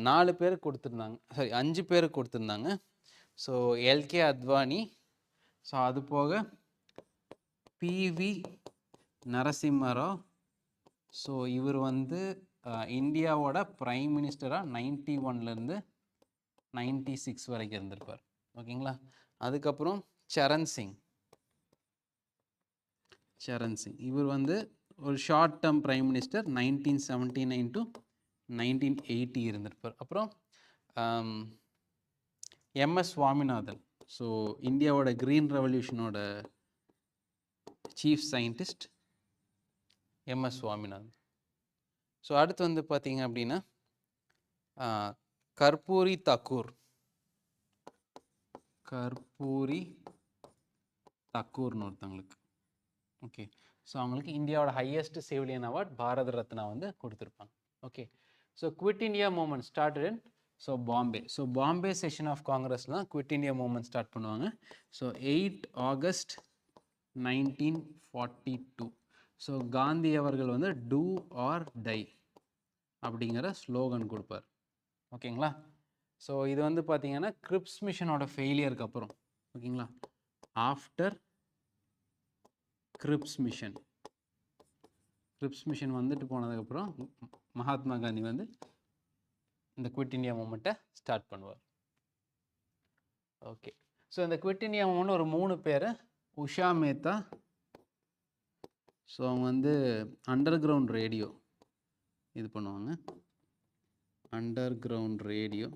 4 பேர் கொடுத்துருந்தாங்க, சாரி 5 பேர் கொடுத்துருந்தாங்க. ஸோ எல்கே அத்வானி, ஸோ அது போக பிவி நரசிம்மராவ். ஸோ இவர் வந்து இந்தியாவோட பிரைம் மினிஸ்டராக 91லேருந்து 96 வரைக்கும் இருந்திருப்பார். ஓகேங்களா. அதுக்கப்புறம் சரண் சிங், இவர் வந்து ஒரு short term prime minister 1979 to 1980 இருந்திருப்பார். அப்புறம் எம்எஸ் சுவாமிநாதன், ஸோ இந்தியாவோட க்ரீன் ரெவல்யூஷனோட chief scientist MS Swaminathan. So அடுத்து வந்து பார்த்தீங்க அப்படின்னா கர்பூரி தக்கூர்னு ஒருத்தவங்களுக்கு. ஓகே, ஸோ அவங்களுக்கு இந்தியாவோட highest civilian award Bharat Ratna வந்து கொடுத்துருப்பாங்க. Okay, so quit India movement started in Bombay. So Bombay session of காங்கிரஸில் தான் குவிட் இண்டியா மூமெண்ட் ஸ்டார்ட் பண்ணுவாங்க. So 8 August 1942. ஸோ காந்தி அவர்கள் வந்து டூ ஆர் டை அப்படிங்கிற ஸ்லோகன் கொடுப்பார். ஓகேங்களா. ஸோ இது வந்து பார்த்தீங்கன்னா கிரிப்ஸ் மிஷனோட ஃபெயிலியருக்கு அப்புறம். ஓகேங்களா. ஆஃப்டர் கிரிப்ஸ் மிஷன் வந்துட்டு போனதுக்கப்புறம் மகாத்மா காந்தி வந்து இந்த குவிட் இண்டியா மூமெண்ட்டை ஸ்டார்ட் பண்ணுவார். ஓகே, ஸோ இந்த குவிட் இண்டியா மூமெண்ட் ஒரு 3 பேர். உஷா மேத்தா, ஸோ அவங்க வந்து அண்டர் கிரவுண்ட் ரேடியோ இது பண்ணுவாங்க, அண்டர் கிரவுண்ட் ரேடியோ.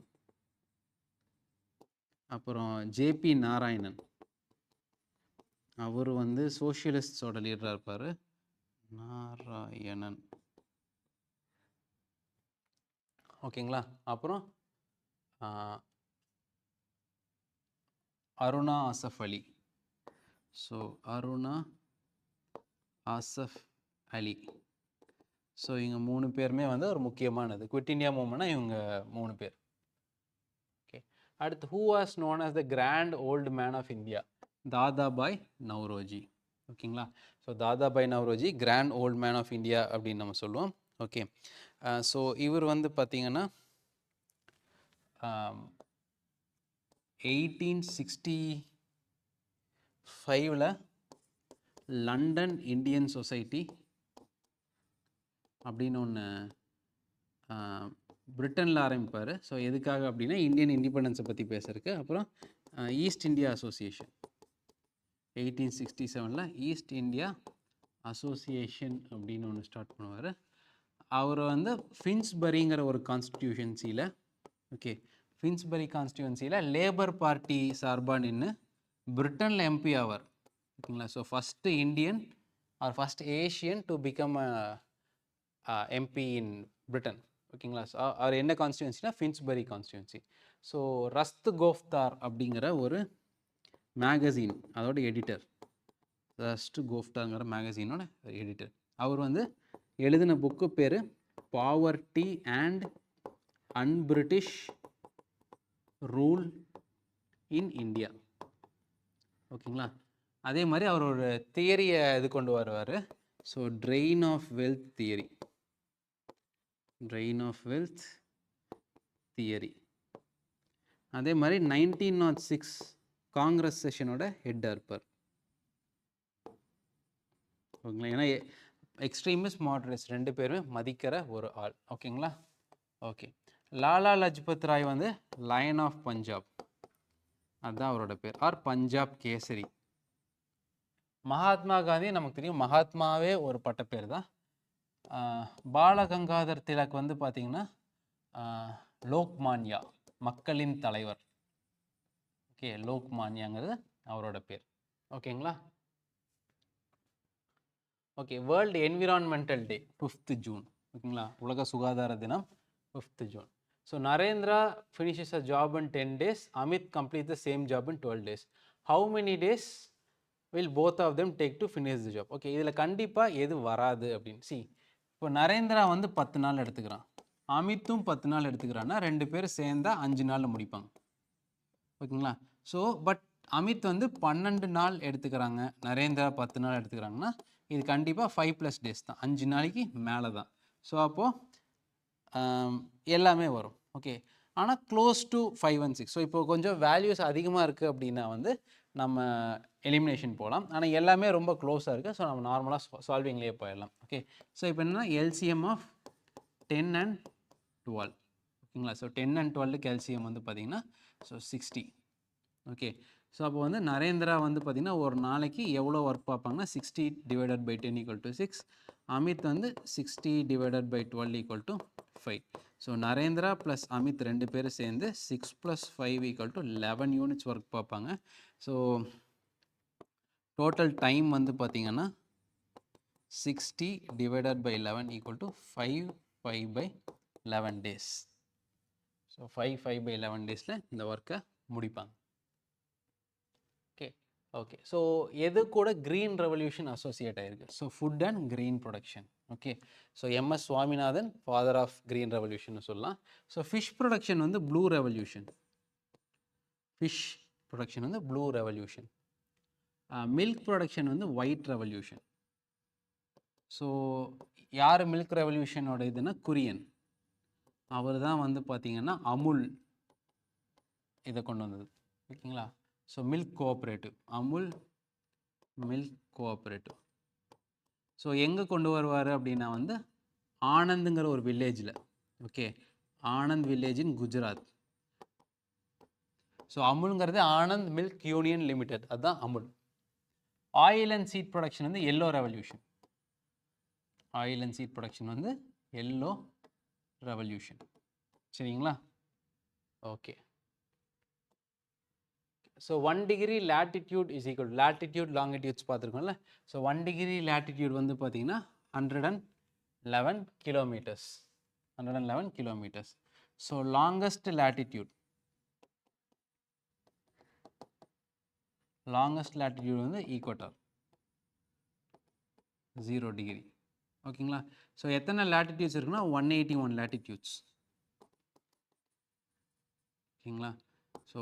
அப்புறம் ஜேபி நாராயணன், அவர் வந்து சோஷியலிஸ்டோட லீடராக இருப்பார். நாராயணன். ஓகேங்களா. அப்புறம் அருணா ஆசஃப் அலி. ஸோ அருணா ஆசஃப் அலி. ஸோ இவங்க 3 பேருமே வந்து ஒரு முக்கியமானது. குவிட் இண்டியா மூவ்மெண்ட்னா இவங்க 3 பேர். ஓகே. அடுத்து who was known as the grand old man of India? Dadabhai Naoroji. ஓகேங்களா. So Dadabhai Naoroji grand old man of India அப்படின்னு நம்ம சொல்லுவோம். ஓகே. ஸோ இவர் வந்து பார்த்திங்கன்னா 1865 லண்டன் இந்தியன் சொசைட்டி அப்படின்னு ஒன்று பிரிட்டனில் ஆரம்பிப்பார். ஸோ எதுக்காக அப்படின்னா இந்தியன் இண்டிபெண்டன்ஸை பற்றி பேசுறதுக்கு. அப்புறம் East India Association 1867 East India Association அப்படின்னு ஒன்று ஸ்டார்ட் பண்ணுவார். அவர் வந்து ஃபின்ஸ்பரிங்கிற ஒரு கான்ஸ்டிடியூஷன்சியில், ஓகே, ஃபின்ஸ்பரி கான்ஸ்டியூன்சியில் லேபர் பார்ட்டி சார்பாக நின்று பிரிட்டனில் எம்பி ஆவார். ஓகேங்களா. So first Indian or first Asian to become MP in Britain. ஓகேங்களா. ஸோ அவர் என்ன கான்ஸ்டியூன்சினா ஃபின்ஸ்பரி கான்ஸ்டியூன்சி. ஸோ ரஸ்த் கோஃப்தார் அப்படிங்கிற ஒரு மேகசின் அதோட எடிட்டர். ரஸ்ட் கோஃப்தார்ங்கிற மேகசினோட எடிட்டர். அவர் வந்து எழுதின புக்கு பேர் poverty and unBritish rule in India. ஓகேங்களா. அதே மாதிரி அவர் ஒரு தியரியை இது கொண்டு வருவார். So drain of wealth theory. Drain of wealth theory. அதே மாதிரி 1906 காங்கிரஸ் செஷனோட ஹெட்டாக இருப்பார். ஓகேங்களா. ஏன்னா எக்ஸ்ட்ரீமிஸ்ட் மாடரேட்ஸ் 2 பேருமே மதிக்கிற ஒரு ஆள். ஓகேங்களா. ஓகே. லாலா லஜ்பத் ராய் வந்து லயன் ஆஃப் பஞ்சாப், அதுதான் அவரோட பேர், ஆர் பஞ்சாப் கேசரி. மகாத்மா காந்தி நமக்கு தெரியும், மகாத்மாவே ஒரு பட்ட பேர் தான். பாலகங்காதர் திலக் வந்து பார்த்தீங்கன்னா லோக்மான்யா, மக்களின் தலைவர். ஓகே, லோக்மான்யாங்கிறது அவரோட பேர். ஓகேங்களா. ஓகே. வேர்ல்டு என்விரான்மெண்டல் டே 5th ஜூன். ஓகேங்களா. உலக சுகாதார தினம் 5th June. So Narendra finishes a job in 10 days. Amit complete the same job in 12 days. How many days will both of them take to finish the job? Okay, இதில் கண்டிப்பாக எது வராது அப்படின்னு. C, இப்போ நரேந்திரா வந்து 10 நாள் எடுத்துக்கிறான், அமித்தும் 10 நாள் எடுத்துக்கிறான்னா 2 பேரும் சேர்ந்தா 5 நாளில் முடிப்பாங்க. ஓகேங்களா. ஸோ பட் அமித் வந்து 12 நாள் எடுத்துக்கிறாங்க, நரேந்திரா 10 நாள் எடுத்துக்கிறாங்கன்னா இது கண்டிப்பாக 5+ days தான், 5 நாளைக்கு மேலே தான். ஸோ அப்போது எல்லாமே வரும். ஓகே. ஆனால் க்ளோஸ் டு 5 and 6. ஸோ இப்போ கொஞ்சம் வேல்யூஸ் அதிகமாக இருக்குது அப்படின்னா வந்து நம்ம எலிமினேஷன் போகலாம். ஆனால் எல்லாமே ரொம்ப க்ளோஸாக இருக்குது. ஸோ நம்ம நார்மலாக சால்விங்லேயே போயிடலாம். ஓகே. ஸோ இப்போ என்னன்னா எல்சிஎம் ஆஃப் 10 and 12. ஓகேங்களா. ஸோ 10 and 12க்கு எல்சிஎம் வந்து பார்த்திங்கன்னா ஸோ 60. ஓகே. ஸோ அப்போ வந்து நரேந்திரா வந்து பார்த்திங்கன்னா ஒரு நாளைக்கு எவ்வளோ ஒர்க் பார்ப்பாங்கன்னா 60 divided by 10 = 6. அமித் வந்து 60 divided by 12 = 5. So Narendra plus Amit 2 பேரும் சேர்ந்து 6 + 5 = 11 யூனிட்ஸ் ஒர்க் பார்ப்பாங்க. ஸோ டோட்டல் டைம் வந்து பார்த்திங்கன்னா 60 divided by 11 = 5/11 days. ஸோ 5/11 டேஸில் இந்த ஒர்க்கை முடிப்பாங்க. ஓகே. ஓகே. ஸோ எது கூட க்ரீன் ரெவல்யூஷன் அசோசியேட் ஆகிருக்கு? So food and green production. ஓகே. So MS Swaminathan father of green revolution சொல்லலாம். ஸோ ஃபிஷ் ப்ரொடக்ஷன் வந்து ப்ளூ ரெவல்யூஷன். ஃபிஷ் ப்ரொடக்ஷன் வந்து ப்ளூ ரெவல்யூஷன். மில்க் ப்ரொடக்ஷன் வந்து ஒயிட் ரெவல்யூஷன். ஸோ யார் milk ரெவல்யூஷனோட இதுன்னா குரியன். அவர் தான் வந்து பார்த்திங்கன்னா அமுல் இதை கொண்டு வந்தது. ஓகேங்களா. So milk cooperative, Amul milk cooperative. So எங்கே கொண்டு வருவார் அப்படின்னா வந்து ஆனந்துங்கிற ஒரு வில்லேஜில். Okay, Anand village in Gujarat. So அமுல்ங்கிறது ஆனந்த் மில்க் யூனியன் லிமிடெட், அதுதான் Amul. Oil and seed production வந்து yellow revolution. Oil and seed production வந்து எல்லோ ரெவல்யூஷன். சரிங்களா. Okay. So 1 degree latitude is equal to latitude longitudes பார்த்துருக்கோம்ல. ஸோ 1 degree latitude வந்து பார்த்தீங்கன்னா 111 kilometers. 111 kilometers. So longest latitude வந்து equator 0 degree. ஓகேங்களா. So எத்தனை latitudes இருக்குன்னா 181 latitudes. ஓகேங்களா. ஸோ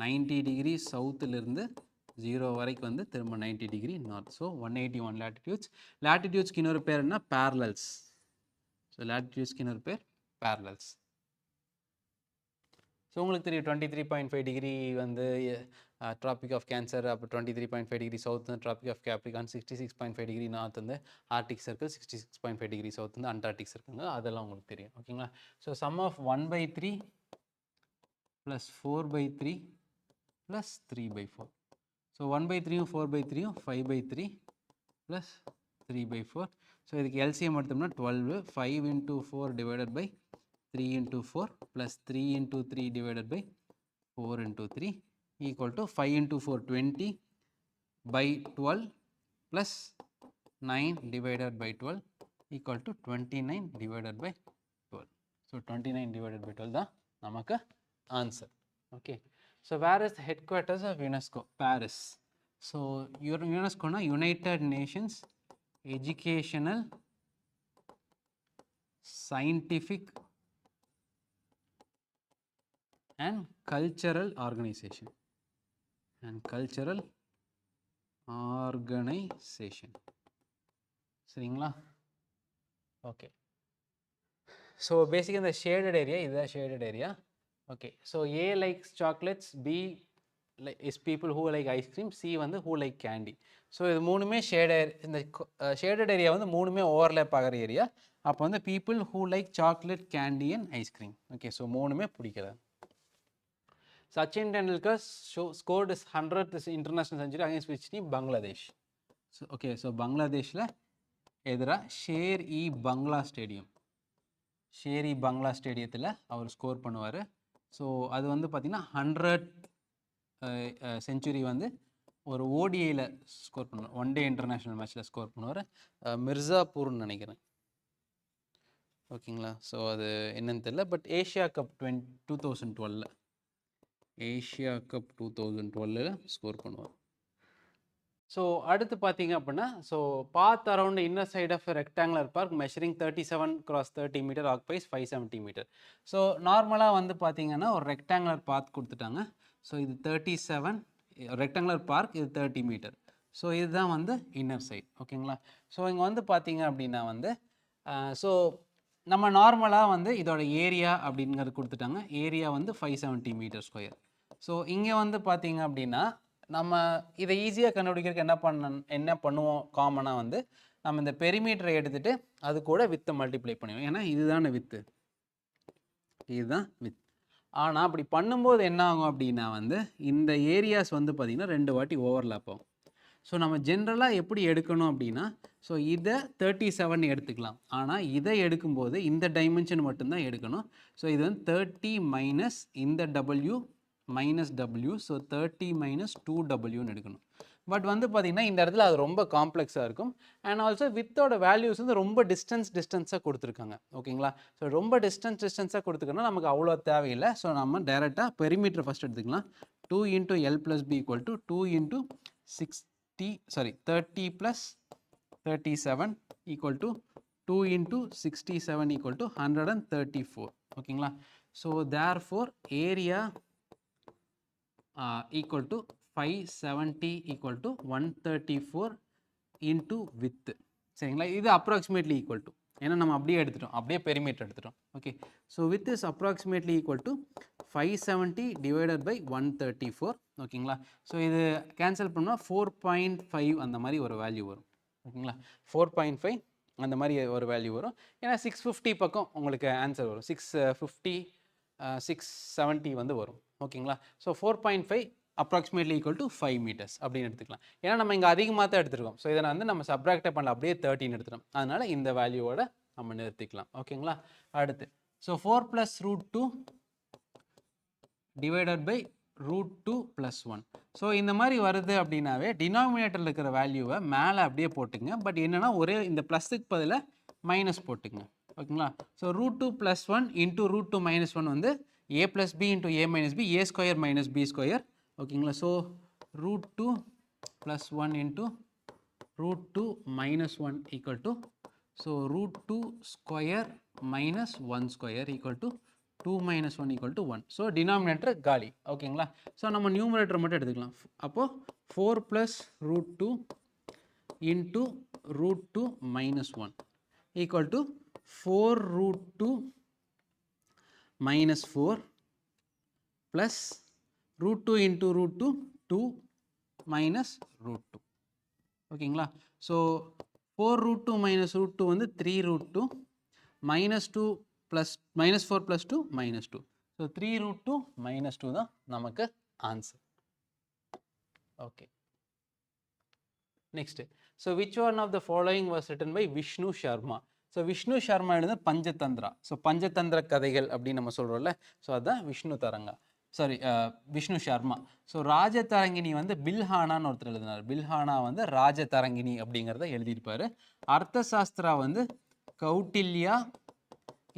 90 டிகிரி சவுத்துலேருந்து 0 வரைக்கும் வந்து திரும்ப 90 டிகிரி நார்த். So 181 latitudes. latitudesக்கு இன்னொரு பேர் என்ன, parallels. ஸோ latitudesக்கு இன்னொரு பேர் parallels. ஸோ உங்களுக்கு தெரியும் 23.5 டிகிரி வந்து ட்ராபிக் ஆஃப் கேன்சர், அப்போ 23.5 டிகிரி சவுத் வந்து tropic of Capricorn, 66.5 degree north வந்து ஆர்டிக் சர்க்கிள், 66.5 டிகிரி சவுத் வந்து அண்டார்டிக் சர்க்கிள். அதெல்லாம் உங்களுக்கு தெரியும். ஓகேங்களா. So sum of 1/3 plus 4/3 plus 3/4. So 1/3 4/3 5/3 plus 3/4. So இதுக்கு LCM எடுத்தோம்னா 12. 5 into 4 divided by 3 into 4 plus 3 into 3 divided by 4 into 3 equal to 5 into 4 20 by 12 plus 9 divided by 12 equal to 29 divided by 12. So 29 divided by 12 தான் நமக்கு answer. Okay. So where is the headquarters of UNESCO? Paris. So UNESCO na United Nations Educational, Scientific and Cultural Organization. சரிங்களா. Okay. So பேசிக்காக இந்த shaded area, இதுதான் shaded area. Okay, so A likes chocolates, B is people who like ice cream, C வந்து who like candy. So இது மூணுமே இந்த shaded area வந்து மூணுமே ஓவர்லேப் ஆகிற ஏரியா. அப்போ வந்து people who like chocolate, candy and ice cream. Okay, so மூணுமே பிடிக்கிறது. Sachin Tendulkar scored his 100th international century against which team? Bangladesh. So okay, so பங்களாதேஷில் எதிராக ஷேர்-இ-பங்களா ஸ்டேடியத்தில் அவர் ஸ்கோர் பண்ணுவார். ஸோ அது வந்து பார்த்திங்கன்னா 100th செஞ்சுரி வந்து ஒரு ஓடிஐயில் ஸ்கோர் பண்ணுவார், ஒன் டே இன்டர்நேஷ்னல் மேட்ச்சில் ஸ்கோர் பண்ணுவார். மிர்சாப்பூர்னு நினைக்கிறேன். ஓகேங்களா. ஸோ அது என்னன்னு தெரியல. பட் ஏஷியா கப் 2012 ஸ்கோர் பண்ணுவார். ஸோ அடுத்து பார்த்தீங்க அப்படின்னா, so path around inner side of rectangular park measuring 37 × 30 metre occupies 570 metre. So நார்மலாக வந்து பார்த்தீங்கன்னா ஒரு ரெக்டாங்குலர் பாத் கொடுத்துட்டாங்க. ஸோ இது 37 ரெக்டாங்குலர் பார்க், இது 30 மீட்டர். ஸோ இதுதான் வந்து இன்னர் சைட். ஓகேங்களா. ஸோ இங்கே வந்து பார்த்தீங்க அப்படின்னா வந்து ஸோ நம்ம நார்மலாக வந்து இதோட ஏரியா அப்படிங்கிறது கொடுத்துட்டாங்க. ஏரியா வந்து 570 மீட்டர் ஸ்கொயர். ஸோ இங்கே வந்து பார்த்தீங்க அப்படின்னா நம்ம இதை ஈஸியாக கண்டுபிடிக்கிறதுக்கு என்ன பண்ணுவோம் காமனாக வந்து நம்ம இந்த பெரிமீட்டரை எடுத்துகிட்டு அது கூட வித்தை மல்டிப்ளை பண்ணுவோம். ஏன்னா இதுதான் வித்து, இதுதான் வித். ஆனால் அப்படி பண்ணும்போது என்ன ஆகும் அப்படின்னா வந்து இந்த ஏரியாஸ் வந்து பார்த்திங்கன்னா 2 வாட்டி ஓவர்லேப் ஆகும். ஸோ நம்ம ஜென்ரலாக எப்படி எடுக்கணும் அப்படின்னா, ஸோ இதை 37 எடுத்துக்கலாம். ஆனால் இதை எடுக்கும்போது இந்த டைமென்ஷன் மட்டும்தான் எடுக்கணும். ஸோ இது வந்து 30 மைனஸ் இந்த W minus W, so 30 minus 2W எடுக்கணும். பட் வந்து பார்த்திங்கன்னா இந்த இடத்துல அது ரொம்ப காம்ப்ளெக்ஸாக இருக்கும். அண்ட் ஆல்சோ வித்தோட வேல்யூஸ் வந்து ரொம்ப டிஸ்டன்ஸாக கொடுத்துருக்காங்க. ஓகேங்களா. ஸோ ரொம்ப டிஸ்டன்ஸாக கொடுத்துக்கணும், நமக்கு அவ்வளோ தேவையில்லை. ஸோ நம்ம டைரெக்டாக பெரிமீட்டர் ஃபஸ்ட் எடுத்துக்கலாம். 2 × L + B = 2 × 30 + 37 = 2 × 67 = 134. ஓகேங்களா. So therefore area equal to 570 = 134 into width. சரிங்களா. இது அப்ராக்சிமேட்லி ஈக்குவல் டு, ஏன்னா நம்ம அப்படியே எடுத்துட்டோம், அப்படியே பெரிமீட்டர் எடுத்துட்டோம். Okay. So with is approximately equal to 570 divided by 134. ஓகேங்களா. ஸோ இது கேன்சல் பண்ணால் 4.5 அந்த மாதிரி ஒரு வேல்யூ வரும். ஓகேங்களா. 4.5 அந்த மாதிரி ஒரு வேல்யூ வரும். ஏன்னா 650 பக்கம் உங்களுக்கு ஆன்சர் வரும். 650 670 வந்து வரும். ஓகேங்களா. So 4.5 approximately equal to 5 metres அப்படின்னு எடுத்துக்கலாம். ஏன்னா நம்ம இங்கே அதிகமாக தான் எடுத்துருக்கோம். ஸோ இதை வந்து நம்ம சப்ராக்டே பண்ணல, அப்படியே 13 எடுத்துட்டோம். அதனால் இந்த வேல்யூவோட நம்ம நிறுத்திக்கலாம். ஓகேங்களா. அடுத்து ஸோ 4 + √2 டிவைடட் பை √2 + 1. ஸோ இந்த மாதிரி வருது அப்படின்னாவே டினாமினேட்டரில் இருக்கிற வேல்யூவை மேலே அப்படியே போட்டுங்க. பட் என்னென்னா ஒரே இந்த ப்ளஸுக்கு பதிலாக மைனஸ் போட்டுங்க. ஓகேங்களா? ஸோ √2 + 1 இன்ட்டு √2 - 1 வந்து a + b into a - b, a² - b². ஓகேங்களா? So √2 + 1 into √2 - 1 equal to, so √2² - 1² equal to 2 - 1 equal to 1. So denominator காலி. ஓகேங்களா? ஸோ நம்ம நியூமரேட்டர் மட்டும் எடுத்துக்கலாம். அப்போது 4 + √2 into √2 - 1 equal to 4√2 - 4 plus √2 into √2 2 - √2. ஓகேங்களா? ஸோ 4√2 - √2 வந்து 3√2 -2 ப்ளஸ் -4 + 2 -2. ஸோ 3√2 - 2 தான் நமக்கு answer. Okay, next. So which one of the following was written by Vishnu Sharma? So Vishnu Sharma எழுத பஞ்சதந்திரா. ஸோ பஞ்சதந்திர கதைகள் அப்படின்னு நம்ம சொல்கிறோம்ல, ஸோ அதுதான் விஷ்ணு சர்மா. ஸோ ராஜதரங்கிணி வந்து பில்ஹானான்னு ஒருத்தர் எழுதினார். பில்ஹானா வந்து ராஜதரங்கிணி அப்படிங்கிறத எழுதியிருப்பார். அர்த்த சாஸ்திரா வந்து கௌட்டில்யா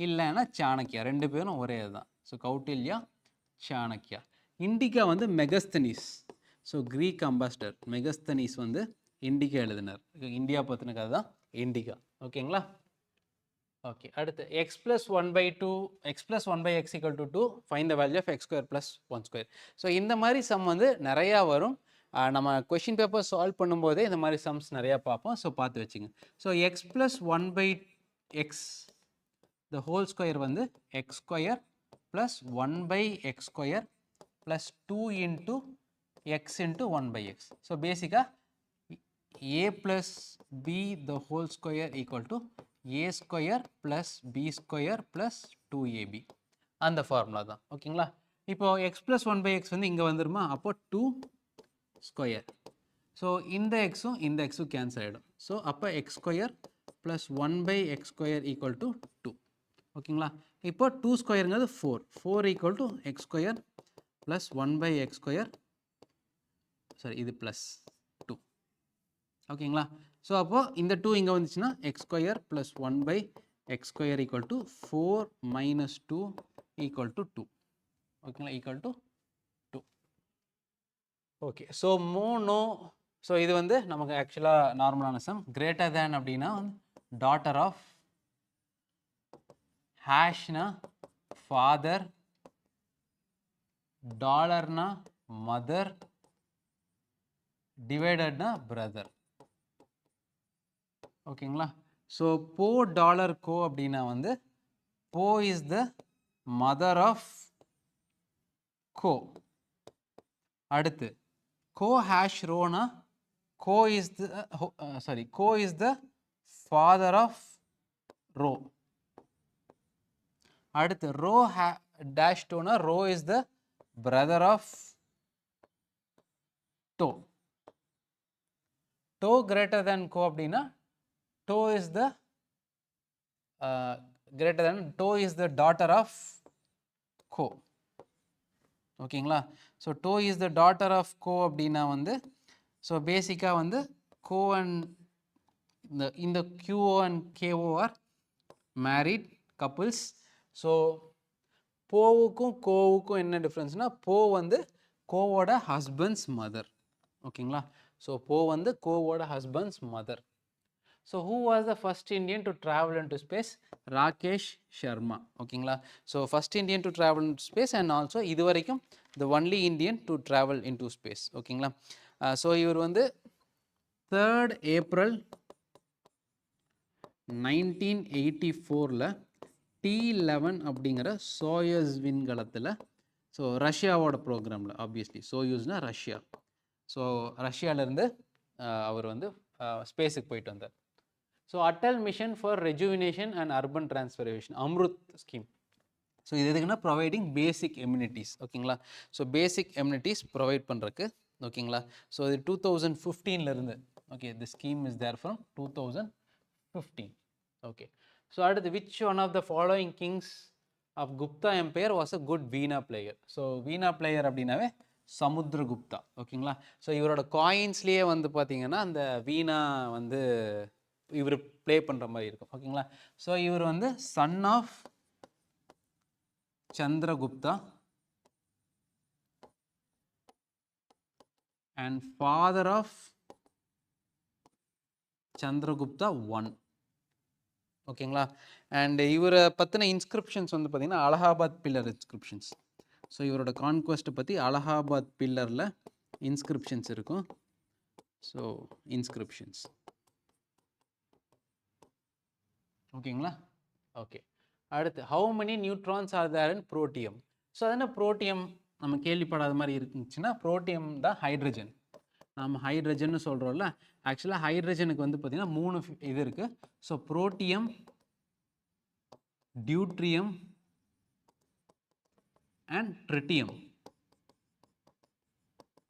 இல்லைன்னா சாணக்கியா, ரெண்டு பேரும் ஒரே இதுதான். ஸோ கௌட்டில்யா, சாணக்கியா. இண்டிகா வந்து Megasthenes. So Greek ambassador Megasthenes வந்து இண்டிகா எழுதினார். இந்தியா பற்றின கதை தான் இண்டிகா. ஓகேங்களா? ஓகே, அடுத்து x + 1/2 x + 1/x = 2 find the value of x² + 1². So இந்த மாதிரி சம் வந்து நிறையா வரும். நம்ம கொஷின் பேப்பர் சால்வ் பண்ணும்போதே இந்த மாதிரி சம்ஸ் நிறையா பார்ப்போம். ஸோ பார்த்து வச்சுங்க. So x + 1/x the whole square வந்து x² + 1/x² + 2 into x into 1/x. So பேசிக்காக a + b the whole square equal to a² + b² + 2ab. அந்த ஃபார்முலா தான். ஓகேங்களா? இப்போ x + 1/x வந்து இங்கே வந்துருமா? அப்போ 2². ஸோ இந்த எக்ஸும் இந்த எக்ஸும் கேன்சல் ஆகிடும். ஸோ அப்போ x² + 1/x² equal to 2. ஓகேங்களா? இப்போ 2²ங்கிறது 4. 4 equal to x² + 1/x². Sorry, இது ப்ளஸ் 2. ஓகேங்களா? ஸோ அப்போ இந்த 2 இங்கே வந்துச்சுன்னா x² + 1/x² equal to 4 - 2 equal to 2. ஓகேங்களா? equal to 2. Okay, so so இது வந்து நமக்கு ஆக்சுவலாக நார்மலான சம். கிரேட்டர் தேன் அப்படின்னா டாட்டர் ஆஃப் ஹேஷ்னா ஃபாதர், டாலர்னா மதர், டிவைடட்னா பிரதர். ஓகேங்களா? ஸோ போ டாலர் கோ அப்படின்னா வந்து போ இஸ் த மதர் ஆஃப் கோ. அடுத்து கோ ஹேஷ் ரோனா கோ இஸ் த ஃபாதர் ஆஃப் ரோ. அடுத்து ரோ டேஷ் டோனா ரோ இஸ் த பிரதர் ஆஃப் டோ. டோ கிரேட்டர் தேன் கோ அப்படின்னா டோ இஸ் த கிரேட்டர் தேன் டோ இஸ் த டாட்டர் ஆஃப் கோ. ஓகேங்களா? ஸோ டோ இஸ் த டாட்டர் ஆஃப் கோ அப்படின்னா வந்து ஸோ பேசிக்காக வந்து கோ அண்ட் இந்த QO and KO are married couples. ஸோ போவுக்கும் கோவுக்கும் என்ன டிஃப்ரென்ஸ்னால் போ வந்து கோவோட ஹஸ்பண்ட்ஸ் மதர். ஓகேங்களா? ஸோ போ வந்து கோவோட husband's mother. So who was the first Indian to travel into space? Rakesh Sharma. ஓகேங்களா? So first Indian to travel into space and also இது வரைக்கும் the only Indian to travel into space. ஓகேங்களா? So இவர் வந்து 3rd April 1984 T11 அப்படிங்கிற Soyuz விண்கலத்தில், so ரஷ்யாவோட ப்ரோக்ராமில், obviously சோயூஸ்னால் ரஷ்யா. ஸோ ரஷ்யாவிலேருந்து அவர் வந்து ஸ்பேஸுக்கு போயிட்டு வந்தார். So Atal mission for rejuvenation and urban transformation, AMRUT scheme. So இது எதுக்குன்னா ப்ரொவைடிங் பேசிக் எம்யூனிட்டிஸ். ஓகேங்களா? ஸோ பேசிக் எம்யூனிட்டிஸ் ப்ரொவைட் பண்ணுறக்கு. ஓகேங்களா? ஸோ இது 2015 okay, the scheme is there from 2015. Okay, so அடுத்து which one of the following kings of Gupta empire was a good veena player? So veena player அப்படின்னாவே சமுத்திரகுப்தா. ஓகேங்களா. So இவரோட காயின்ஸ்லேயே வந்து பார்த்தீங்கன்னா அந்த வீணா வந்து இவர் ப்ளே பண்ணுற மாதிரி இருக்கும். ஓகேங்களா. ஸோ இவர் வந்து son of Chandragupta and father of Chandragupta 1. ஓகேங்களா. அண்ட் இவரை பற்றின இன்ஸ்கிரிப்ஷன்ஸ் வந்து பார்த்தீங்கன்னா அலகாபாத் பில்லர் இன்ஸ்கிரிப்ஷன்ஸ். ஸோ இவரோட கான்குவெஸ்ட்டை பற்றி அலகாபாத் பில்லரில் இன்ஸ்கிரிப்ஷன்ஸ் இருக்கும். ஸோ இன்ஸ்கிரிப்ஷன்ஸ் ஓகேங்களா. ஓகே. அடுத்து how many neutrons are there in protium. So அது என்ன புரோட்டியம் நம்ம கேள்விப்படாத மாதிரி இருந்துச்சுன்னா புரோட்டியம் தான் ஹைட்ரஜன். நம்ம ஹைட்ரஜன் சொல்கிறோம்ல, ஆக்சுவலாக ஹைட்ரஜனுக்கு வந்து பார்த்திங்கன்னா 3 இது இருக்குது. So protium, deuterium and tritium.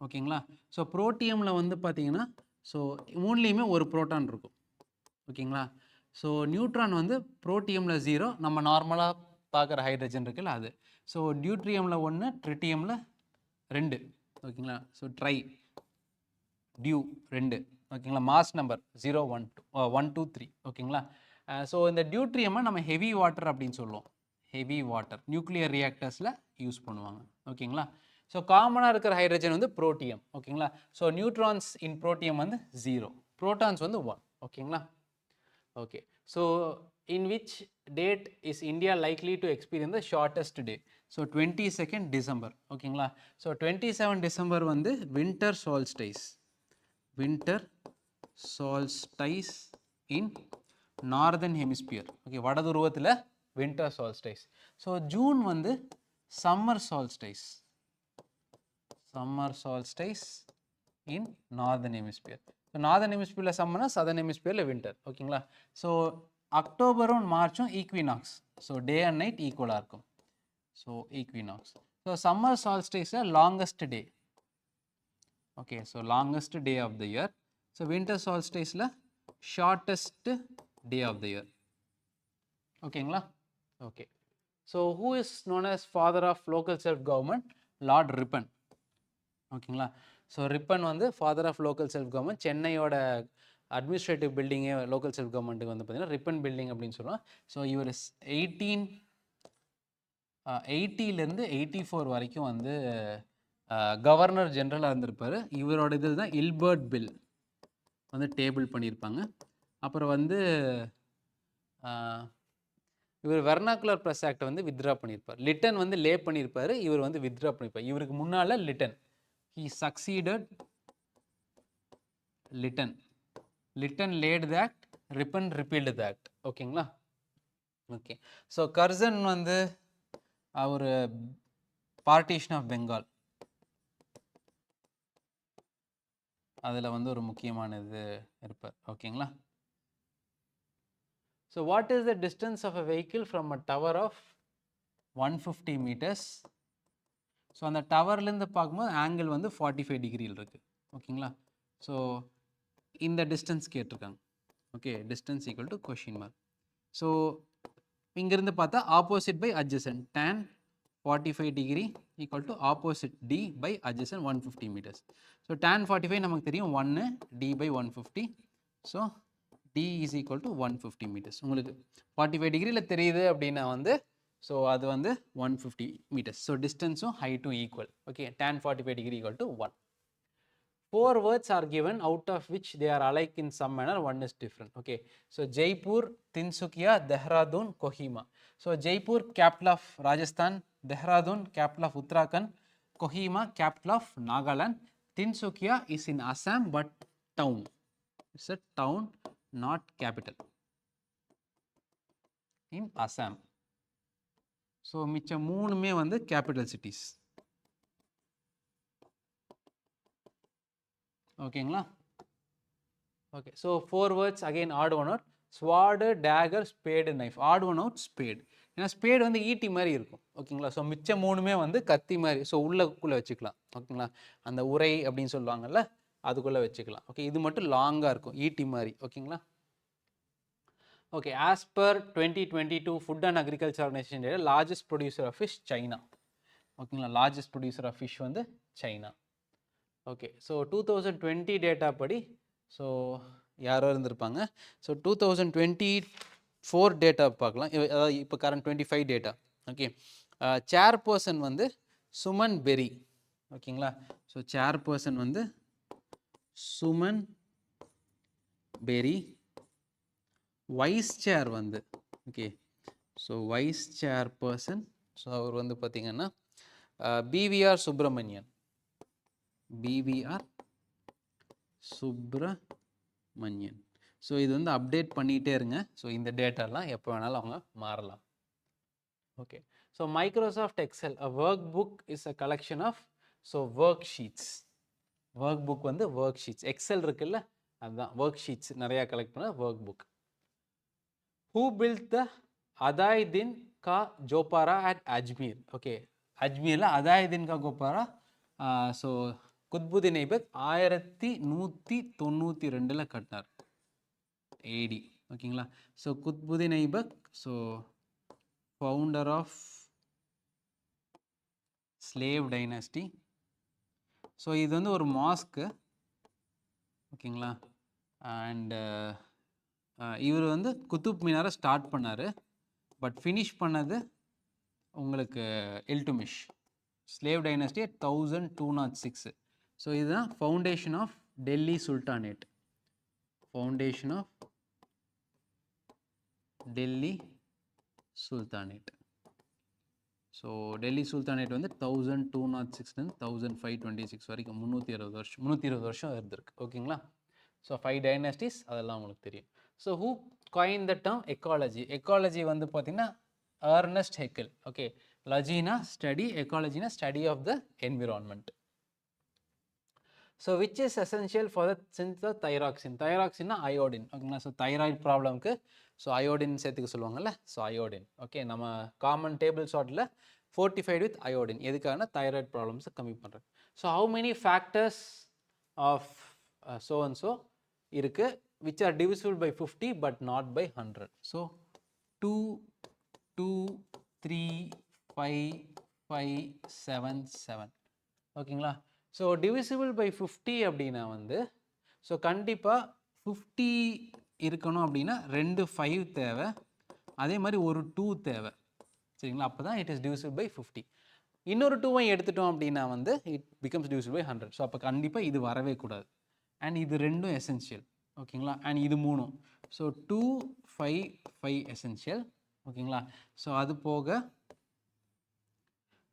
ஓகேங்களா. ஸோ புரோட்டியமில் வந்து பார்த்தீங்கன்னா ஸோ மூணுலேயுமே ஒரு புரோட்டான் இருக்கும். ஓகேங்களா. ஸோ நியூட்ரான் வந்து புரோட்டியமில் 0, நம்ம நார்மலாக பார்க்குற ஹைட்ரஜன் இருக்குல்ல அது. ஸோ டியூட்ரியமில் 1, ட்ரிட்டியமில் 2. ஓகேங்களா. ஸோ ட்ரை டியூ 2. ஓகேங்களா. Mass number 0 1 2 1 2 3. ஓகேங்களா. ஸோ இந்த டியூட்ரியமை நம்ம ஹெவி வாட்டர் அப்படின்னு சொல்லுவோம். ஹெவி வாட்டர் நியூக்ளியர் ரியாக்டர்ஸில் யூஸ் பண்ணுவாங்க. ஓகேங்களா. ஸோ காமனாக இருக்கிற ஹைட்ரஜன் வந்து புரோட்டியம். ஓகேங்களா. ஸோ நியூட்ரான்ஸ் இன் புரோட்டியம் வந்து 0, புரோட்டான்ஸ் வந்து 1. ஓகேங்களா. Okay, so in which date is India likely to experience the shortest day? So 22nd December. ஓகேங்களா. ஸோ 27 December வந்து winter solstice. Winter solstice in northern hemisphere. Okay, வட துருவத்தில் winter solstice. So June வந்து summer solstice. Summer solstice in northern hemisphere. So northern ஹெமிஸ்பியரில் சம்மர்னா southern ஹெமிஸ்பியரில் winter. ஓகேங்களா. So அக்டோபரும் மார்ச்சும் equinox. So day and night ஈக்குவலாக இருக்கும். So equinox. ஸோ சம்மர் சால்ஸ்டிஸில் longest day. Okay, so longest day of the year. So winter சால்ஸ்டிஸில் shortest day of the year. ஓகேங்களா. Okay. So who is known as father of local self government? Lord Ripon. ஓகேங்களா. So Ripon வந்து father of local self government. சென்னையோட administrative பில்டிங்கே local self கவர்மெண்ட்டுக்கு வந்து பார்த்தீங்கன்னா ribbon building அப்படின்னு சொல்லுவோம். ஸோ இவர் 1880 84 வரைக்கும் வந்து கவர்னர் ஜென்ரலாக இருந்திருப்பார். இவரோட இதில் தான் இல்பர்ட் பில் வந்து டேபிள் பண்ணியிருப்பாங்க. அப்புறம் வந்து இவர் வெர்னாக்குலர் ப்ரெஸ் ஆக்டை வந்து வித்ட்ரா பண்ணியிருப்பார். லிட்டன் வந்து லே பண்ணியிருப்பார், இவர் வந்து வித்ட்ரா பண்ணியிருப்பார். இவருக்கு முன்னால் Lytton, he succeeded Lytton. Lytton laid the act, Ripon repealed the act. ஓகேங்களா. ஓகே. ஸோ கர்சன் வந்து அவர் பார்ட்டிஷன் ஆஃப் பெங்கால், அதில் வந்து ஒரு முக்கியமான இது இருப்பார். ஓகேங்களா. So what is the distance of a vehicle from a tower of 150 meters? So அந்த டவர்லேருந்து பார்க்கும்போது ஆங்கிள் வந்து 45 டிகிரியில் இருக்குது. ஓகேங்களா. ஸோ இந்த டிஸ்டன்ஸ் கேட்டிருக்காங்க. Okay, distance equal to question mark. So இங்கேருந்து பார்த்தா opposite by adjacent, tan 45 degree equal to opposite d by adjacent 150 meters. So tan 45 நமக்கு தெரியும் 1, d by 150. So d is equal to 150 meters. உங்களுக்கு 45 டிகிரியில் தெரியுது அப்படின்னா வந்து ஸோ அது வந்து 150 meters. ஸோ டிஸ்டன்ஸும் ஹைட்டும் equal. Okay, tan 45 degree equal to 1. 4 words are given out of which they are alike in some manner, one is different. Okay, so Jaipur, Tinsukia, Dehradun, Kohima. So Jaipur capital of Rajasthan, Dehradun capital of Uttarakhand, Kohima capital of Nagaland. Tinsukia is in Assam but town. It's a town, not capital, in Assam. So மிச்ச மூணுமே வந்து capital cities. ஓகேங்களா. Okay, so 4 words again odd one out. Sword, dagger, spade, knife. Odd one out spade. ஏன்னா spade வந்து ஈட்டி மாதிரி இருக்கும். ஓகேங்களா. ஸோ மிச்ச மூணுமே வந்து கத்தி மாதிரி, ஸோ உள்ளக்குள்ளே வச்சுக்கலாம். ஓகேங்களா. அந்த உரை அப்படின்னு சொல்லுவாங்கல்ல, அதுக்குள்ளே வச்சுக்கலாம். ஓகே, இது மட்டும் லாங்காக இருக்கும், ஈட்டி மாதிரி. ஓகேங்களா. Okay, as per 2022 food and agriculture organisation largest producer of fish China. ஓகேங்களா. லார்ஜஸ்ட் ப்ரொடியூசர் ஆஃப் ஃபிஷ் வந்து சைனா. ஓகே, ஸோ 2020 டேட்டா படி ஸோ யாரோ இருந்திருப்பாங்க. ஸோ 2024 டேட்டா பார்க்கலாம். அதாவது இப்போ கரண்ட் 25 டேட்டா. ஓகே, சேர்பர்சன் வந்து சுமன் பெரி. ஓகேங்களா, ஸோ சேர்பர்சன் வந்து சுமன் பெரி. வைஸ் சேர் வந்து okay, so vice chairperson so அவர் வந்து பார்த்திங்கன்னா PVR Subramanian. PVR Subramanian. So இது வந்து அப்டேட் பண்ணிகிட்டே இருங்க. ஸோ இந்த டேட்டாலாம் எப்போ வேணாலும் அவங்க மாறலாம். Okay, so Microsoft Excel workbook is a collection of so worksheets. Workbook வந்து ஒர்க் ஷீட்ஸ். எக்ஸல் இருக்குல்ல, அதுதான் ஒர்க் ஷீட்ஸ் நிறையா கலெக்ட் பண்ண workbook. Who built the Adhai Din ka Jhonpra at Ajmer. Okay, அஜ்மீரில் அதாய்தின் கா கோபாரா ஸோ குத்புதீன் ஐபக் 1192 கட்டினார் AD. ஓகேங்களா, so Qutbuddin Aibak so founder of slave dynasty. So இது வந்து ஒரு மாஸ்க்கு. ஓகேங்களா, அண்டு இவர் வந்து குத்துப் மினாரை ஸ்டார்ட் பண்ணார், பட் ஃபினிஷ் பண்ணது உங்களுக்கு இல்டுமிஷ். Slave dynasty 1206. ஸோ இதுதான் foundation of Delhi sultanate. Foundation of Delhi sultanate. So Delhi sultanate வந்து 1206 1526 வரைக்கும் 320 வருஷம் இருந்திருக்கு. ஓகேங்களா, ஸோ 5 டைனஸ்டிஸ் அதெல்லாம் உங்களுக்கு தெரியும். So who coined the term ecology. Ecology வந்து பார்த்தீங்கன்னா அர்னஸ்ட் ஹெக்கல். ஓகே, லஜினா ஸ்டடி, எக்காலஜினா study of the environment. So which is essential for the synthesis the thyroxine. தைராக்சின்னா அயோடின். ஓகேங்களா, ஸோ தைராய்டு ப்ராப்ளம்க்கு ஸோ அயோடின் சேர்த்துக்க சொல்லுவாங்கல்ல, ஸோ அயோடின். ஓகே, நம்ம காமன் டேபிள் சார்ட்டில் ஃபோர்ட்டிஃபைடு வித் அயோடின். எதுக்கான தைராய்டு ப்ராப்ளம்ஸை கம்மி பண்ணுறது. So how many factors of so and so இருக்குது which are divisible by 50 but not by 100. So 2, 2, 3, 5, 5, 7, 7. ஓகேங்களா, ஸோ divisible by 50 அப்படின்னா வந்து ஸோ கண்டிப்பாக 50 இருக்கணும் அப்படின்னா 2 5 தேவை, அதே மாதிரி ஒரு 2 தேவை. சரிங்களா, அப்போ தான் இட் இஸ் divisible by 50. இன்னொரு 2வை எடுத்துட்டோம் அப்படின்னா வந்து it becomes divisible by 100. So அப்போ கண்டிப்பாக இது வரவே கூடாது. அண்ட் இது ரெண்டும் எசென்ஷியல். ஓகேங்களா, அண்ட் இது 3. So 2, 5, 5 essential. ஓகேங்களா, ஸோ அது போக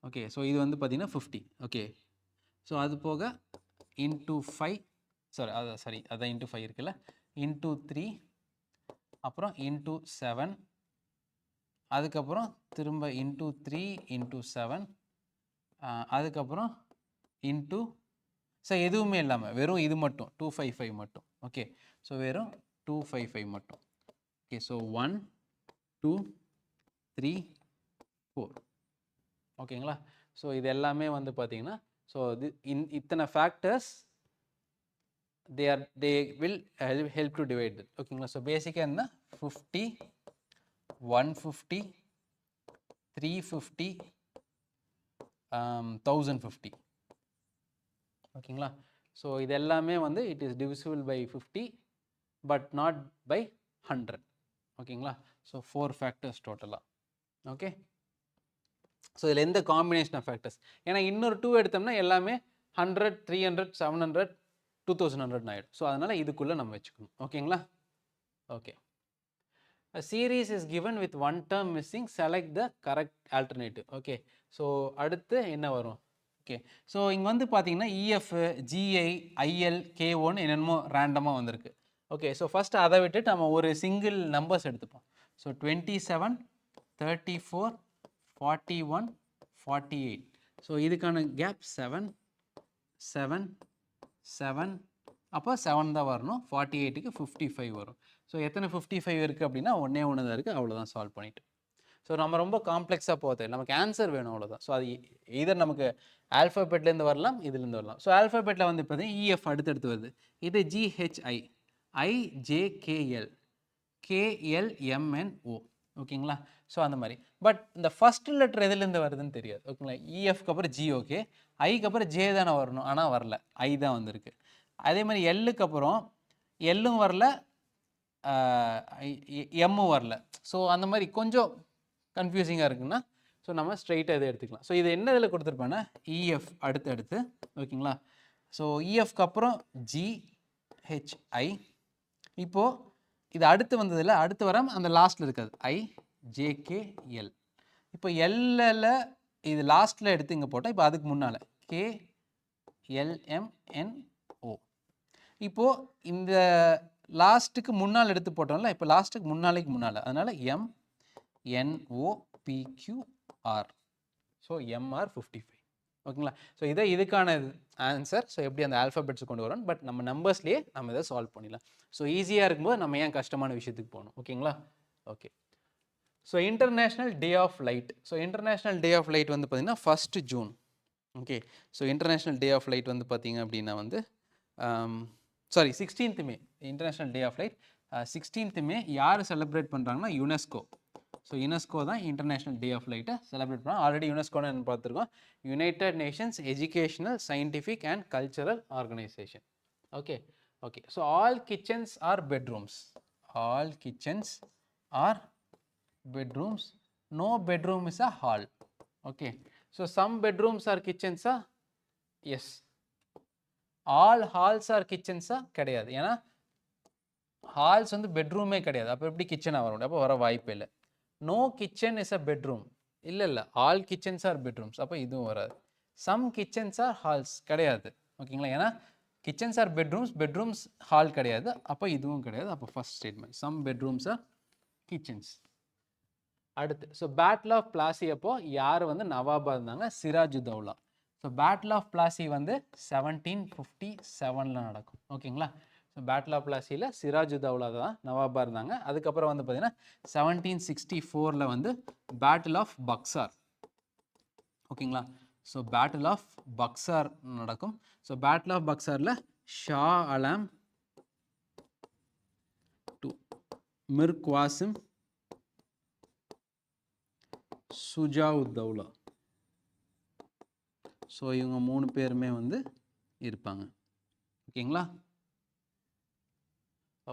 ஓகே, ஸோ இது வந்து பார்த்தீங்கன்னா 50. ஓகே, ஸோ அது போக இன்ட்டு 5 அதான் இன்ட்டு 5 இருக்குல்ல, இன்ட்டு 3, அப்புறம் இன்ட்டு 7, அதுக்கப்புறம் திரும்ப இன்ட்டு 3 இன்ட்டு 7, அதுக்கப்புறம் இன்ட்டு ஸோ எதுவுமே இல்லாமல் வெறும் இது மட்டும் 255 மட்டும். ஓகே, ஸோ வெறும் 255 மட்டும். Okay, so 1, 2, 3, 4. ஓகேங்களா, ஸோ இது எல்லாமே வந்து பார்த்தீங்கன்னா ஸோ இத்தனை factors they will help to divide it. ஓகேங்களா, ஸோ பேசிக்காக என்ன 50, 150, 350, 1050. ஓகேங்களா, ஸோ இது எல்லாமே வந்து it is divisible by 50 but not by 100. ஓகேங்களா, ஸோ 4 ஃபேக்டர்ஸ் டோட்டலாக. ஓகே, ஸோ இதில் எந்த காம்பினேஷன் ஆஃப் ஃபேக்டர்ஸ், ஏன்னா இன்னொரு 2 எடுத்தோம்னா எல்லாமே 100, 300, 700, 2100 ஆகிடும். ஸோ அதனால் இதுக்குள்ளே நம்ம வச்சுக்கணும். ஓகேங்களா, okay. A series is given with one term missing, select the correct alternative. Okay, so அடுத்து என்ன வரும். ஓகே, ஸோ இங்கே வந்து பார்த்தீங்கன்னா EF, GI, IL, K1 என்னென்னமோ ரேண்டமாக வந்திருக்கு. ஓகே, ஸோ ஃபஸ்ட்டு அதை விட்டுட்டு நம்ம ஒரு சிங்கிள் நம்பர்ஸ் எடுத்துப்போம். ஸோ 27, 34, 41, 48. ஸோ இதுக்கான கேப் 7, 7, 7, அப்போ 7 தான் வரணும். 48க்கு 55 வரும். ஸோ எத்தனை 55 இருக்குது அப்படின்னா ஒன்றே ஒன்று தான் இருக்குது, அவ்வளோதான் சால்வ் பண்ணிவிட்டு. ஸோ நம்ம ரொம்ப காம்ப்ளெக்ஸாக போகிறது, நமக்கு ஆன்சர் வேணும், அவ்வளோதான். ஸோ அது இதர் நமக்கு ஆல்ஃபபெட்லேருந்து வரலாம், இதுலேருந்து வரலாம். ஸோ ஆல்ஃபபெட்டில் வந்து பார்த்தீங்கன்னா EF அடுத்தடுத்து வருது. இது GHI, IJKL, KLMNO. ஓகேங்களா, ஸோ அந்த மாதிரி. பட் இந்த ஃபர்ஸ்ட் லெட்டர் எதுலேருந்து வருதுன்னு தெரியாது. ஓகேங்களா, இஎஃப்க்கு அப்புறம் ஜி ஓகே, ஐக்கு அப்புறம் ஜே தானே வரணும், ஆனால் வரல, ஐ தான் வந்திருக்கு. அதே மாதிரி எல்லுக்கு அப்புறம் எல்லும் வரல, எம்மும் வரல. ஸோ அந்த மாதிரி கொஞ்சம் கன்ஃபியூசிங்காக இருக்குன்னா ஸோ நம்ம ஸ்ட்ரைட்டாக இதை எடுத்துக்கலாம். ஸோ இது என்ன இதில் கொடுத்துருப்பேன்னா இஎஃப் அடுத்து ஓகேங்களா. ஸோ இஎஃப்க்கு அப்புறம் ஜிஹெச்ஐ. இப்போது இது அடுத்து வந்ததில் அடுத்து வராமல் அந்த லாஸ்ட்டில் இருக்காது ஐஜேகேஎல். இப்போ எல்லில் இது லாஸ்ட்டில் எடுத்து இங்கே போட்டால் இப்போ அதுக்கு முன்னால் கேஎல்எம்என்ஓ. இப்போது இந்த லாஸ்ட்டுக்கு முன்னால் எடுத்து போட்டோம்ல, இப்போ லாஸ்ட்டுக்கு முன்னால் அதனால் எம்என்ஓபிக்யூஆர். So MR 55. ஓகேங்களா. ஸோ இதை இதுக்கான ஆன்சர். ஸோ எப்படி அந்த ஆல்ஃபபெட்ஸ் கொண்டு வரோம், பட் நம்ம நம்பர்ஸ்லேயே நம்ம இதை சால்வ் பண்ணிடலாம். ஸோ ஈஸியாக இருக்கும்போது நம்ம ஏன் கஷ்டமான விஷயத்துக்கு போகணும். ஓகேங்களா. Okay. So international day of light. So international day of light வந்து பார்த்திங்கன்னா 1 June. Okay. So international day of light வந்து பார்த்திங்க அப்படின்னா வந்து 16th May international day of light. 16th May யார் செலிப்ரேட் பண்ணுறாங்கன்னா யுனெஸ்கோ. ஸோ யுனெஸ்கோ தான் இன்டர்நேஷ்னல் டே ஆஃப் லைட்டை செலிப்ரேட் பண்ணோம். ஆல்ரெடி யுனெஸ்கோன்னு என்ன பார்த்துருக்கோம், United Nations Educational Scientific and Cultural Organisation. Okay. Okay. So all kitchens are bedrooms. All kitchens R bedrooms. No bedroom is a hall. Okay. So some bedrooms are kitchens. Yes. All halls are kitchens கிடையாது. ஏன்னா halls வந்து பெட்ரூமே கிடையாது. அப்போ எப்படி கிச்சனாக வரும், அப்போ வர வாய்ப்பே இல்லை. No kitchen is a bedroom. இல்லை ஆல் கிச்சன்ஸ் ஆர் பெட்ரூம்ஸ். அப்போ இதுவும் வராது. சம் கிச்சன்ஸ் ஆர் ஹால்ஸ் கிடையாது. ஓகேங்களா. ஏன்னா கிச்சன்ஸ் ஆர் பெட்ரூம்ஸ் ஹால் கிடையாது. அப்போ இதுவும் கிடையாது. அப்போ first statement some bedrooms are kitchens. அடுத்து ஸோ பேட்டில் ஆஃப் பிளாசி அப்போ யார் வந்து நவாபா இருந்தாங்க, Sirajuddaulah. So battle of Plassey வந்து 1757 நடக்கும். ஓகேங்களா. ஸோ பேட்டில் ஆஃப் பிளாசியில் சிராஜுத்தௌலா தான் நவாபா இருந்தாங்க. அதுக்கப்புறம் வந்து பார்த்தீங்கன்னா 1764 வந்து பேட்டில் ஆஃப் பக்சார். ஓகேங்களா. ஸோ பேட்டில் ஆஃப் பக்சார் நடக்கும். ஸோ பேட்டில் ஆஃப் பக்சாரில் ஷா அலாம் டு மிர் குவாசிம் சுஜாவுத்தௌலா. ஸோ இவங்க 3 பேருமே வந்து இருப்பாங்க. ஓகேங்களா.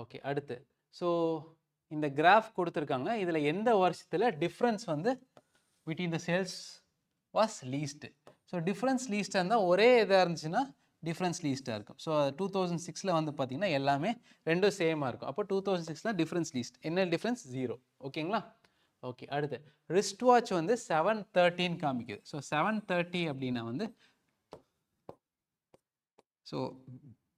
ஓகே. அடுத்து ஸோ இந்த கிராஃப் கொடுத்துருக்காங்க. இதில் எந்த வருஷத்தில் டிஃப்ரென்ஸ் வந்து between the sales was least. So difference லீஸ்ட்டாக இருந்தால் ஒரே இதாக இருந்துச்சுன்னா டிஃப்ரென்ஸ் லீஸ்ட்டாக இருக்கும். ஸோ 2006 வந்து பார்த்தீங்கன்னா எல்லாமே ரெண்டும் சேமாக இருக்கும். அப்போ 2006 டிஃப்ரென்ஸ் லீஸ்ட். என்ன டிஃப்ரென்ஸ்? 0. ஓகேங்களா. ஓகே. அடுத்து ரிஸ்ட் வாட்ச் வந்து 7:13 காமிக்குது. ஸோ 7:30 அப்படின்னா வந்து ஸோ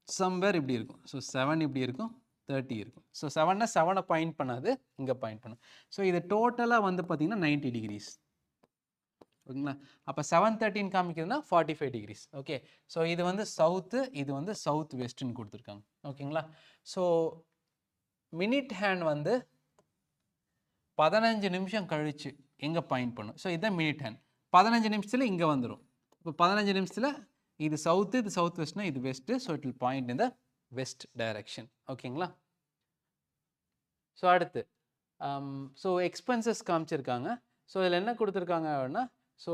சம்வேர் இப்படி இருக்கும். ஸோ 7 இப்படி இருக்கும், 30 இருக்கும். ஸோ 7னா 7 பாயிண்ட் பண்ணாது, இங்கே பாயிண்ட் பண்ணும். ஸோ இது டோட்டலாக வந்து பார்த்தீங்கன்னா 90 டிகிரிஸ். ஓகேங்களா. அப்போ 7:13 காமிக்குதுன்னா 45 டிகிரிஸ். ஓகே. ஸோ இது வந்து சவுத்து, இது வந்து சவுத் வெஸ்ட்டுன்னு கொடுத்துருக்காங்க. ஓகேங்களா. ஸோ மினிட் ஹேண்ட் வந்து 15 நிமிஷம் கழிச்சு எங்கே பாயிண்ட் பண்ணும். ஸோ இதுதான் மினிட் ஹேண்ட். 15 நிமிஷத்தில் இங்கே வந்துடும். இப்போ 15 நிமிஷத்தில் இது சவுத்து, இது சவுத் வெஸ்ட்னா இது west. So it will point in the west direction. ஓகேங்களா. ஸோ அடுத்து ஸோ எக்ஸ்பென்சஸ் காமிச்சிருக்காங்க. ஸோ இதில் என்ன கொடுத்துருக்காங்க அப்படின்னா ஸோ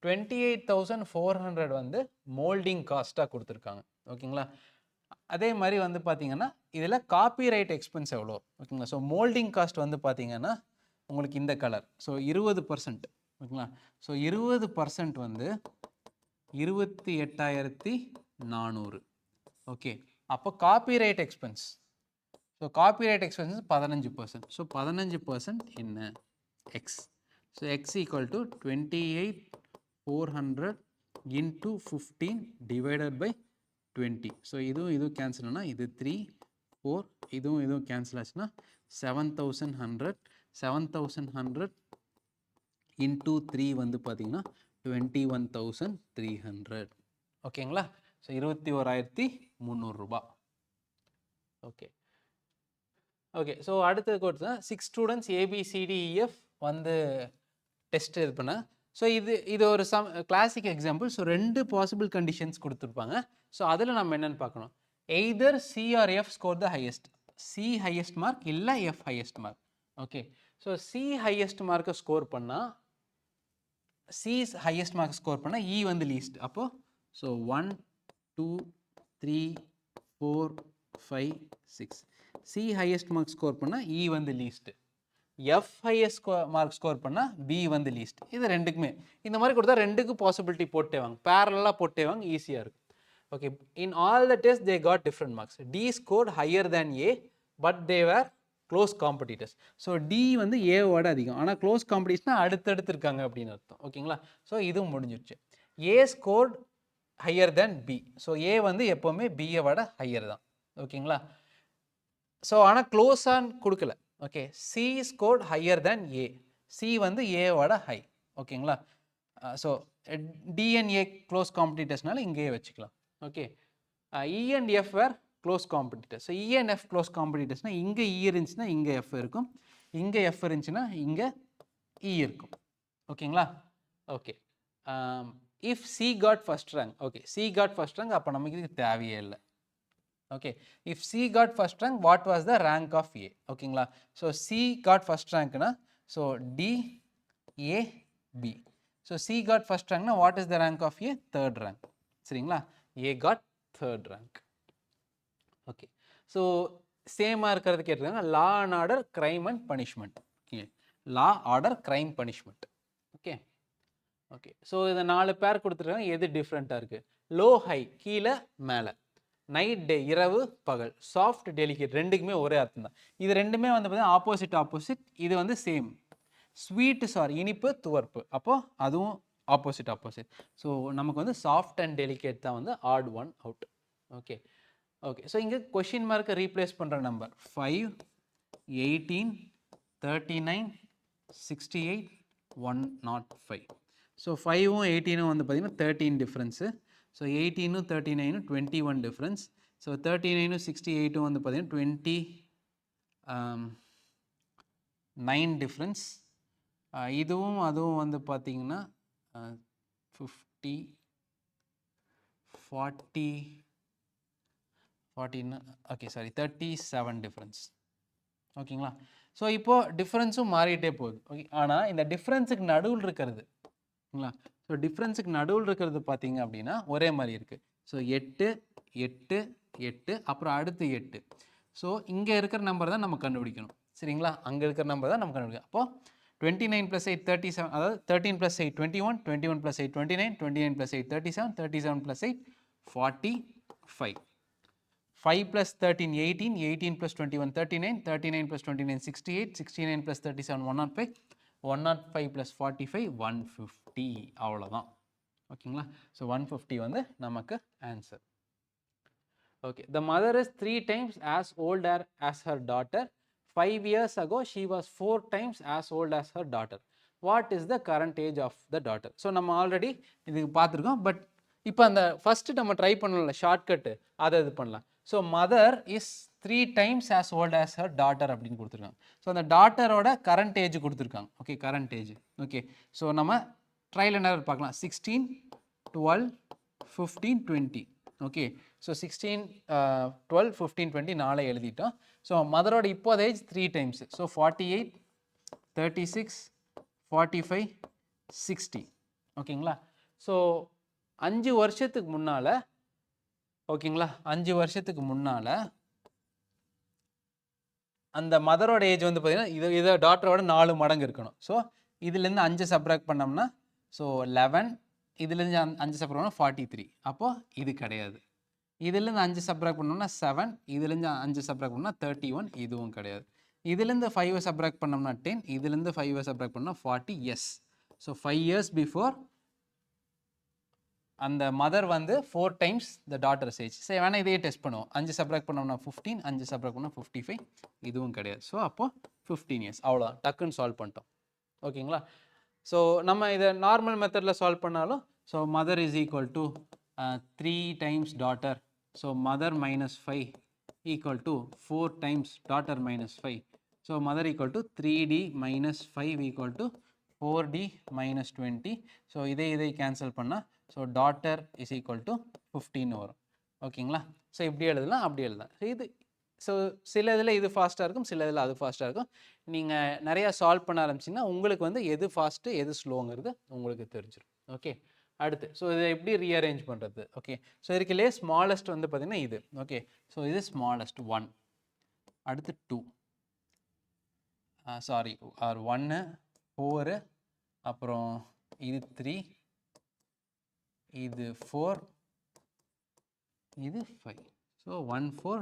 28,400 வந்து மோல்டிங் காஸ்ட்டாக கொடுத்துருக்காங்க. ஓகேங்களா. அதே மாதிரி வந்து பார்த்தீங்கன்னா இதில் காப்பிரைட் எக்ஸ்பென்ஸ் எவ்வளோ. ஓகேங்களா. ஸோ மோல்டிங் காஸ்ட் வந்து பார்த்தீங்கன்னா உங்களுக்கு இந்த கலர். ஸோ 20%. ஓகேங்களா. ஸோ 20% வந்து 28,400. ஓகே. அப்போ copyright expense, so copyright expense 15%. So 15% என்ன? X. So X equal to 28,400 into 15 divided by 20. So இதுவும் கேன்சல் ஆனால் இது 3, 4, இதுவும் கேன்சல் ஆச்சுன்னா 7,100. 7,100 இன்ட்டு 3 வந்து பார்த்தீங்கன்னா 21,300. ஓகேங்களா. ஸோ 21,300 ரூபா. ஓகே. ஓகே. ஸோ அடுத்தது கொடுத்தா 6 ஸ்டூடெண்ட்ஸ் ABCDEF வந்து டெஸ்ட் இது பண்ண. ஸோ இது ஒரு classic example. So 2 possible conditions கொடுத்துருப்பாங்க. ஸோ அதில் நம்ம என்னென்னு பார்க்கணும். Either C or F score the highest. C highest mark இல்லை F highest mark. Okay. So C highest மார்க்கை ஸ்கோர் பண்ணால் சி ஹையஸ்ட் மார்க் ஸ்கோர் பண்ணால் இ வந்து லீஸ்ட். அப்போது so 1 2 3 4 5 6 C highest mark score பண்ணால் இ வந்து least. F highest mark score பண்ணால் B வந்து லீஸ்ட். இது ரெண்டுக்குமே இந்த மாதிரி கொடுத்தா ரெண்டுக்கும் பாசிபிலிட்டி போட்டே வாங்க, பேரலாக போட்டே வாங்க, ஈஸியாக இருக்கும். Okay, in all the test they got different marks. D scored higher than A but they were close competitors. So D வந்து ஏவோட அதிகம், ஆனால் க்ளோஸ் காம்படிஷனாக அடுத்தடுத்து இருக்காங்க அப்படின்னு அர்த்தம். ஓகேங்களா, ஸோ இதுவும் முடிஞ்சிடுச்சு. A scored higher than B. So A வந்து எப்போவுமே பியை விட ஹையர் தான். ஓகேங்களா, ஸோ ஆனால் க்ளோஸான்னு கொடுக்கல. Okay, C scored higher than A. C வந்து ஏவோட ஹை. ஓகேங்களா, ஸோ டிஎன்ஏ க்ளோஸ் காம்படிட்டர்ஸ்னால இங்கேயே வச்சுக்கலாம். Okay, E and F were close competitors. So E and F close காம்படிட்டர்ஸ்னால் இங்கே இ இருந்துச்சுன்னா இங்கே எஃப் இருக்கும், இங்கே எஃப் இருந்துச்சுன்னா இங்கே இ இருக்கும். ஓகேங்களா, okay. If C got first rank, okay C got first rank, அப்போ நமக்கு இது தேவையே இல்லை. Okay, if C got first rank what was the rank of A. ஓகேங்களா, ஸோ சி காட் ஃபர்ஸ்ட் ரேங்க்னா so D A B. So C got first ரேங்க்னா what is the rank of A, third rank. சரிங்களா, A got third rank. Okay, so சேமாக இருக்கிறது கேட்டிருக்காங்க. Law and order, crime and punishment. Okay, law order crime punishment. Okay okay, so இதை 4 பேர் கொடுத்துருக்காங்க. எது டிஃப்ரெண்ட்டாக இருக்குது? லோ ஹை கீழே மேலே, நைட் டே இரவு பகல், சாஃப்ட் டெலிகேட் ரெண்டுக்குமே ஒரே அர்த்தம் தான். இது ரெண்டுமே வந்து பார்த்தீங்கன்னா ஆப்போசிட் ஆப்போசிட். இது வந்து சேம். ஸ்வீட் சாரி இனிப்பு துவர்ப்பு, அப்போது அதுவும் ஆப்போசிட் ஆப்போசிட். ஸோ நமக்கு வந்து சாஃப்ட் அண்ட் டெலிகேட் தான் வந்து odd one out. Okay okay, so இங்கே கொஷின் மார்க்கை ரீப்ளேஸ் பண்ணுற நம்பர் 5 18 39 68 105. ஸோ 5ம் 18ம் வந்து பார்த்திங்கன்னா 13 டிஃப்ரென்ஸு. ஸோ 18ம் 39ம் 21 டிஃப்ரென்ஸ். ஸோ 39ம் 68ம் வந்து பார்த்திங்கன்னா 29 டிஃப்ரென்ஸ். இதுவும் அதுவும் வந்து பார்த்திங்கன்னா 50 40 ஓகே சாரி 37 டிஃப்ரென்ஸ். ஓகேங்களா, ஸோ இப்போது டிஃப்ரென்ஸும் மாறிட்டே போகுது. ஓகே, ஆனால் இந்த டிஃப்ரென்ஸுக்கு நடுவில் இருக்கிறது ஓகேங்களா, ஸோ டிஃப்ரென்ஸுக்கு நடுவில் இருக்கிறது பார்த்தீங்க அப்படின்னா ஒரே மாதிரி இருக்குது. ஸோ 8 8 8 அப்புறம் அடுத்து 8. ஸோ இங்கே இருக்கிற நம்பர் தான் நம்ம கண்டுபிடிக்கணும். சரிங்களா, அங்கே இருக்கிற நம்பர் தான் நம்ம கண்டுபிடிக்கணும். அப்போது 29 + 8 37, அதாவது 13 + 8 21, 21 + 8 29, 29 + 8 37, 37 + 8 45, 5 + 13 18, 18 + 21 39, 39 + 29 68, 69 + 37 105, 105 + 45 150. அவ்வளோதான். ஓகேங்களா, ஸோ 150 வந்து நமக்கு answer. Okay, the mother is 3 times as old as her daughter. 5 years ago she was 4 times as old as her daughter. What is the current age of the daughter? So நம்ம already இதுக்கு பார்த்துருக்கோம். But இப்போ அந்த first நம்ம try பண்ணல shortcut, அதை இது பண்ணலாம். So mother is 3 times as old as her daughter அப்படின்னு கொடுத்துருக்காங்க. ஸோ அந்த டாட்டரோட கரண்ட் ஏஜ் கொடுத்துருக்காங்க. Okay, current age. Okay, so நம்ம ட்ரையல் அண்ட் எரர் பார்க்கலாம். 16 12 15 20. ஓகே, ஸோ 16 12 15 20 நாளை எழுதிட்டோம். ஸோ மதரோட இப்போது ஏஜ் 3 times. ஸோ 48 36 45 60. ஓகேங்களா, ஸோ 5 வருஷத்துக்கு முன்னால், ஓகேங்களா 5 வருஷத்துக்கு முன்னால் அந்த மதரோட ஏஜ் வந்து பார்த்தீங்கன்னா இதை டாட்டரோட 4 மடங்கு இருக்கணும். ஸோ இதுலேருந்து 5 சப்ராக்ட் பண்ணோம்னா ஸோ 11, இதுலேருந்து 5 சப்ராக்ட் பண்ணோம்னா 43. அப்போது இது கிடையாது. இதுலேருந்து 5 சப்ராக்ட் பண்ணோம்னா 7, இதுலேருந்து 5 சப்ராக்ட் பண்ணோம்னா 31, இதுவும் கிடையாது. இதுலேருந்து 5 சப்ராக்ட் பண்ணோம்னா 10, இதுலேருந்து 5 சப்ராக்ட் பண்ணோம்னா 40. எஸ், ஸோ 5 years பிஃபோர் அந்த மதர் வந்து 4 times த டாட்டர்ஸ் ஏஜ். சரி, வேணால் இதையே டெஸ்ட் பண்ணுவோம். 5 சப்ராக்ட் பண்ணோம்னா 15, 5 சப்ராக்ட் பண்ணால் 55, இதுவும் கிடையாது. ஸோ அப்போது 15 years. அவ்வளோதான், டக்குன்னு சால்வ் பண்ணிட்டோம். ஓகேங்களா, ஸோ நம்ம இதை நார்மல் மெத்தடில் சால்வ் பண்ணாலும், so mother is equal to 3 times daughter. So mother -5 equal to 4 times daughter -5. So mother equal to 3D - 5 equal to 4D - 20. So இதை கேன்சல் பண்ணால் so daughter is equal to 15 வரும். ஓகேங்களா, so இப்படி எழுதலாம், அப்படி எழுதலாம். ஸோ இது ஸோ சில இதில் இது ஃபாஸ்ட்டாக இருக்கும், சில இதில் அது ஃபாஸ்ட்டாக இருக்கும். நீங்கள் நிறையா சால்வ் பண்ண ஆரம்பிச்சிங்கன்னா உங்களுக்கு வந்து எது ஃபாஸ்ட்டு எது ஸ்லோங்கிறது உங்களுக்கு தெரிஞ்சிடும். ஓகே, அடுத்து ஸோ இதை எப்படி ரீஅரேஞ்ச் பண்ணுறது? ஓகே, ஸோ இதுக்குள்ளே ஸ்மாலஸ்ட் வந்து பார்த்திங்கன்னா இது. ஓகே, ஸோ இது ஸ்மாலஸ்ட் 1, அடுத்து 2, சாரி ஆர் 1, 4, அப்புறம் இது 3, இது 4, இது 5. ஸோ 1 4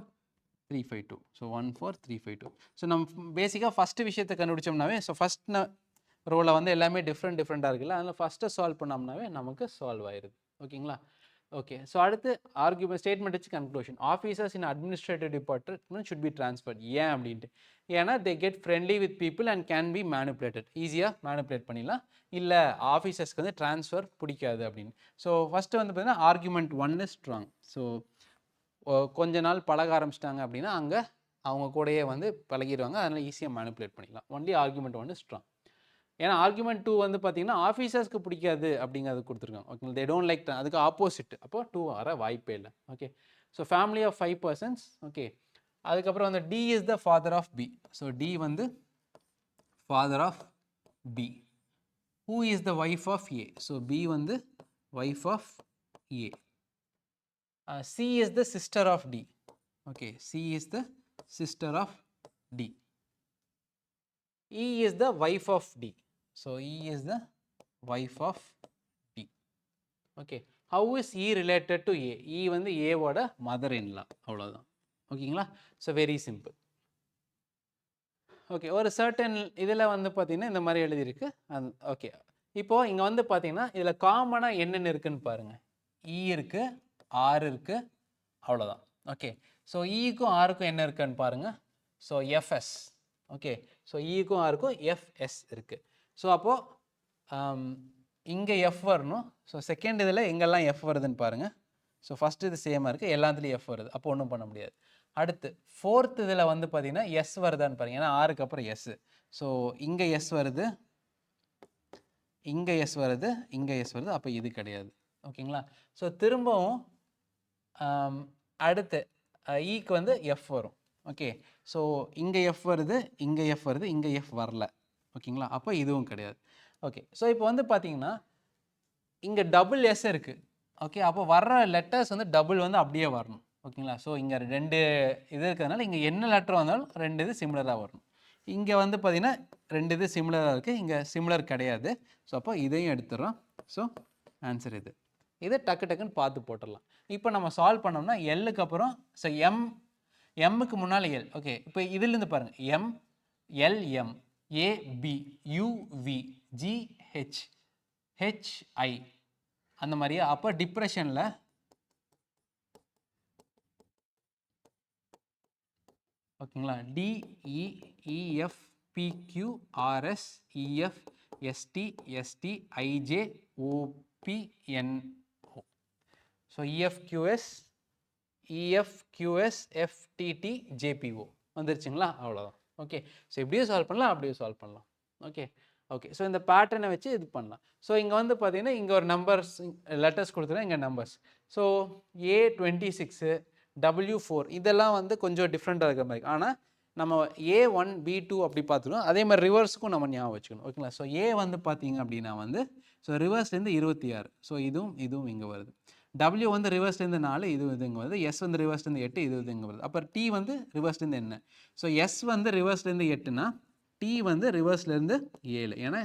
3 5 2. ஸோ 1 4 3 5 2. ஸோ நம்ம பேசிக்காக ஃபஸ்ட்டு விஷயத்தை கண்டுபிடிச்சோம்னாவே, ஸோ ஃபஸ்ட் ரோவில் வந்து எல்லாமே டிஃப்ரெண்ட்டாக இருக்குல்ல, அதில் ஃபஸ்ட்டை சால்வ் பண்ணோம்னாவே நமக்கு சால்வ் ஆயிடுது. ஓகேங்களா? ஓகே, ஸோ அடுத்து ஆர்குமெண்ட் ஸ்டேட்மெண்ட் வச்சு conclusion. Officers in administrative department should be transferred. ஏன் அப்படின்ட்டு, ஏன்னா they get friendly with people and can be manipulated. ஈஸியாக மேனிப்புலேட் பண்ணிடலாம். இல்லை ஆஃபீஸர்ஸ்க்கு வந்து ட்ரான்ஸ்ஃபர் பிடிக்காது அப்படின்னு. ஸோ ஃபஸ்ட்டு வந்து பார்த்தீங்கன்னா ஆர்குமெண்ட் 1 இஸ் ஸ்ட்ராங். ஸோ கொஞ்ச நாள் பழக ஆரம்பிச்சிட்டாங்க அப்படின்னா அங்கே அவங்க கூடயே வந்து பழகிடுவாங்க, அதனால் ஈஸியாக மேனிப்புலேட் பண்ணிக்கலாம். Only argument 1 is strong. ஏன்னா ஆர்குமெண்ட் 2 வந்து பார்த்தீங்கன்னா ஆஃபீஸர்ஸ்க்கு பிடிக்காது அப்படிங்கிறது கொடுத்துருக்காங்க. ஓகே, தே டோன்ட் லைக், அதுக்கு ஆப்போசிட். அப்போ 2 வர வாய்ப்பே இல்லை. Okay, so family of 5 persons. Okay, அதுக்கப்புறம் வந்து D is the father of B. So D வந்து father of B. Who is the wife of A? So B வந்து wife of A. C is the sister of D. Okay, C is the sister of D. E is the wife of D. So E is the wife of D. Okay, how is E related to A? E வந்து A ஓட mother in law. அவ்வளவுதான். ஓகேங்களா? So very simple. Okay, ஒரு certain இதில் வந்து பார்த்தீங்கன்னா இந்த மாதிரி எழுதியிருக்கு. ஓகே, இப்போது இங்கே வந்து பார்த்தீங்கன்னா இதில் காமனாக என்னென்ன இருக்குன்னு பாருங்கள். E இருக்குது, R இருக்குது, அவ்வளோதான். ஓகே, ஸோ ஈக்கும் ஆருக்கும் என்ன இருக்குன்னு பாருங்கள். So FS. ஓகே, ஸோ ஈக்கும் ஆருக்கும் எஃப்எஸ் இருக்குது. ஸோ அப்போது இங்கே எஃப் வரணும். ஸோ செகண்ட் இதில் எங்கெல்லாம் எஃப் வருதுன்னு பாருங்கள். ஸோ ஃபஸ்ட்டு இது சேமாக இருக்குது, எல்லாத்துலேயும் எஃப் வருது, அப்போ ஒன்றும் பண்ண முடியாது. அடுத்து ஃபோர்த் இதில் வந்து பார்த்தீங்கன்னா எஸ் வருதான்னு பாருங்கள், ஏன்னா ஆருக்கு அப்புறம் எஸ். ஸோ இங்கே எஸ் வருது, இங்கே எஸ் வருது, இங்கே எஸ் வருது, அப்போ இது கிடையாது. ஓகேங்களா? ஸோ திரும்பவும் அடுத்து ஈக்கு வந்து எஃப் வரும். ஓகே, ஸோ இங்கே எஃப் வருது, இங்கே எஃப் வருது, இங்கே எஃப் வரல. ஓகேங்களா? அப்போ இதுவும் கிடையாது. ஓகே, ஸோ இப்போ வந்து பார்த்தீங்கன்னா இங்கே டபுள் எஸ் இருக்குது. ஓகே, அப்போ வர்ற லெட்டர்ஸ் வந்து டபுள் வந்து அப்படியே வரணும். ஓகேங்களா? ஸோ இங்கே 2 இது இருக்கிறதுனால இங்கே என்ன லெட்டர் வந்தாலும் 2 இது சிமிலராக வரணும். இங்கே வந்து பார்த்தீங்கன்னா 2 இது சிமிலராக இருக்குது, இங்கே சிமிலர் கிடையாது. ஸோ அப்போ இதையும் எடுத்துடுறோம். ஸோ ஆன்சர் இது. இதை டக்குன்னு பார்த்து போட்டுடலாம். இப்போ நம்ம சால்வ் பண்ணோம்னா எல்லுக்கு அப்புறம் ஸோ எம்முக்கு முன்னால் எல். ஓகே, இப்போ இதுலேருந்து பாருங்கள், M LM AB UV GH HI அந்த மாதிரியா. அப்போ டிப்ரெஷனில் ஓகேங்களா, DEEF PQRS EF ST ST IJ OPN. So EFQS EFQS FTT JPO வந்துருச்சுங்களா? அவ்வளோதான். ஓகே, ஸோ இப்படியும் சால்வ் பண்ணலாம், அப்படியும் சால்வ் பண்ணலாம். ஓகே ஓகே, ஸோ இந்த பேட்டர்னை வச்சு இது பண்ணலாம். ஸோ இங்கே வந்து பார்த்தீங்கன்னா இங்கே ஒரு நம்பர்ஸ் லெட்டர்ஸ் கொடுத்துருங்க, இங்கே நம்பர்ஸ். ஸோ A26 W4 இதெல்லாம் வந்து கொஞ்சம் டிஃப்ரெண்ட்டாக இருக்கிற மாதிரி. ஆனால் நம்ம A1 B2 அப்படி பார்த்துக்கணும். அதே மாதிரி ரிவர்ஸுக்கும் நம்ம ஞாபகம் வச்சுக்கணும். ஓகேங்களா? ஸோ ஏ வந்து பார்த்தீங்க அப்படின்னா வந்து ஸோ ரிவர்ஸ்லேருந்து 26. ஸோ இதுவும் இங்கே வருது. W வந்து ரிவர்ஸ்லேருந்து 4, இது இங்கே வருது. எஸ் வந்து ரிவர்ஸ்லேருந்து 8, இது இங்கே வருது. அப்புறம் T வந்து ரிவர்ஸ்லேருந்து என்ன? ஸோ எஸ் வந்து ரிவர்ஸ்லேருந்து 8னா T வந்து ரிவர்ஸ்லேருந்து 7. ஏன்னா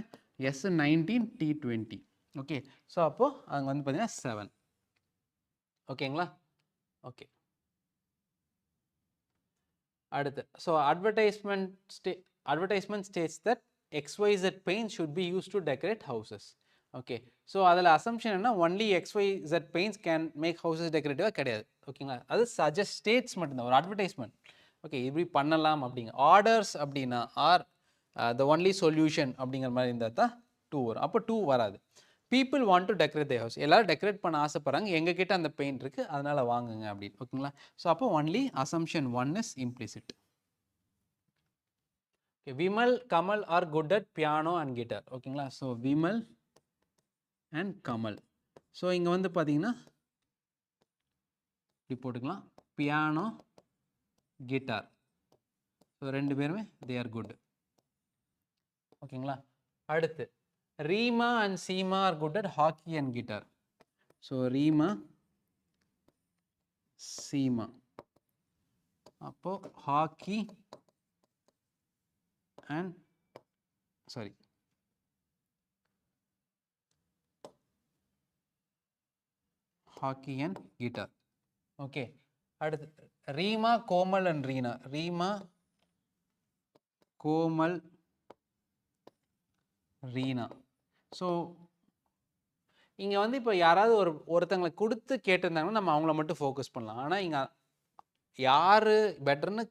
எஸ் 19 T 20. ஓகே, ஸோ அப்போது அங்கே வந்து பார்த்தீங்கன்னா 7. ஓகேங்களா? ஓகே, அடுத்து so advertisement states that XYZ paint should be used to decorate houses. Okay, so அதில் அசம்ஷன் என்ன, only XYZ paints can make houses டெக்கரேட்டிவாக கிடையாது. ஓகேங்களா? அது சஜஸ்ட் ஸ்டேட்ஸ் மட்டும்தான், ஒரு அட்வர்டைஸ்மெண்ட். ஓகே, இப்படி பண்ணலாம் அப்படிங்க. ஆர்டர்ஸ் அப்படின்னா ஆர் த ஒன்லி சொல்யூஷன் அப்படிங்கிற மாதிரி இருந்தால் தான் 2 வரும். அப்போ 2 வராது. People want to decorate the house, எல்லோரும் டெக்கரேட் பண்ண ஆசைப்படுறாங்க, எங்ககிட்ட அந்த பெயிண்ட் இருக்குது அதனால் வாங்குங்க அப்படின்னு. ஓகேங்களா? ஸோ அப்போ only assumption 1 is implicit. Okay, Vimal Kamal are good at piano and guitar. ஓகேங்களா? So Vimal and Kamal. So இங்கே வந்து பார்த்தீங்கன்னா இப்படி போட்டுக்கலாம், பியானோ கிட்டார். ஸோ 2 பேருமே தே ஆர் குட். ஓகேங்களா? அடுத்து Reema and Seema are good at hockey and guitar. So Reema, Seema. அப்போ hockey and hockey and guitar. Okay. அடுத்து ரீமா, கோமல் அண்ட் ரீனா. ரீமா, கோமல், ரீனா. ஸோ இங்கே வந்து இப்போ யாராவது ஒருத்தங்களை கொடுத்து கேட்டிருந்தாங்கன்னா நம்ம அவங்கள மட்டும் ஃபோக்கஸ் பண்ணலாம். ஆனால் இங்கே யார் பெட்டர்னு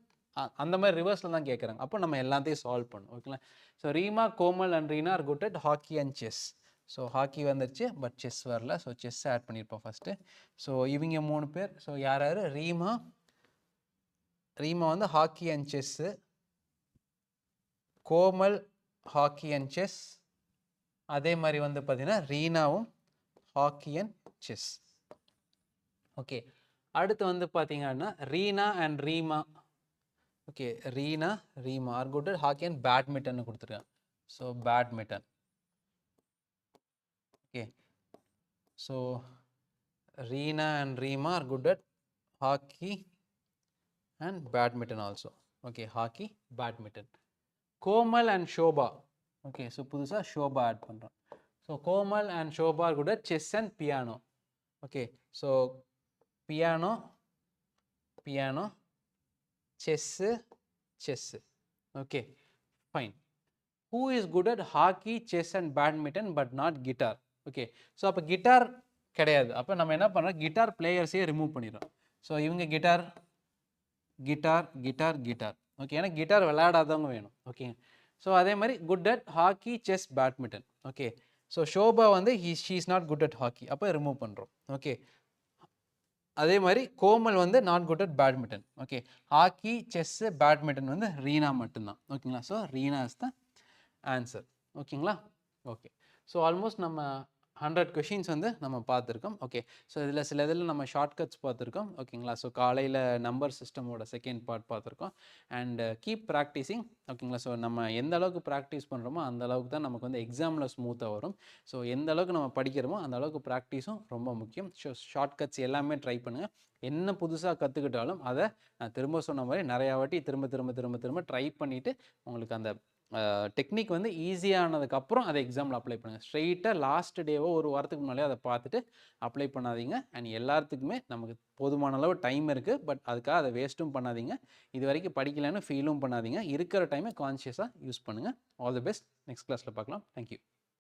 அந்த மாதிரி ரிவர்ஸில் தான் கேட்குறாங்க. அப்போ நம்ம எல்லாத்தையும் சால்வ் பண்ணணும். ஓகேங்களா? So Reema, Komal and Reena are good at hockey and chess. So hockey வந்துருச்சு, பட் செஸ் வரல. ஸோ செஸ் ஆட் பண்ணியிருப்போம் ஃபஸ்ட்டு. ஸோ இவங்க 3 பேர். ஸோ யார் யார்? ரீமா வந்து hockey and chess, Komal hockey and chess, அதே மாதிரி வந்து பார்த்தீங்கன்னா ரீனாவும் ஹாக்கி அண்ட் செஸ். ஓகே. அடுத்து வந்து பார்த்தீங்கன்னா Reena and Reema. Okay, Reena, Reema are good at hockey and badminton கொடுத்துருக்கேன். So badminton. Okay. So Reena and Reema are good at hockey and badminton also. Okay, hockey, badminton. Komal and Shobha. Okay, so புதுசாக ஷோபா ஆட் பண்ணுறோம். So Komal and Shobha are good at chess and piano. Okay, so piano, chess. Okay, fine. Who is good at hockey, chess and badminton but not guitar? Okay, so அப்போ guitar கிடையாது. அப்போ நம்ம என்ன பண்ணுறோம்? Guitar பிளேயர்ஸையே remove பண்ணிடுறோம். So இவங்க guitar. Okay, ஏன்னா கிட்டார் விளையாடாதவங்க வேணும். ஓகே, ஸோ அதே மாதிரி good at hockey, chess, badminton. Okay, so Shobha வந்து she is not good at hockey. அப்போ ரிமூவ் பண்ணுறோம். ஓகே, அதே மாதிரி கோமல் வந்து not good at badminton. Okay, hockey, chess, badminton வந்து ரீனா மட்டும்தான். ஓகேங்களா? So Reena is the answer. ஓகேங்களா? ஓகே, ஸோ ஆல்மோஸ்ட் நம்ம 100 கொஷின்ஸ் வந்து நம்ம பார்த்துருக்கோம். ஓகே, ஸோ இதில் நம்ம ஷார்ட்கட்ஸ் பார்த்துருக்கோம். ஓகேங்களா? ஸோ காலையில் நம்பர் சிஸ்டமோட செகண்ட் பார்ட் பார்த்துருக்கோம். And keep practising. ஓகேங்களா? ஸோ நம்ம எந்த அளவுக்கு ப்ராக்டிஸ் பண்ணுறோமோ அந்த அளவுக்கு தான் நமக்கு வந்து எக்ஸாமில் ஸ்மூத்தாக வரும். ஸோ எந்த அளவுக்கு நம்ம படிக்கிறோமோ அந்த அளவுக்கு ப்ராக்டிஸும் ரொம்ப முக்கியம். ஸோ ஷார்ட்கட்ஸ் எல்லாமே ட்ரை பண்ணுங்கள். என்ன புதுசாக கற்றுக்கிட்டாலும் அதை நான் திரும்ப சொன்ன மாதிரி நிறையா வாட்டி திரும்ப ட்ரை பண்ணிவிட்டு உங்களுக்கு அந்த டெக்னிக் வந்து ஈஸியானதுக்கப்புறம் அதை எக்ஸாமில் அப்ளை பண்ணுங்கள். ஸ்ட்ரெயிட்டாக லாஸ்ட் டேவோ ஒரு வாரத்துக்கு முன்னாலே அதை பார்த்துட்டு அப்ளை பண்ணாதீங்க. அண்ட் எல்லாத்துக்குமே நமக்கு போதுமான அளவு டைம் இருக்குது, பட் அதுக்காக அதை வேஸ்ட்டும் பண்ணாதீங்க. இது வரைக்கும் படிக்கலைன்னு ஃபீலும் பண்ணாதீங்க. இருக்கிற டைமை கான்ஷியஸாக யூஸ் பண்ணுங்கள். All the best. நெக்ஸ்ட் கிளாஸில் பார்க்கலாம். தேங்க்யூ.